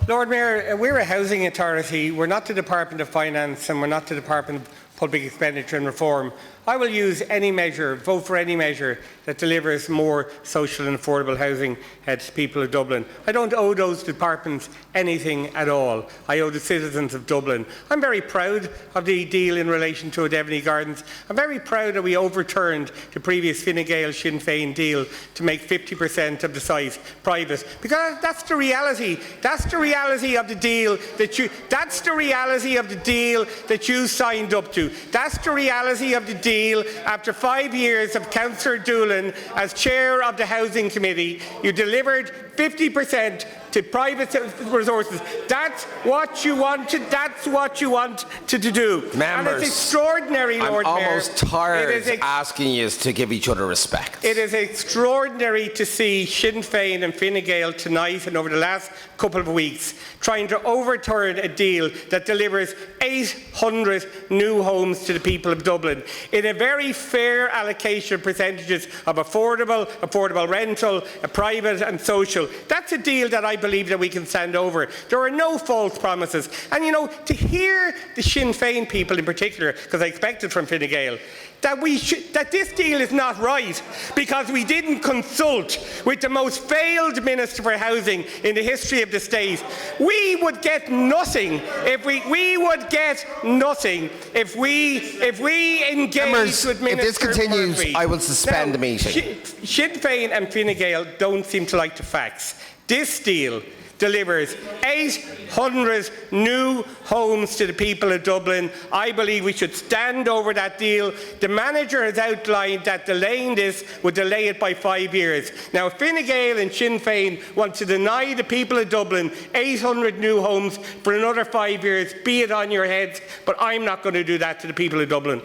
Lord Mayor, we're a housing authority. We're not the Department of Finance and we're not the Department of Public Expenditure and Reform. I will use any measure, vote for any measure that delivers more social and affordable housing to people of Dublin. I don't owe those departments anything at all. I owe the citizens of Dublin. I'm very proud of the deal in relation to O'Devany Gardens. I'm very proud that we overturned the previous Fine Gael Sinn Féin deal to make 50% of the site private, because that's the reality. That's the reality of the deal that you. That's the reality of the deal that you signed up to. That's the reality of the deal after 5 years of Councillor Doolan as chair of the Housing Committee. You delivered 50% to private resources. That's what you wanted. That's what you want to do. Members, and it's extraordinary, Lord Mayor. I'm almost tired asking you to give each other respect. It is extraordinary to see Sinn Féin and Fine Gael tonight and over the last couple of weeks trying to overturn a deal that delivers 800 new homes to the people of Dublin in a very fair allocation of percentages of affordable rental, private and social. That's a deal that I believe that we can stand over. There are no false promises. And you know, to hear the Sinn Féin people in particular, because I expect it from Fine Gael, that this deal is not right because we didn't consult with the most failed Minister for Housing in the history of the state. We would get nothing if we would get nothing if we engaged Members, with Minister if this continues, Murphy. I will suspend the meeting. Sinn Féin and Fine Gael don't seem to like the facts. This deal delivers 800 new homes to the people of Dublin. I believe we should stand over that deal. The manager has outlined that delaying this would delay it by 5 years. Now, if Fine Gael and Sinn Féin want to deny the people of Dublin 800 new homes for another 5 years, be it on your heads, but I'm not going to do that to the people of Dublin.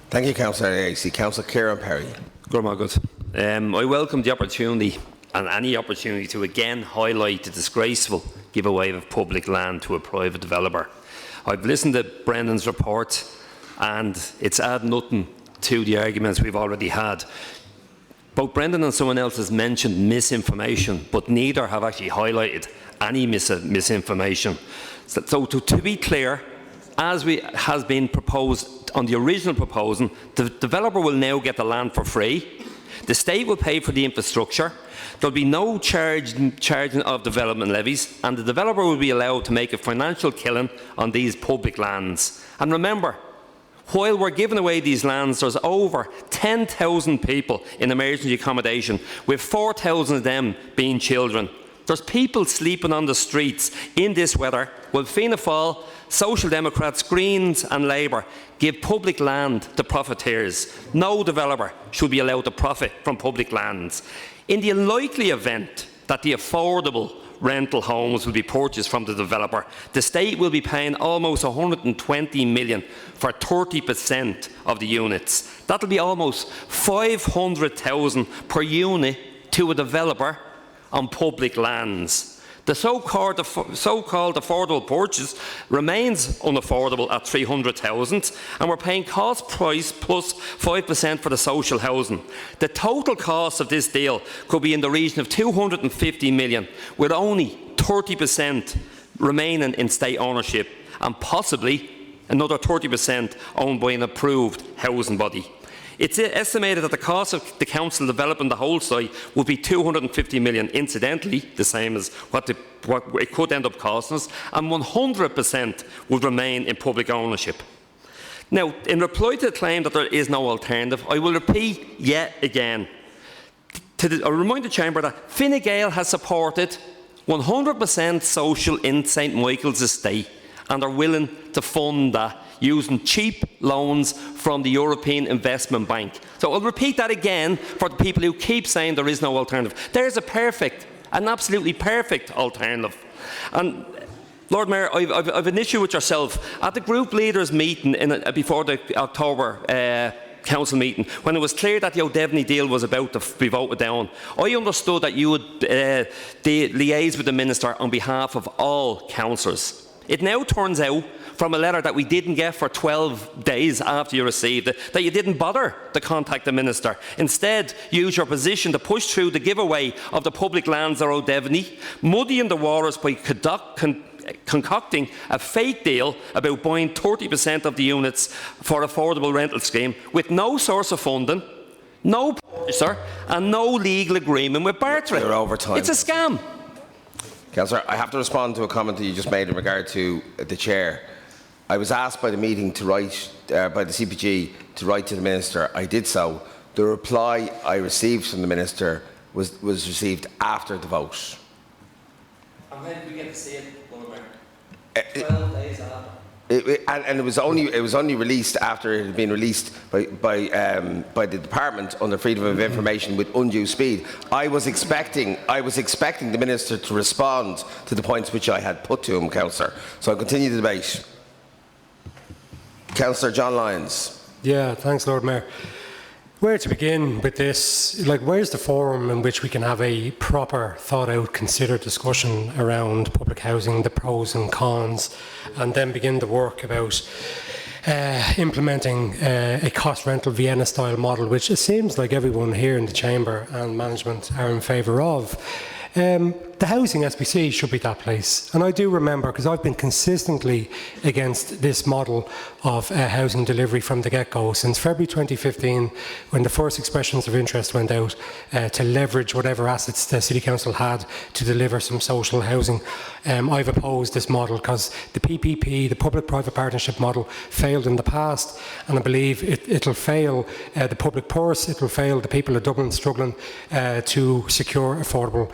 Thank you, Councillor Lacey. Councillor Kieran Perry. I welcome the opportunity and any opportunity to again highlight the disgraceful giveaway of public land to a private developer. I've listened to Brendan's report and it's add nothing to the arguments we've already had. Both Brendan and someone else has mentioned misinformation, but neither have actually highlighted any misinformation. So to be clear, as has been proposed on the original proposal, the developer will now get the land for free. The state will pay for the infrastructure. There will be no charging of development levies, and the developer will be allowed to make a financial killing on these public lands. And remember, while we're giving away these lands, there's over 10,000 people in emergency accommodation, with 4,000 of them being children. There's people sleeping on the streets in this weather, while Fianna Fáil, Social Democrats, Greens and Labour give public land to profiteers. No developer should be allowed to profit from public lands. In the unlikely event that the affordable rental homes will be purchased from the developer, the state will be paying almost 120 million for 30% of the units. That will be almost 500,000 per unit to a developer on public lands. The so-called affordable purchase remains unaffordable at 300,000, and we're paying cost price plus 5% for the social housing. The total cost of this deal could be in the region of 250 million, with only 30% remaining in state ownership, and possibly another 30% owned by an approved housing body. It's estimated that the cost of the council developing the whole site would be 250 million, incidentally, the same as what it could end up costing us, and 100% would remain in public ownership. Now, in reply to the claim that there is no alternative, I will repeat yet again. I remind the Chamber that Fine Gael has supported 100% social in St Michael's estate, and are willing to fund that using cheap loans from the European Investment Bank. So I'll repeat that again for the people who keep saying there is no alternative. There's an absolutely perfect alternative. And Lord Mayor, I've an issue with yourself. At the group leaders meeting before the October council meeting, when it was clear that the O'Devney deal was about to be voted down, I understood that you would liaise with the Minister on behalf of all councillors. It now turns out, from a letter that we didn't get for 12 days after you received it, that you didn't bother to contact the Minister. Instead, use your position to push through the giveaway of the public lands at O'Devney, muddying the waters by concocting a fake deal about buying 30% of the units for affordable rental scheme with no source of funding, no purchaser and no legal agreement with Bartra. You're over time. It's a scam. Councillor, I have to respond to a comment that you just made in regard to the Chair. I was asked by the meeting to write, by the CPG, to write to the Minister. I did so. The reply I received from the Minister was received after the vote. And when did we get to see it, Lord Mayor? 12 days after. And it was only released after it had been released by the department under freedom of information with undue speed. I was expecting the Minister to respond to the points which I had put to him, Councillor. So I'll continue the debate. Councillor John Lyons. Yeah, thanks, Lord Mayor. Where to begin with this? Like, where's the forum in which we can have a proper, thought-out, considered discussion around public housing, the pros and cons, and then begin the work about implementing a cost rental Vienna-style model, which it seems like everyone here in the Chamber and management are in favour of. The housing SPC should be that place. And I do remember, because I've been consistently against this model of housing delivery from the get-go since February 2015, when the first expressions of interest went out to leverage whatever assets the City Council had to deliver some social housing. I've opposed this model because the PPP, the public-private partnership model, failed in the past, and I believe it'll fail the public purse, it'll fail the people of Dublin struggling to secure affordable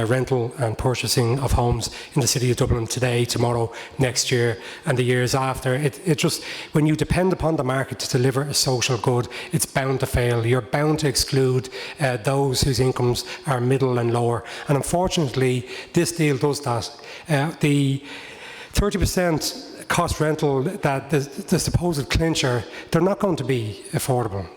rental and purchasing of homes in the City of Dublin today, tomorrow, next year and the years after. It just, when you depend upon the market to deliver a social good, it's bound to fail. You're bound to exclude those whose incomes are middle and lower. And unfortunately, this deal does that. The 30% cost rental, that the supposed clincher, they're not going to be affordable.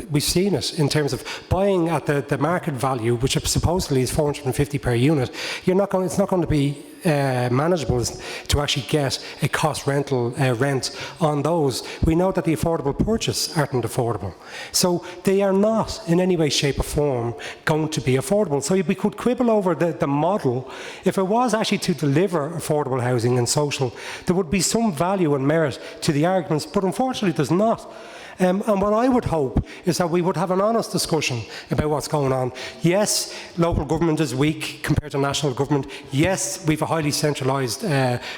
We've seen it in terms of buying at the market value, which supposedly is 450 per unit. It's not going to be manageable to actually get a cost rental rent on those. We know that the affordable purchase aren't affordable. So they are not in any way, shape or form going to be affordable. So we could quibble over the model. If it was actually to deliver affordable housing and social, there would be some value and merit to the arguments, but unfortunately there's not. And what I would hope is that we would have an honest discussion about what's going on. Yes, local government is weak compared to national government. Yes, we have a highly centralised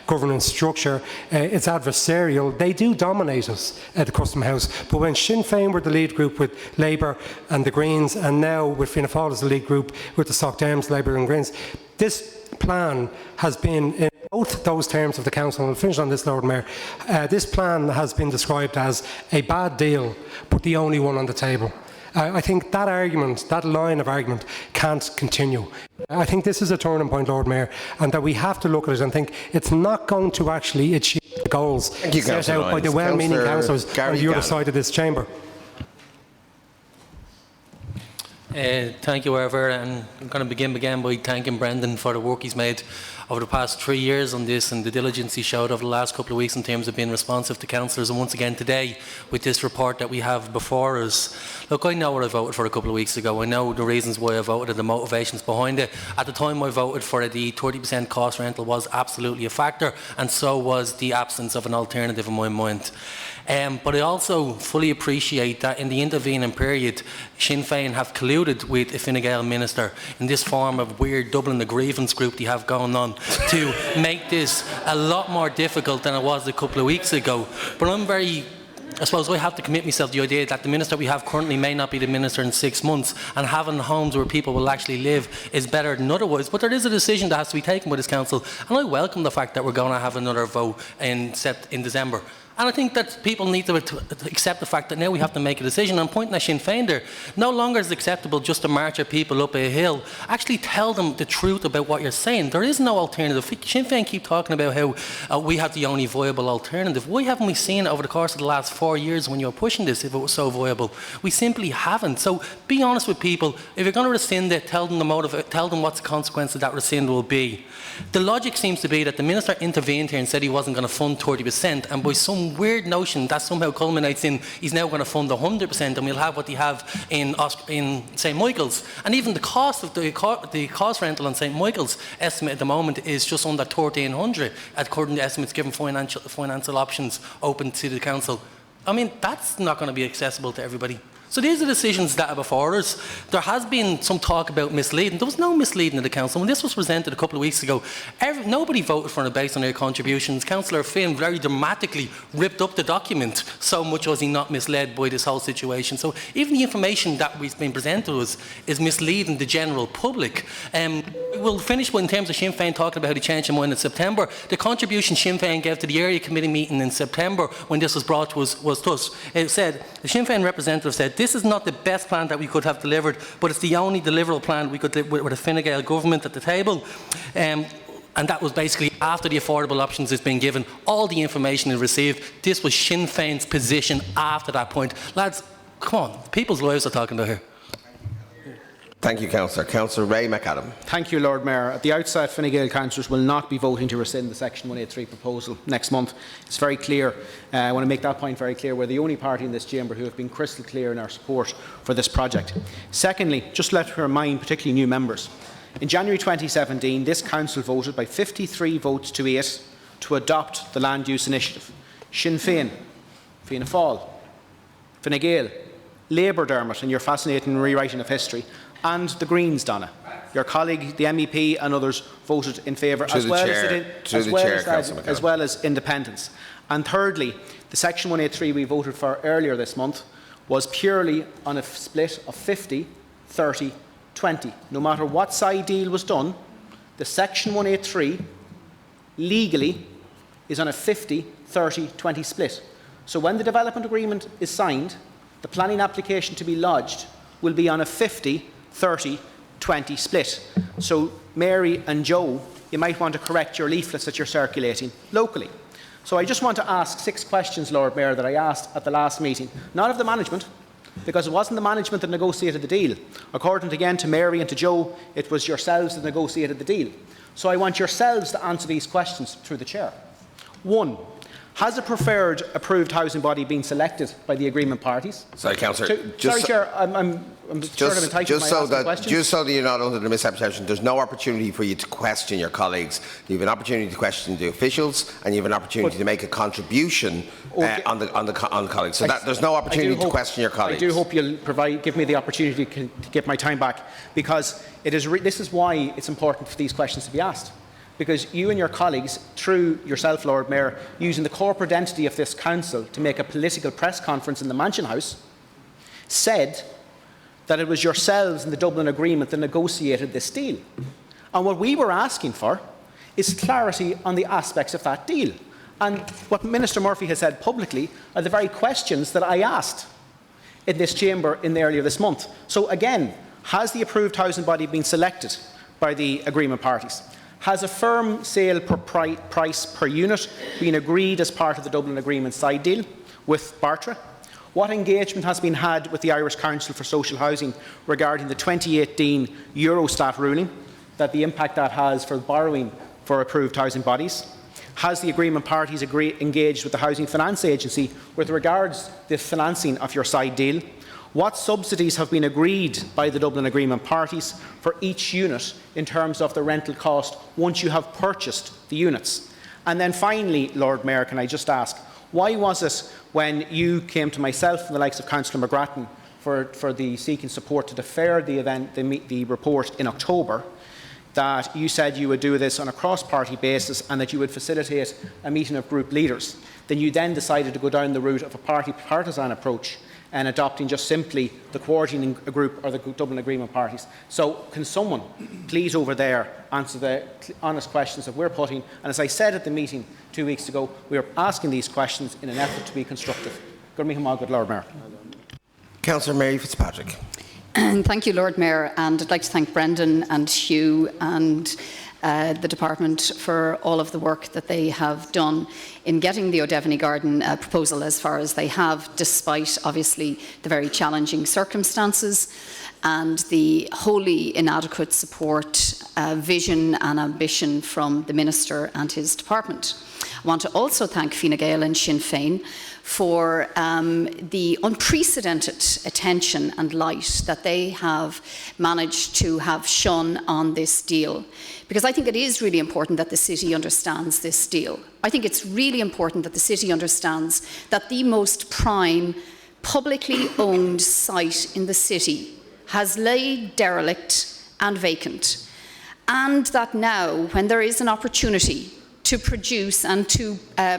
governance structure. It's adversarial. They do dominate us at the Custom House. But when Sinn Féin were the lead group with Labour and the Greens, and now with Fianna Fáil as the lead group with the Soc Dems, Labour and Greens, this plan has been, in both those terms of the Council, and I'll finish on this, Lord Mayor, this plan has been described as a bad deal, but the only one on the table. I think that argument, that line of argument, can't continue. I think this is a turning point, Lord Mayor, and that we have to look at it and think it's not going to actually achieve the goals set out by the well-meaning councillors on the other side of this chamber. Thank you, Arver, and I'm going to begin again by thanking Brendan for the work he's made over the past 3 years on this and the diligence he showed over the last couple of weeks in terms of being responsive to councillors, and once again today with this report that we have before us. Look, I know what I voted for a couple of weeks ago. I know the reasons why I voted and the motivations behind it. At the time I voted for it, the 30% cost rental was absolutely a factor, and so was the absence of an alternative in my mind. But I also fully appreciate that in the intervening period, Sinn Féin have colluded with a Fine Gael minister in this form of weird doubling the grievance group they have going on to make this a lot more difficult than it was a couple of weeks ago. But I suppose I have to commit myself to the idea that the minister we have currently may not be the minister in 6 months, and having homes where people will actually live is better than otherwise. But there is a decision that has to be taken by this council, and I welcome the fact that we're going to have another vote in December. And I think that people need to accept the fact that now we have to make a decision. I'm pointing at Sinn Féin there. No longer is it acceptable just to march at people up a hill. Actually tell them the truth about what you're saying. There is no alternative. Sinn Féin keep talking about how we have the only viable alternative. Why haven't we seen it over the course of the last 4 years when you were pushing this if it was so viable? We simply haven't. So be honest with people. If you're going to rescind it, tell them the motive, tell them what the consequence of that rescind will be. The logic seems to be that the minister intervened here and said he wasn't going to fund 30%, and by some weird notion that somehow culminates in he's now going to fund 100%, and we'll have what they have in St Michael's. And even the cost of the cost rental on St Michael's estimate at the moment is just under 1,300, according to estimates given financial options open to the council. I mean, that's not going to be accessible to everybody. So these are decisions that are before us. There has been some talk about misleading. There was no misleading in the council. When this was presented a couple of weeks ago, nobody voted for it based on their contributions. Councillor Finn very dramatically ripped up the document, so much was he not misled by this whole situation. So even the information that was being presented to us is misleading the general public. We'll finish in terms of Sinn Féin talking about how they changed their mind in September. The contribution Sinn Féin gave to the area committee meeting in September when this was brought to us was thus. It said, the Sinn Féin representative said, this is not the best plan that we could have delivered, but it's the only deliverable plan we could deliver with a Fine Gael government at the table. And that was basically after the affordable options has been given, all the information is received. This was Sinn Féin's position after that point. Lads, come on, people's lives are talking about here. Thank you, Councillor. Councillor Ray McAdam. Thank you, Lord Mayor. At the outset, Fine Gael councillors will not be voting to rescind the Section 183 proposal next month. It's very clear. I want to make that point very clear. We're the only party in this chamber who have been crystal clear in our support for this project. Secondly, just let me remind particularly new members. In January 2017, this council voted by 53 votes to 8 to adopt the Land Use Initiative. Sinn Féin, Fianna Fáil, Fine Gael, Labour, Dermot, and your fascinating rewriting of history, and the Greens, Donna. Your colleague, the MEP, and others voted in favour, as well as independents. And thirdly, the Section 183 we voted for earlier this month was purely on a split of 50, 30, 20. No matter what side deal was done, the Section 183 legally is on a 50, 30, 20 split. So when the development agreement is signed, the planning application to be lodged will be on a 50, 30, 20 split. So Mary and Joe, you might want to correct your leaflets that you're circulating locally. So I just want to ask 6 questions, Lord Mayor, that I asked at the last meeting, not of the management, because it wasn't the management that negotiated the deal. According again to Mary and to Joe, it was yourselves that negotiated the deal. So I want yourselves to answer these questions through the Chair. 1. Has a preferred approved housing body been selected by the agreement parties? Sorry, Councillor. Sorry, Chair, I'm sort of entitled just so that questions. just so that you're not under the misapprehension, there's no opportunity for you to question your colleagues. You have an opportunity to question the officials, and you have an opportunity to make a contribution on the colleagues. So there's no opportunity to question your colleagues. I do hope you'll give me the opportunity to get my time back, because this is why it's important for these questions to be asked. Because you and your colleagues, through yourself, Lord Mayor, using the corporate entity of this council to make a political press conference in the Mansion House, said that it was yourselves and the Dublin Agreement that negotiated this deal. And what we were asking for is clarity on the aspects of that deal. And what Minister Murphy has said publicly are the very questions that I asked in this chamber earlier this month. So again, has the approved housing body been selected by the agreement parties? Has a firm sale price per unit been agreed as part of the Dublin Agreement side deal with Bartra? What engagement has been had with the Irish Council for Social Housing regarding the 2018 Eurostat ruling, that the impact that has for borrowing for approved housing bodies? Has the agreement parties engaged with the Housing Finance Agency with regards to the financing of your side deal? What subsidies have been agreed by the Dublin Agreement parties for each unit in terms of the rental cost once you have purchased the units? And then finally, Lord Mayor, can I just ask, why was it when you came to myself and the likes of Councillor McGrattan for the seeking support to defer the report in October, that you said you would do this on a cross-party basis and that you would facilitate a meeting of group leaders? Then you decided to go down the route of a partisan approach and adopting just simply the coordinating group or the Dublin Agreement parties. So can someone please over there answer the honest questions that we're putting? And as I said at the meeting 2 weeks ago, we are asking these questions in an effort to be constructive. Good Lord Mayor. Councillor Mary Fitzpatrick. Thank you, Lord Mayor, and I'd like to thank Brendan and Hugh and the Department for all of the work that they have done in getting the O'Devany Garden proposal as far as they have, despite obviously the very challenging circumstances and the wholly inadequate support, vision and ambition from the Minister and his department. I want to also thank Fine Gael and Sinn Féin for the unprecedented attention and light that they have managed to have shone on this deal. Because I think it is really important that the city understands this deal. I think it's really important that the city understands that the most prime, publicly owned site in the city has laid derelict and vacant. And that now, when there is an opportunity to produce and to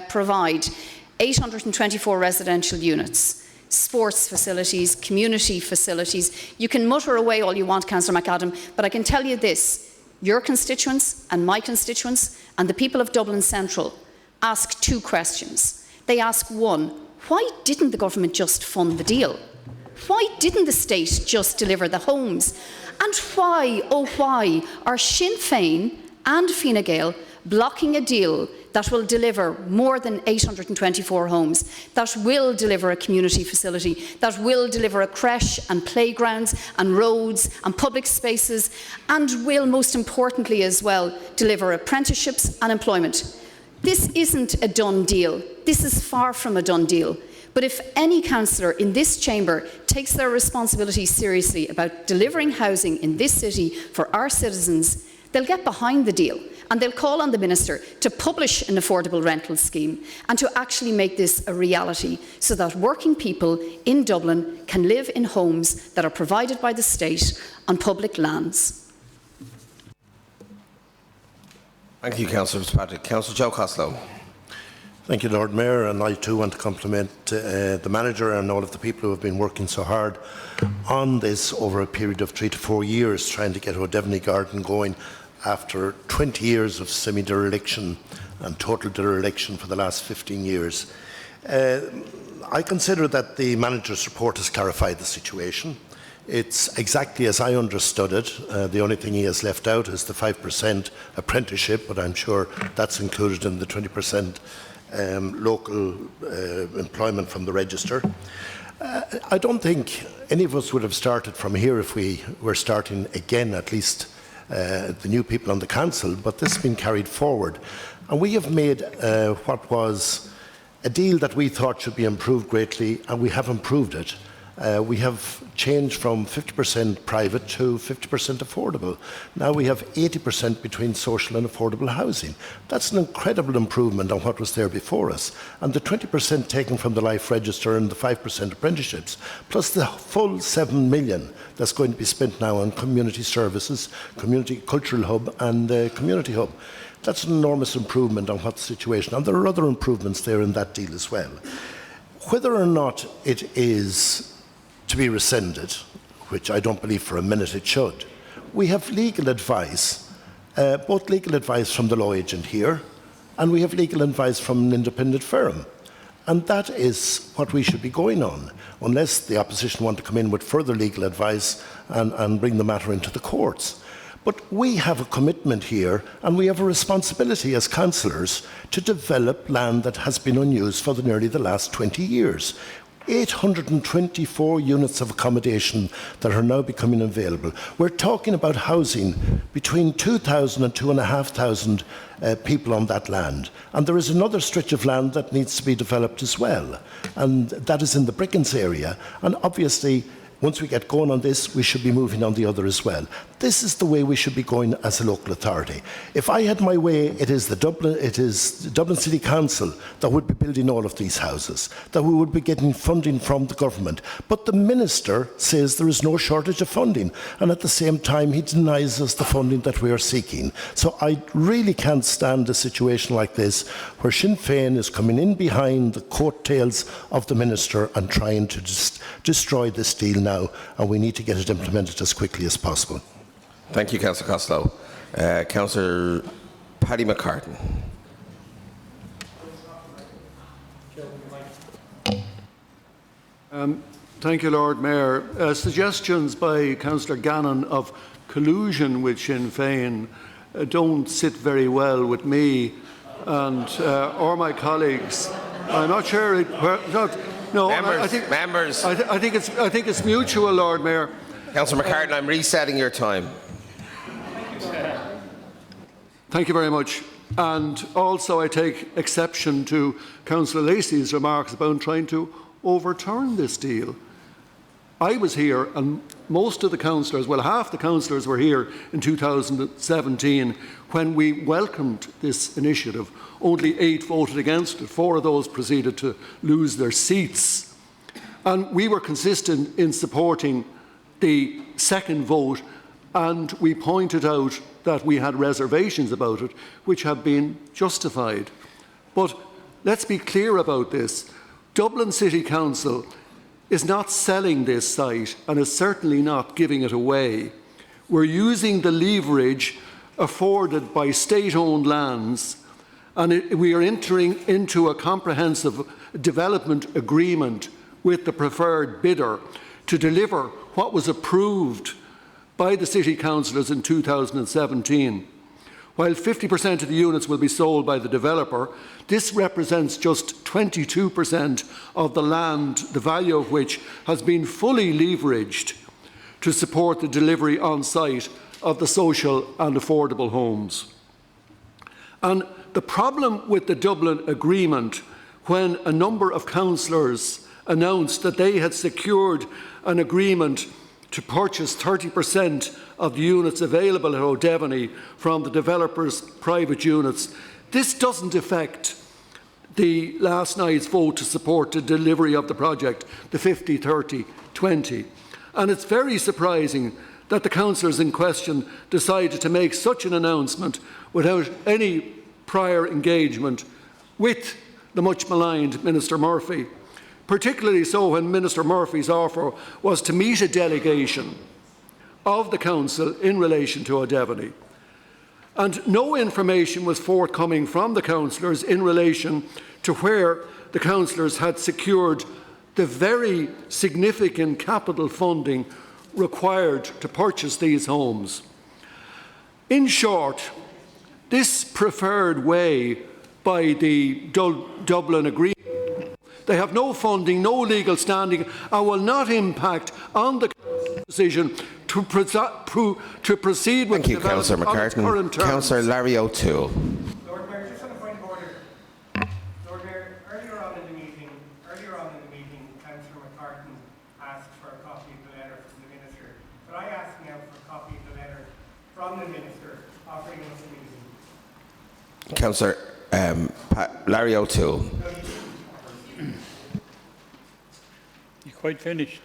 provide 824 residential units, sports facilities, community facilities. You can mutter away all you want, Councillor McAdam, but I can tell you this, your constituents and my constituents and the people of Dublin Central ask two questions. They ask, one, why didn't the government just fund the deal? Why didn't the state just deliver the homes? And why, oh why, are Sinn Féin and Fine Gael blocking a deal that will deliver more than 824 homes, that will deliver a community facility, that will deliver a creche and playgrounds and roads and public spaces, and will, most importantly as well, deliver apprenticeships and employment? This isn't a done deal. This is far from a done deal. But if any councillor in this chamber takes their responsibility seriously about delivering housing in this city for our citizens, they'll get behind the deal and they'll call on the Minister to publish an affordable rental scheme and to actually make this a reality so that working people in Dublin can live in homes that are provided by the state on public lands. Thank you, Councillor Fitzpatrick. Councillor Joe Costello. Thank you, Lord Mayor, and I too want to compliment the manager and all of the people who have been working so hard on this over a period of 3 to 4 years, trying to get O'Devany Garden going after 20 years of semi-dereliction and total dereliction for the last 15 years. I consider that the manager's report has clarified the situation. It's exactly as I understood it. The only thing he has left out is the 5% apprenticeship, but I'm sure that's included in the 20% local employment from the register. I don't think any of us would have started from here if we were starting again, at least the new people on the council, but this has been carried forward. And we have made what was a deal that we thought should be improved greatly, and we have improved it. We have changed from 50% private to 50% affordable. Now we have 80% between social and affordable housing. That's an incredible improvement on what was there before us. And the 20% taken from the Life Register and the 5% apprenticeships, plus the full 7 million that's going to be spent now on community services, community cultural hub and community hub. That's an enormous improvement on what the situation, and there are other improvements there in that deal as well. Whether or not it is to be rescinded, which I don't believe for a minute it should, we have legal advice, both legal advice from the law agent here, and we have legal advice from an independent firm. And that is what we should be going on, unless the opposition want to come in with further legal advice and bring the matter into the courts. But we have a commitment here, and we have a responsibility as councillors to develop land that has been unused for nearly the last 20 years. 824 units of accommodation that are now becoming available. We're talking about housing between 2,000 and 2,500 people on that land. And there is another stretch of land that needs to be developed as well. And that is in the Brickens area. And obviously, once we get going on this, we should be moving on the other as well. This is the way we should be going as a local authority. If I had my way, it is Dublin City Council that would be building all of these houses, that we would be getting funding from the government. But the Minister says there is no shortage of funding, and at the same time he denies us the funding that we are seeking. So I really can't stand a situation like this, where Sinn Féin is coming in behind the coattails of the Minister and trying to destroy this deal now, and we need to get it implemented as quickly as possible. Thank you, Councillor Costello. Councillor Paddy McCartan. Thank you, Lord Mayor. Suggestions by Councillor Gannon of collusion with Sinn Féin don't sit very well with me and or my colleagues. I'm not sure. No, members. I think it's mutual, Lord Mayor. Councillor McCartan, I'm resetting your time. Thank you very much. And also I take exception to Councillor Lacey's remarks about trying to overturn this deal. I was here, and most of the councillors, well, half the councillors were here in 2017 when we welcomed this initiative. Only 8 voted against it. 4 of those proceeded to lose their seats. And we were consistent in supporting the second vote, and we pointed out that we had reservations about it, which have been justified. But let's be clear about this. Dublin City Council is not selling this site and is certainly not giving it away. We're using the leverage afforded by state-owned lands, and we are entering into a comprehensive development agreement with the preferred bidder to deliver what was approved by the City Councillors in 2017. While 50% of the units will be sold by the developer, this represents just 22% of the land, the value of which has been fully leveraged to support the delivery on site of the social and affordable homes. And the problem with the Dublin Agreement, when a number of councillors announced that they had secured an agreement to purchase 30% of the units available at O'Devany from the developers' private units, this doesn't affect the last night's vote to support the delivery of the project, the 50-30-20. And it's very surprising that the councillors in question decided to make such an announcement without any prior engagement with the much maligned Minister Murphy. Particularly so when Minister Murphy's offer was to meet a delegation of the Council in relation to O'Devany. And no information was forthcoming from the councillors in relation to where the councillors had secured the very significant capital funding required to purchase these homes. In short, this preferred way by the Dublin Agreement They have no funding, no legal standing, and will not impact on the decision to proceed with Thank you, the Councillor development of its McCartan. current terms. Councillor Larry O'Toole. Lord Mayor, just on a point of order. Lord Mayor, earlier on in the meeting, Councillor McCartan asked for a copy of the letter from the Minister. But I ask now for a copy of the letter from the Minister offering us a meeting. Councillor Larry O'Toole. You quite finished?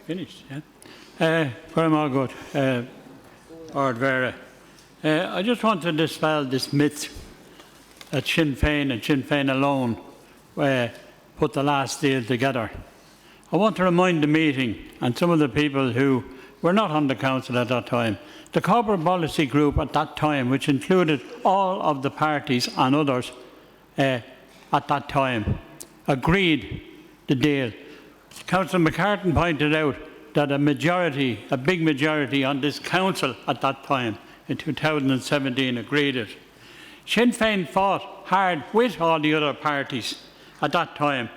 Finished, yeah? Very all good. Ard Vera. I just want to dispel this myth that Sinn Féin and Sinn Féin alone put the last deal together. I want to remind the meeting and some of the people who were not on the council at that time. The corporate policy group at that time, which included all of the parties and others at that time, agreed the deal. Councillor McCartan pointed out that a big majority on this council at that time, in 2017, agreed it. Sinn Féin fought hard with all the other parties at that time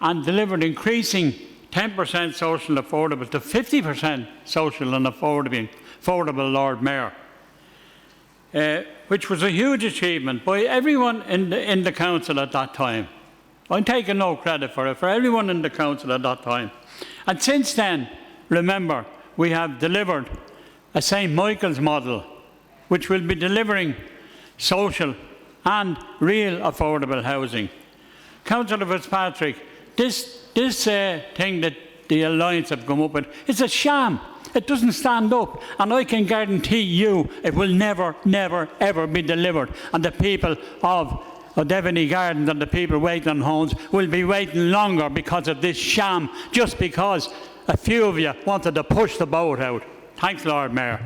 and delivered increasing 10% social affordable to 50% social and affordable, Lord Mayor, which was a huge achievement by everyone in the council at that time. I'm taking no credit for it, for everyone in the council at that time. And since then, remember, we have delivered a St Michael's model, which will be delivering social and real affordable housing. Councillor Fitzpatrick, this thing that the Alliance have come up with, it's a sham. It doesn't stand up, and I can guarantee you it will never, never, ever be delivered. And the people of Devony Gardens and the people waiting on homes will be waiting longer because of this sham, just because a few of you wanted to push the boat out. Thanks, Lord Mayor.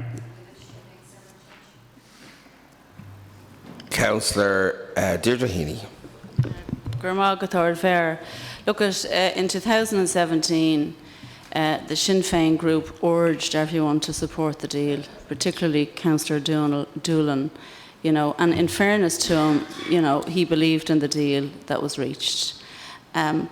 Councillor Deirdre Heaney. Look, in 2017, the Sinn Féin group urged everyone to support the deal, particularly Councillor Doolan. You know, and in fairness to him, you know, he believed in the deal that was reached. I'm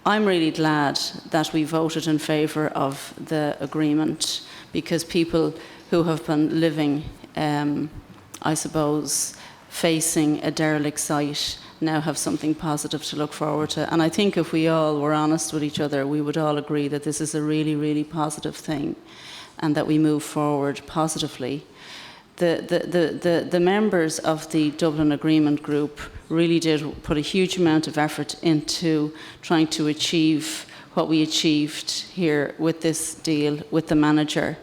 really glad that we voted in favour of the agreement, because people who have been living, I suppose, facing a derelict site now have something positive to look forward to. And I think if we all were honest with each other, we would all agree that this is a really, really positive thing and that we move forward positively. The members of the Dublin Agreement Group really did put a huge amount of effort into trying to achieve what we achieved here with this deal with the manager.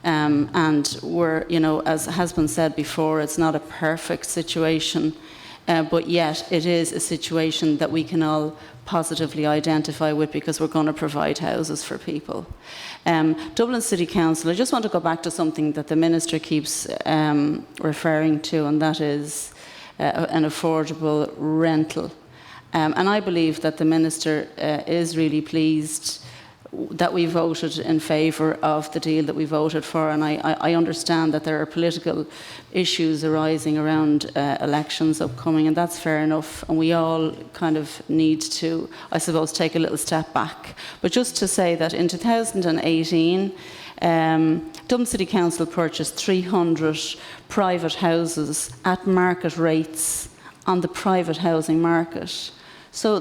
And we're, you know, as has been said before, it's not a perfect situation, but yet it is a situation that we can all positively identify with, because we're going to provide houses for people. Dublin City Council, I just want to go back to something that the Minister keeps referring to, and that is an affordable rental. And I believe that the Minister is really pleased that we voted in favour of the deal that we voted for, and I understand that there are political issues arising around elections upcoming, and that's fair enough, and we all kind of need to, I suppose, take a little step back. But just to say that in 2018, Dublin City Council purchased 300 private houses at market rates on the private housing market. So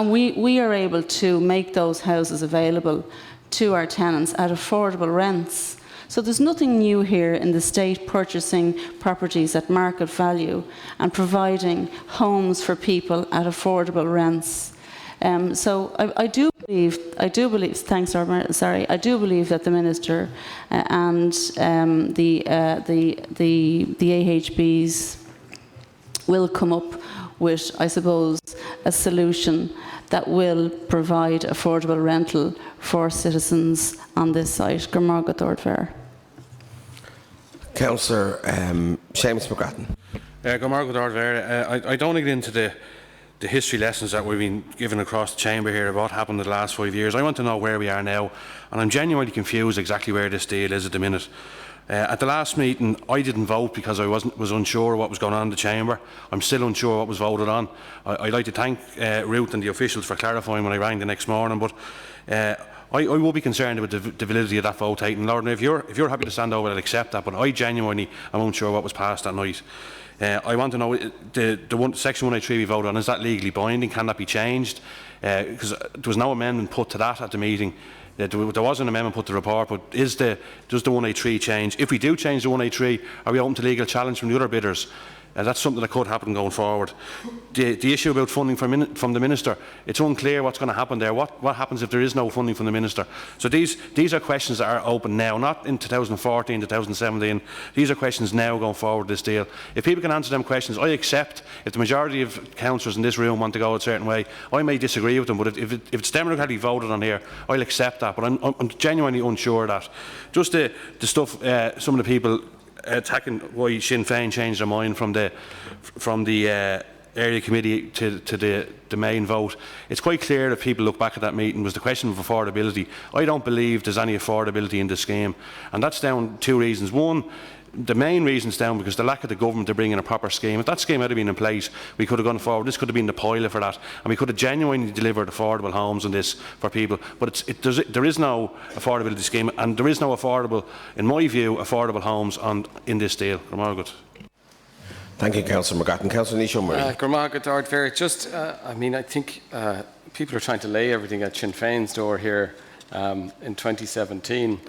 we are able to make those houses available to our tenants at affordable rents. So there's nothing new here in the state purchasing properties at market value and providing homes for people at affordable rents. So I do believe. Thanks, Robert. Sorry, I do believe that the Minister and the AHBs will come up with, I suppose, a solution that will provide affordable rental for citizens on this site. Councillor Seamus McGrattan. I don't get into the history lessons that we've been given across the chamber here of what happened in the last 5 years. I want to know where we are now, and I'm genuinely confused exactly where this deal is at the minute. At the last meeting, I didn't vote because I was unsure what was going on in the chamber. I'm still unsure what was voted on. I'd like to thank Ruth and the officials for clarifying when I rang the next morning, but I will be concerned about the validity of that vote, Hayden. Lord, if you're happy to stand over, I'll accept that, but I genuinely am unsure what was passed that night. I want to know, Section 183 we voted on, is that legally binding? Can that be changed? Because there was no amendment put to that at the meeting. There was an amendment put to the report, but does the 183 change? If we do change the 183, are we open to legal challenge from the other bidders? That's something that could happen going forward. The issue about funding from the Minister, it's unclear what's going to happen there. What happens if there is no funding from the Minister? So these are questions that are open now, not in 2014, 2017. These are questions now going forward this deal. If people can answer them questions, I accept. If the majority of councillors in this room want to go a certain way, I may disagree with them, but if it's democratically voted on here, I'll accept that. But I'm genuinely unsure of that. Just the stuff, some of the people attacking why Sinn Féin changed their mind from the area committee to the main vote. It's quite clear that people look back at that meeting was the question of affordability. I don't believe there's any affordability in this scheme, and that's down two reasons. One, the main reason is down because the lack of the government to bring in a proper scheme. If that scheme had been in place, we could have gone forward. This could have been the pilot for that, and we could have genuinely delivered affordable homes on this for people. But there is no affordability scheme, and there is no affordable, in my view, affordable homes in this deal. Thank you, Councillor McGrattan. Councillor Nisho Murray. Just, I think people are trying to lay everything at Sinn Féin's door here. In 2017,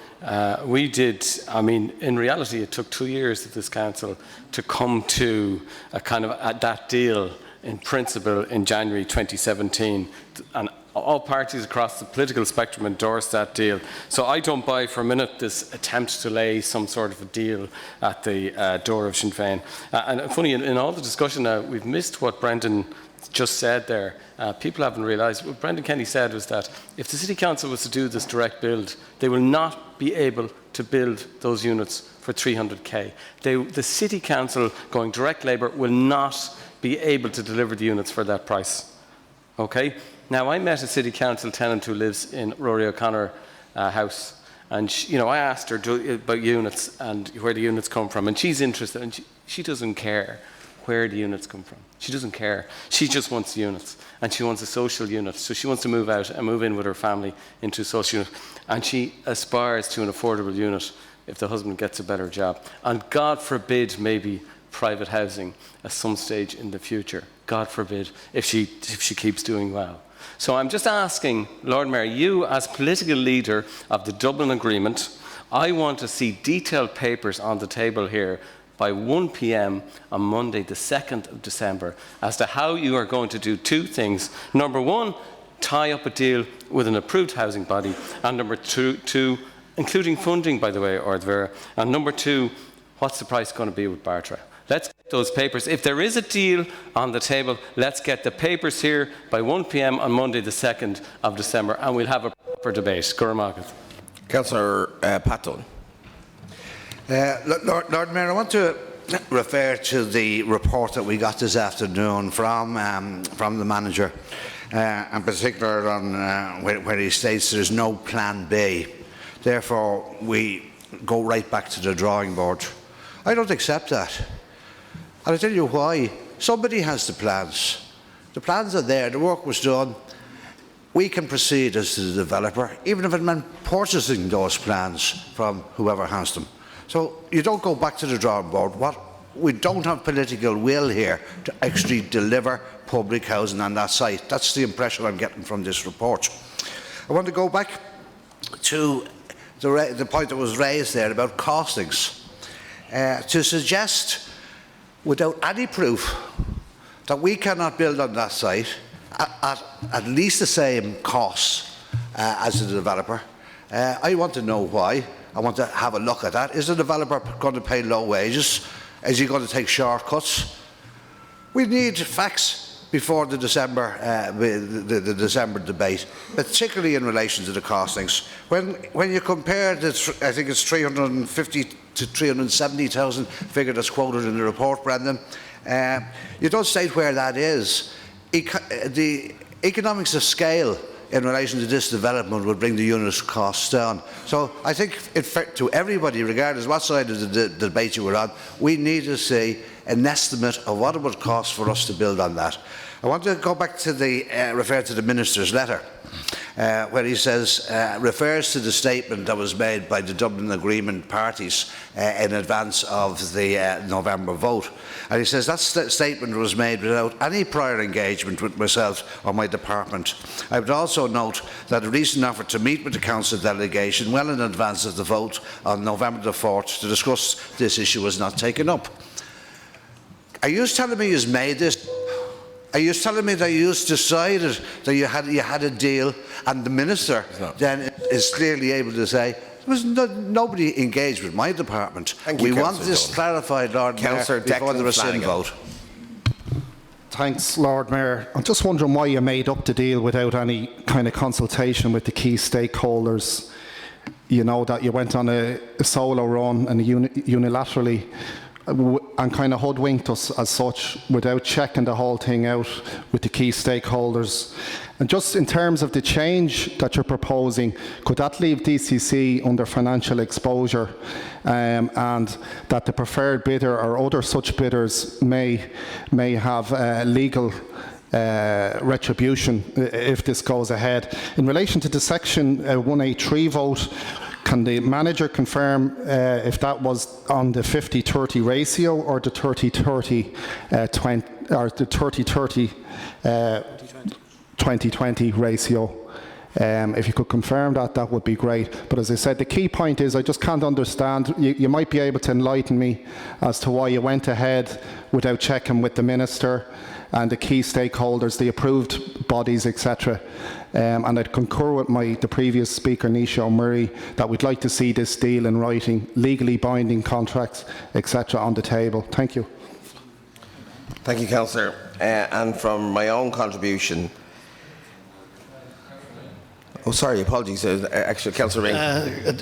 we did, in reality it took 2 years of this council to come to a kind of that deal in principle in January 2017, and all parties across the political spectrum endorsed that deal. So I don't buy for a minute this attempt to lay some sort of a deal at the door of Sinn Féin. And funny, in all the discussion now, we've missed what Brendan just said there. People haven't realised what Brendan Kenny said was that if the City Council was to do this direct build, they will not be able to build those units for 300k. The City Council going direct labour will not be able to deliver the units for that price. Okay? Now, I met a City Council tenant who lives in Rory O'Connor house, and I asked her about units and where the units come from, and she's interested, and she doesn't care where the units come from. She doesn't care. She just wants units, and she wants a social unit. So she wants to move out and move in with her family into a social unit, and she aspires to an affordable unit if the husband gets a better job. And God forbid, maybe private housing at some stage in the future. God forbid, if she keeps doing well. So I'm just asking, Lord Mayor, you as political leader of the Dublin Agreement, I want to see detailed papers on the table here by 1 p.m. on Monday, the 2nd of December, as to how you are going to do two things. Number one, tie up a deal with an approved housing body, and number two, including funding, by the way, Ardvera, and number two, what's the price going to be with Bartra? Let's get those papers. If there is a deal on the table, let's get the papers here by 1 p.m. on Monday, the 2nd of December, and we'll have a proper debate. Councillor Pat Dunn. Lord Mayor, I want to refer to the report that we got this afternoon from the manager, in particular on where he states there is no plan B. Therefore, we go right back to the drawing board. I don't accept that. And I'll tell you why. Somebody has the plans. The plans are there. The work was done. We can proceed as the developer, even if it meant purchasing those plans from whoever has them. So you don't go back to the drawing board. We don't have political will here to actually deliver public housing on that site. That's the impression I'm getting from this report. I want to go back to the point that was raised there about costings. To suggest, without any proof, that we cannot build on that site at least the same costs as the developer. I want to know why. I want to have a look at that. Is the developer going to pay low wages? Is he going to take shortcuts? We need facts before the December debate, particularly in relation to the costings. When you compare this, I think it's 350 to 370,000 figure that's quoted in the report, Brendan, you don't state where that is. The economics of scale in relation to this development would bring the unit costs down. So I think to everybody, regardless what side of the debate you were on, we need to see an estimate of what it would cost for us to build on that. I want to go back to refer to the Minister's letter, where he says, refers to the statement that was made by the Dublin Agreement parties in advance of the November vote. And he says that statement was made without any prior engagement with myself or my department. I would also note that a recent offer to meet with the Council delegation well in advance of the vote on November the 4th to discuss this issue was not taken up. Are you telling me you've made this? Are you telling me that you decided that you had a deal, and the Minister then is clearly able to say there was nobody engaged with my department? We want this clarified, Lord Mayor, before the rescind vote. Thanks, Lord Mayor. I'm just wondering why you made up the deal without any kind of consultation with the key stakeholders. You know, that you went on a solo run and unilaterally and kind of hoodwinked us as such without checking the whole thing out with the key stakeholders. And just in terms of the change that you're proposing, could that leave DCC under financial exposure, and that the preferred bidder or other such bidders may have legal retribution if this goes ahead? In relation to the Section 183 vote, can the manager confirm if that was on the 50-30 ratio or the 30-30 or the 30-30 2020 ratio? If you could confirm that, that would be great. But as I said, the key point is I just can't understand. You might be able to enlighten me as to why you went ahead without checking with the Minister and the key stakeholders, the approved bodies, etc. And I'd concur with the previous speaker, Nisha O'Murray, that we'd like to see this deal in writing, legally binding contracts, etc. on the table. Thank you. Thank you, Councillor. And from my own contribution, apologies, actually, Councillor Ring.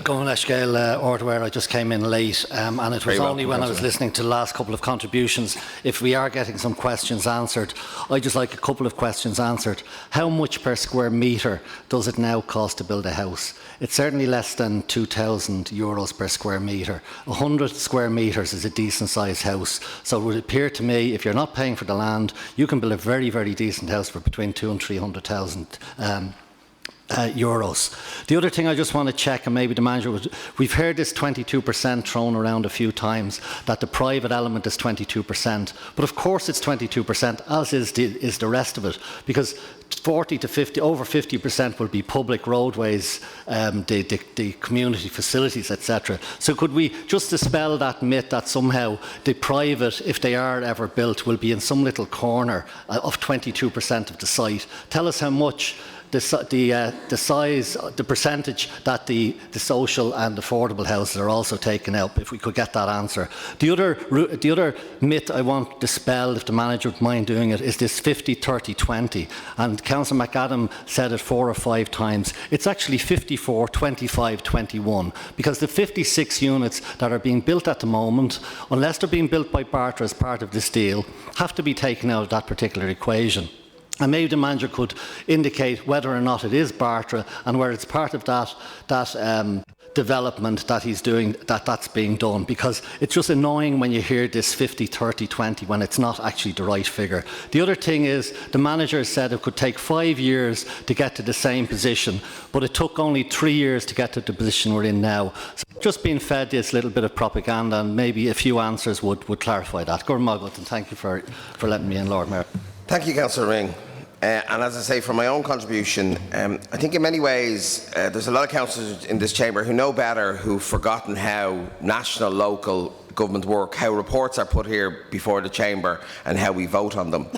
Going Eshgale, Ordware, I just came in late, and it was only when I was listening to the last couple of contributions. If we are getting some questions answered, I'd just like a couple of questions answered. How much per square metre does it now cost to build a house? It's certainly less than €2,000 per square metre. 100 square metres is a decent sized house. So it would appear to me, if you're not paying for the land, you can build a very, very decent house for between 200,000 and 300,000 euros. The other thing I just want to check, and maybe the manager would, we've heard this 22% thrown around a few times, that the private element is 22%, but of course it's 22%, as is the rest of it, because 40 to 50, over 50% will be public roadways, the community facilities, etc. So could we just dispel that myth that somehow the private, if they are ever built, will be in some little corner of 22% of the site? Tell us how much the size, the percentage that the social and affordable houses are also taken out, if we could get that answer. The other myth I want dispelled, if the manager would mind doing it, is this 50-30-20. And Councillor McAdam said it 4 or 5 times. It's actually 54-25-21, because the 56 units that are being built at the moment, unless they're being built by barter as part of this deal, have to be taken out of that particular equation. And maybe the manager could indicate whether or not it is barter and where it's part of that development that he's doing, that's being done, because it's just annoying when you hear this 50-30-20 when it's not actually the right figure. The other thing is the manager said it could take 5 years to get to the same position, but it took only 3 years to get to the position we're in now. So just being fed this little bit of propaganda, and maybe a few answers would clarify that. Gordon Moglet, and thank you for letting me in, Lord Mayor. Thank you, Councillor Ring. And as I say, for my own contribution, I think in many ways there's a lot of councillors in this chamber who know better, who've forgotten how national, local government work, how reports are put here before the chamber and how we vote on them.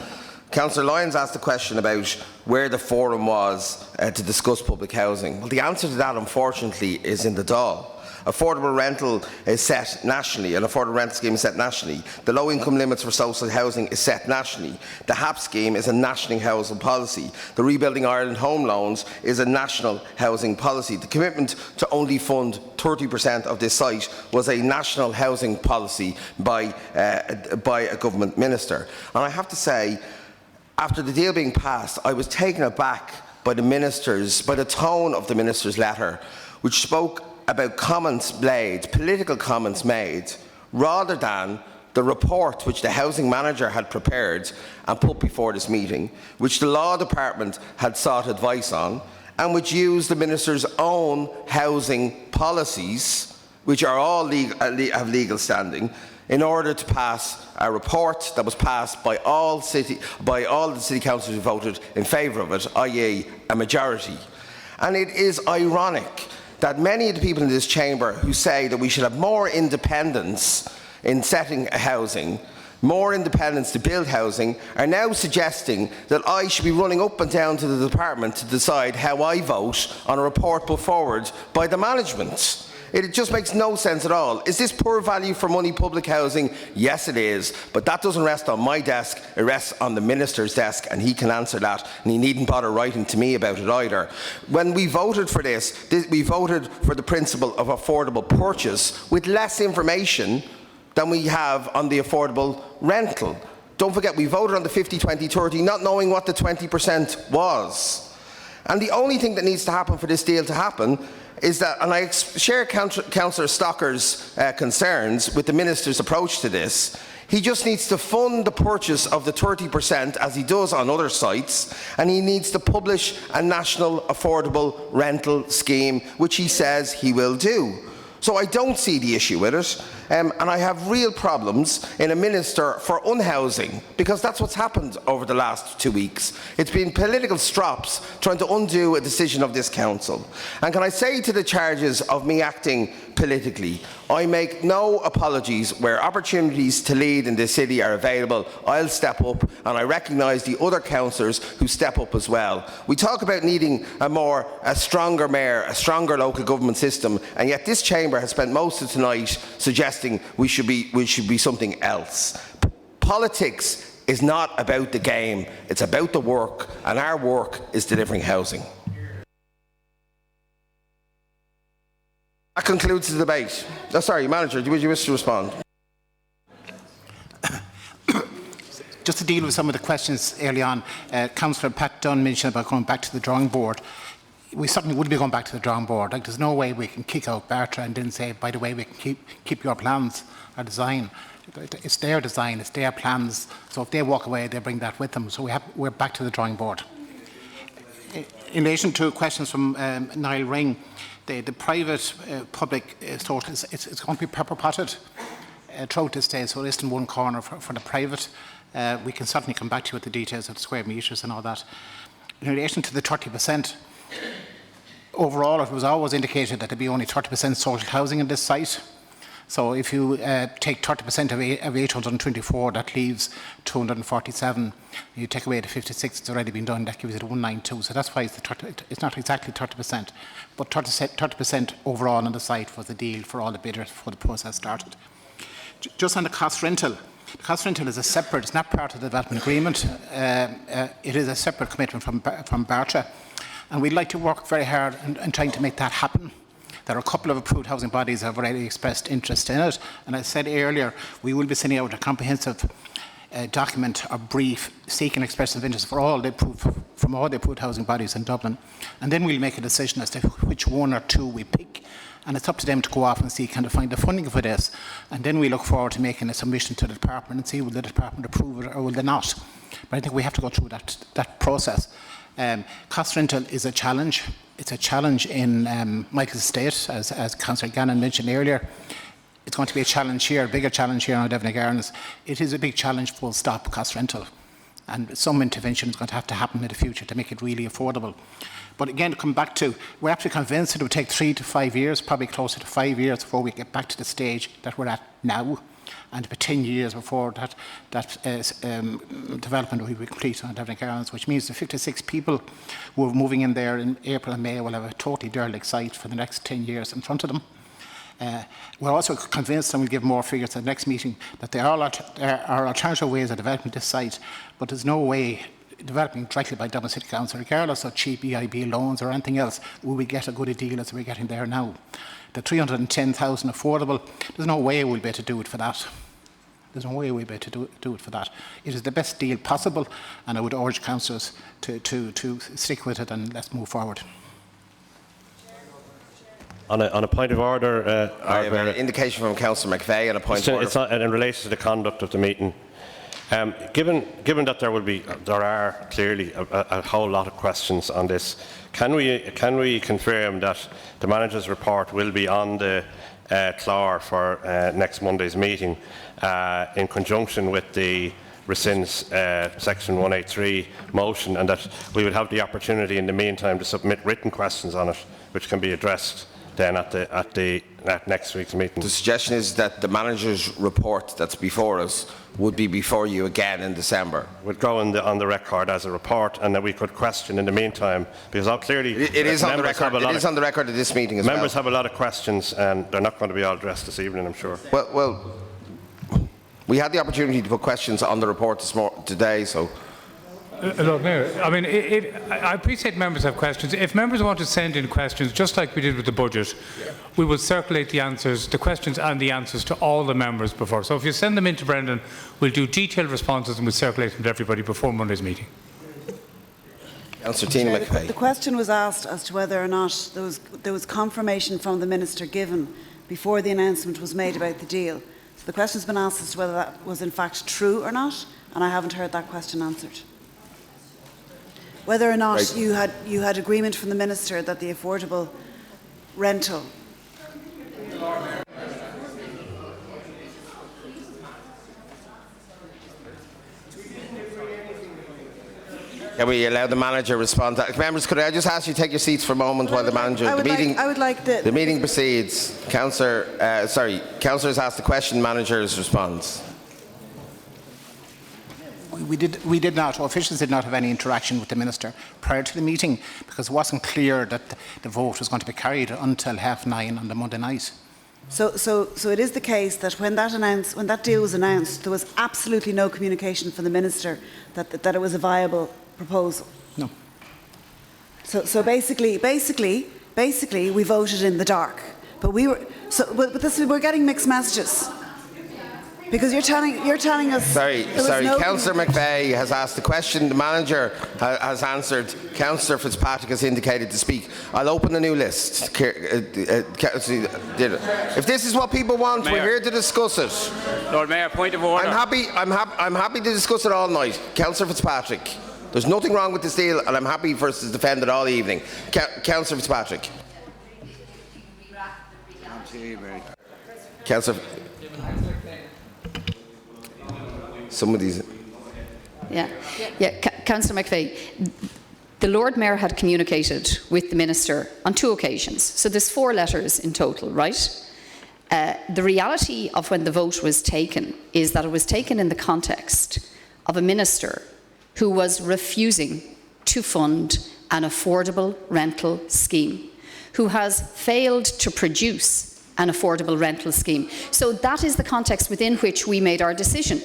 Councillor Lyons asked a question about where the forum was to discuss public housing. Well, the answer to that, unfortunately, is in the Dáil. Affordable rental is set nationally, an affordable rental scheme is set nationally. The low income limits for social housing is set nationally. The HAP scheme is a national housing policy. The Rebuilding Ireland home loans is a national housing policy. The commitment to only fund 30% of this site was a national housing policy by a government minister. And I have to say, after the deal being passed, I was taken aback by the tone of the minister's letter, which spoke about comments made, political comments made, rather than the report which the housing manager had prepared and put before this meeting, which the law department had sought advice on, and which used the minister's own housing policies, which are all have legal standing, in order to pass a report that was passed by all the city councillors who voted in favour of it, i.e. a majority. And it is ironic that many of the people in this chamber who say that we should have more independence in setting housing, more independence to build housing, are now suggesting that I should be running up and down to the department to decide how I vote on a report put forward by the management. It just makes no sense at all. Is this poor value for money public housing? Yes, it is. But that doesn't rest on my desk. It rests on the minister's desk, and he can answer that, and he needn't bother writing to me about it either. When we voted for this, we voted for the principle of affordable purchase with less information than we have on the affordable rental. Don't forget, we voted on the 50-20-30 not knowing what the 20% was. And the only thing that needs to happen for this deal to happen is that, and I share Councillor Stocker's concerns with the minister's approach to this, he just needs to fund the purchase of the 30% as he does on other sites, and he needs to publish a national affordable rental scheme, which he says he will do. So I don't see the issue with it, and I have real problems in a minister for unhousing, because that's what's happened over the last 2 weeks. It's been political strops trying to undo a decision of this council. And can I say to the charges of me acting politically, I make no apologies where opportunities to lead in this city are available. I'll step up, and I recognise the other councillors who step up as well. We talk about needing a stronger mayor, a stronger local government system, and yet this chamber has spent most of tonight suggesting we should be something else. Politics is not about the game, it's about the work, and our work is delivering housing. That concludes the debate. Oh, sorry, Manager, would you wish to respond? Just to deal with some of the questions early on, Councillor Pat Dunn mentioned about going back to the drawing board. We certainly would be going back to the drawing board. Like, there's no way we can kick out Bartra and then say, by the way, we can keep your plans or design. It's their design, it's their plans. So if they walk away, they bring that with them. So we're back to the drawing board. In relation to questions from Niall Ring, the private public total it's going to be pepper potted throughout this day, so it isn't one corner for the private. We can certainly come back to you with the details of the square metres and all that. In relation to the 30%, overall it was always indicated that there'd be only 30% social housing in this site. So if you take 30% of 824, that leaves 247. You take away the 56 that's already been done, that gives it 192. So that's why it's not exactly 30%, but 30% overall on the site was the deal for all the bidders before the process started. Just on the cost rental. The cost rental is it's not part of the development agreement. It is a separate commitment from Bartra. And we'd like to work very hard in trying to make that happen. There are a couple of approved housing bodies that have already expressed interest in it. And I said earlier, we will be sending out a comprehensive document or brief seeking expression of interest from all the approved housing bodies in Dublin. And then we'll make a decision as to which one or two we pick. And it's up to them to go off and see, can they find the funding for this? And then we look forward to making a submission to the department and see will the department approve it or will they not. But I think we have to go through that process. Cost rental is a challenge. It's a challenge in Michael's estate, as Councillor Gannon mentioned earlier. It's going to be a challenge here, a bigger challenge here on Devon Gardens. It is a big challenge, full stop, cost rental. And some intervention is going to have to happen in the future to make it really affordable. But again, to come back to, we're absolutely convinced it will take 3 to 5 years, probably closer to 5 years before we get back to the stage that we're at now. And about 10 years before that development will be complete on Devon Gardens, which means the 56 people who are moving in there in April and May will have a totally derelict site for the next 10 years in front of them. We're also convinced, and we'll give more figures at the next meeting, that there are alternative ways of developing this site, but there's no way developing directly by Dublin City Council, regardless of cheap EIB loans or anything else, will we get a good a deal as we're getting there now. The 310,000 affordable, there's no way we'll be able to do it for that. There's no way we'll be able to do it for that. It is the best deal possible, and I would urge councillors to stick with it and let's move forward. On a point of order, I have an indication from Councillor McVeigh and a point of order. It's not in relation to the conduct of the meeting. Given that there are clearly a whole lot of questions on this, can we confirm that the manager's report will be on the Clár for next Monday's meeting in conjunction with the rescind section 183 motion, and that we will have the opportunity in the meantime to submit written questions on it, which can be addressed then at next week's meeting? The suggestion is that the manager's report that's before us would be before you again in December. Would go on the record as a report, and that we could question in the meantime, because clearly it is on the record. It is on the record at this meeting as well. Members have a lot of questions, and they're not going to be all addressed this evening, I'm sure. Well, we had the opportunity to put questions on the report today, so. Lord Mayor, I mean, I appreciate members have questions. If members want to send in questions, just like we did with the budget, we will circulate the answers, the questions and the answers to all the members before. So if you send them in to Brendan, we'll do detailed responses and we'll circulate them to everybody before Monday's meeting. Councillor Tina McVeigh. The question was asked as to whether or not there was confirmation from the Minister given before the announcement was made about the deal. So the question has been asked as to whether that was in fact true or not, and I haven't heard that question answered. Whether or not you had agreement from the Minister that the affordable rental. Can we allow the manager to respond? Members, could I just ask you to take your seats for a moment while the manager, the meeting proceeds. Councillors ask the question, managers responds. We did not, officials did not have any interaction with the Minister prior to the meeting, because it wasn't clear that the vote was going to be carried until 9:30 on the Monday night. So it is the case that when that deal was announced, there was absolutely no communication from the Minister that it was a viable proposal. No. So basically, we voted in the dark. But we're getting mixed messages. Because you're telling us. Sorry. Councillor McVeigh has asked the question. The manager has answered. Councillor Fitzpatrick has indicated to speak. I'll open a new list. If this is what people want, Mayor. we're here to discuss it. Lord Mayor, point of order. I'm happy to discuss it all night. Councillor Fitzpatrick. There's nothing wrong with this deal, and I'm happy for us to defend it all evening. Councillor Fitzpatrick. Councillor. Some of these. Councillor McVeigh, the Lord Mayor had communicated with the Minister on 2 occasions, so there's 4 letters in total, right? The reality of when the vote was taken is that it was taken in the context of a Minister who was refusing to fund an affordable rental scheme, who has failed to produce an affordable rental scheme. So that is the context within which we made our decision.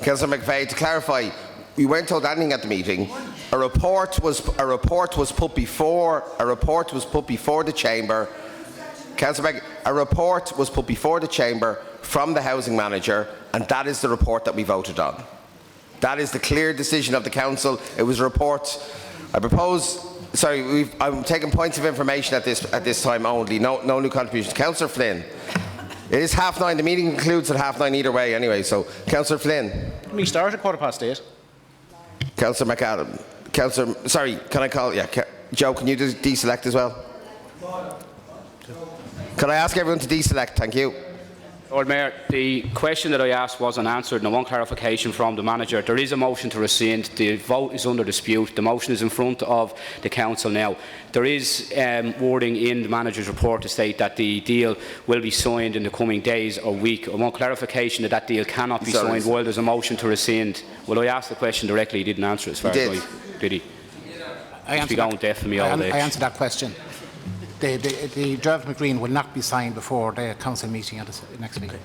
Councillor McVeigh, to clarify, we weren't told anything at the meeting. A report was put before the chamber. Councillor McVeigh, a report was put before the chamber from the housing manager, and that is the report that we voted on. That is the clear decision of the council. It was a report. I propose. Sorry, I'm taking points of information at this time only. No new contributions. Councillor Flynn. It is 9:30. The meeting concludes at 9:30 either way anyway. So, Councillor Flynn. We start at 8:15. Councillor McAdam. Can I call? Yeah, Joe, can you deselect as well? Can I ask everyone to deselect? Thank you. Lord Mayor, the question that I asked wasn't answered, and I want clarification from the manager. There is a motion to rescind. The vote is under dispute. The motion is in front of the council now. There is wording in the manager's report to state that the deal will be signed in the coming days or week. I want clarification that deal cannot be signed while there's a motion to rescind. Well, I asked the question directly. He didn't answer it as far as I did. He? I answered that question. The Development Green will not be signed before the council meeting at the next meeting.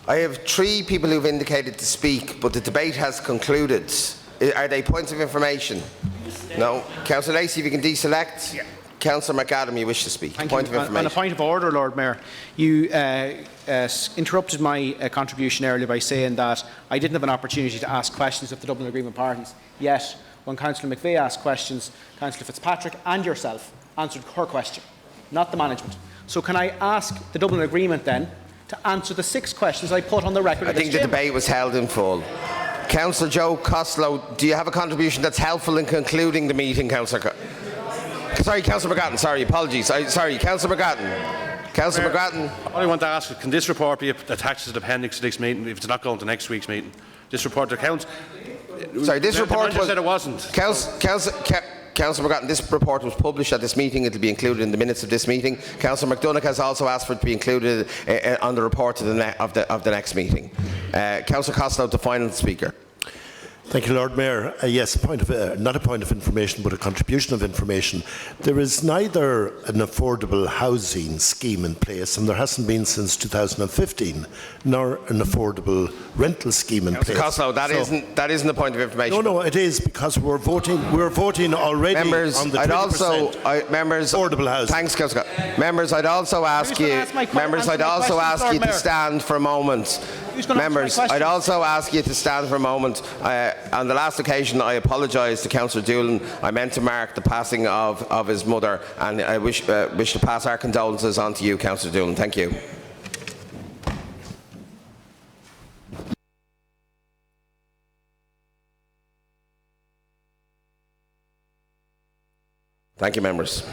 I have 3 people who've indicated to speak, but the debate has concluded. Are they points of information? No. Councillor Lacey, if you can deselect. Yeah. Councillor McAdam, you wish to speak. Thank Point you. of information. On a point of order, Lord Mayor, you interrupted my contribution earlier by saying that I didn't have an opportunity to ask questions of the Dublin Agreement parties. Yet, when Councillor McVeigh asked questions, Councillor Fitzpatrick and yourself answered her question, not the management. So can I ask the Dublin Agreement then to answer the 6 questions I put on the record? I think the debate was held in full. Councillor Joe Costello, do you have a contribution that's helpful in concluding the meeting, Councillor? Sorry, Councillor McGrattan. Sorry, apologies. Sorry, Councillor McGrattan. Councillor McGrattan. All I want to ask is, can this report be attached as an appendix to this meeting if it's not going to next week's meeting? This report accounts. Sorry, this report was. Said it wasn't. Councillor McGrattan, this report was published at this meeting. It will be included in the minutes of this meeting. Councillor McDonagh has also asked for it to be included on the report of the next meeting. Councillor Costello, the final speaker. Thank you, Lord Mayor. Yes, not a point of information, but a contribution of information. There is neither an affordable housing scheme in place, and there hasn't been since 2015, nor an affordable rental scheme in place. Costello, that isn't a point of information. No, it is, because we're voting already members, on the 20% affordable housing. Thanks, Councillor. Members, I'd also ask you to stand for a moment. Members, I'd also ask you to stand for a moment. On the last occasion, I apologise to Councillor Doolan. I meant to mark the passing of his mother, and I wish to pass our condolences on to you, Councillor Doolan. Thank you. Thank you, members.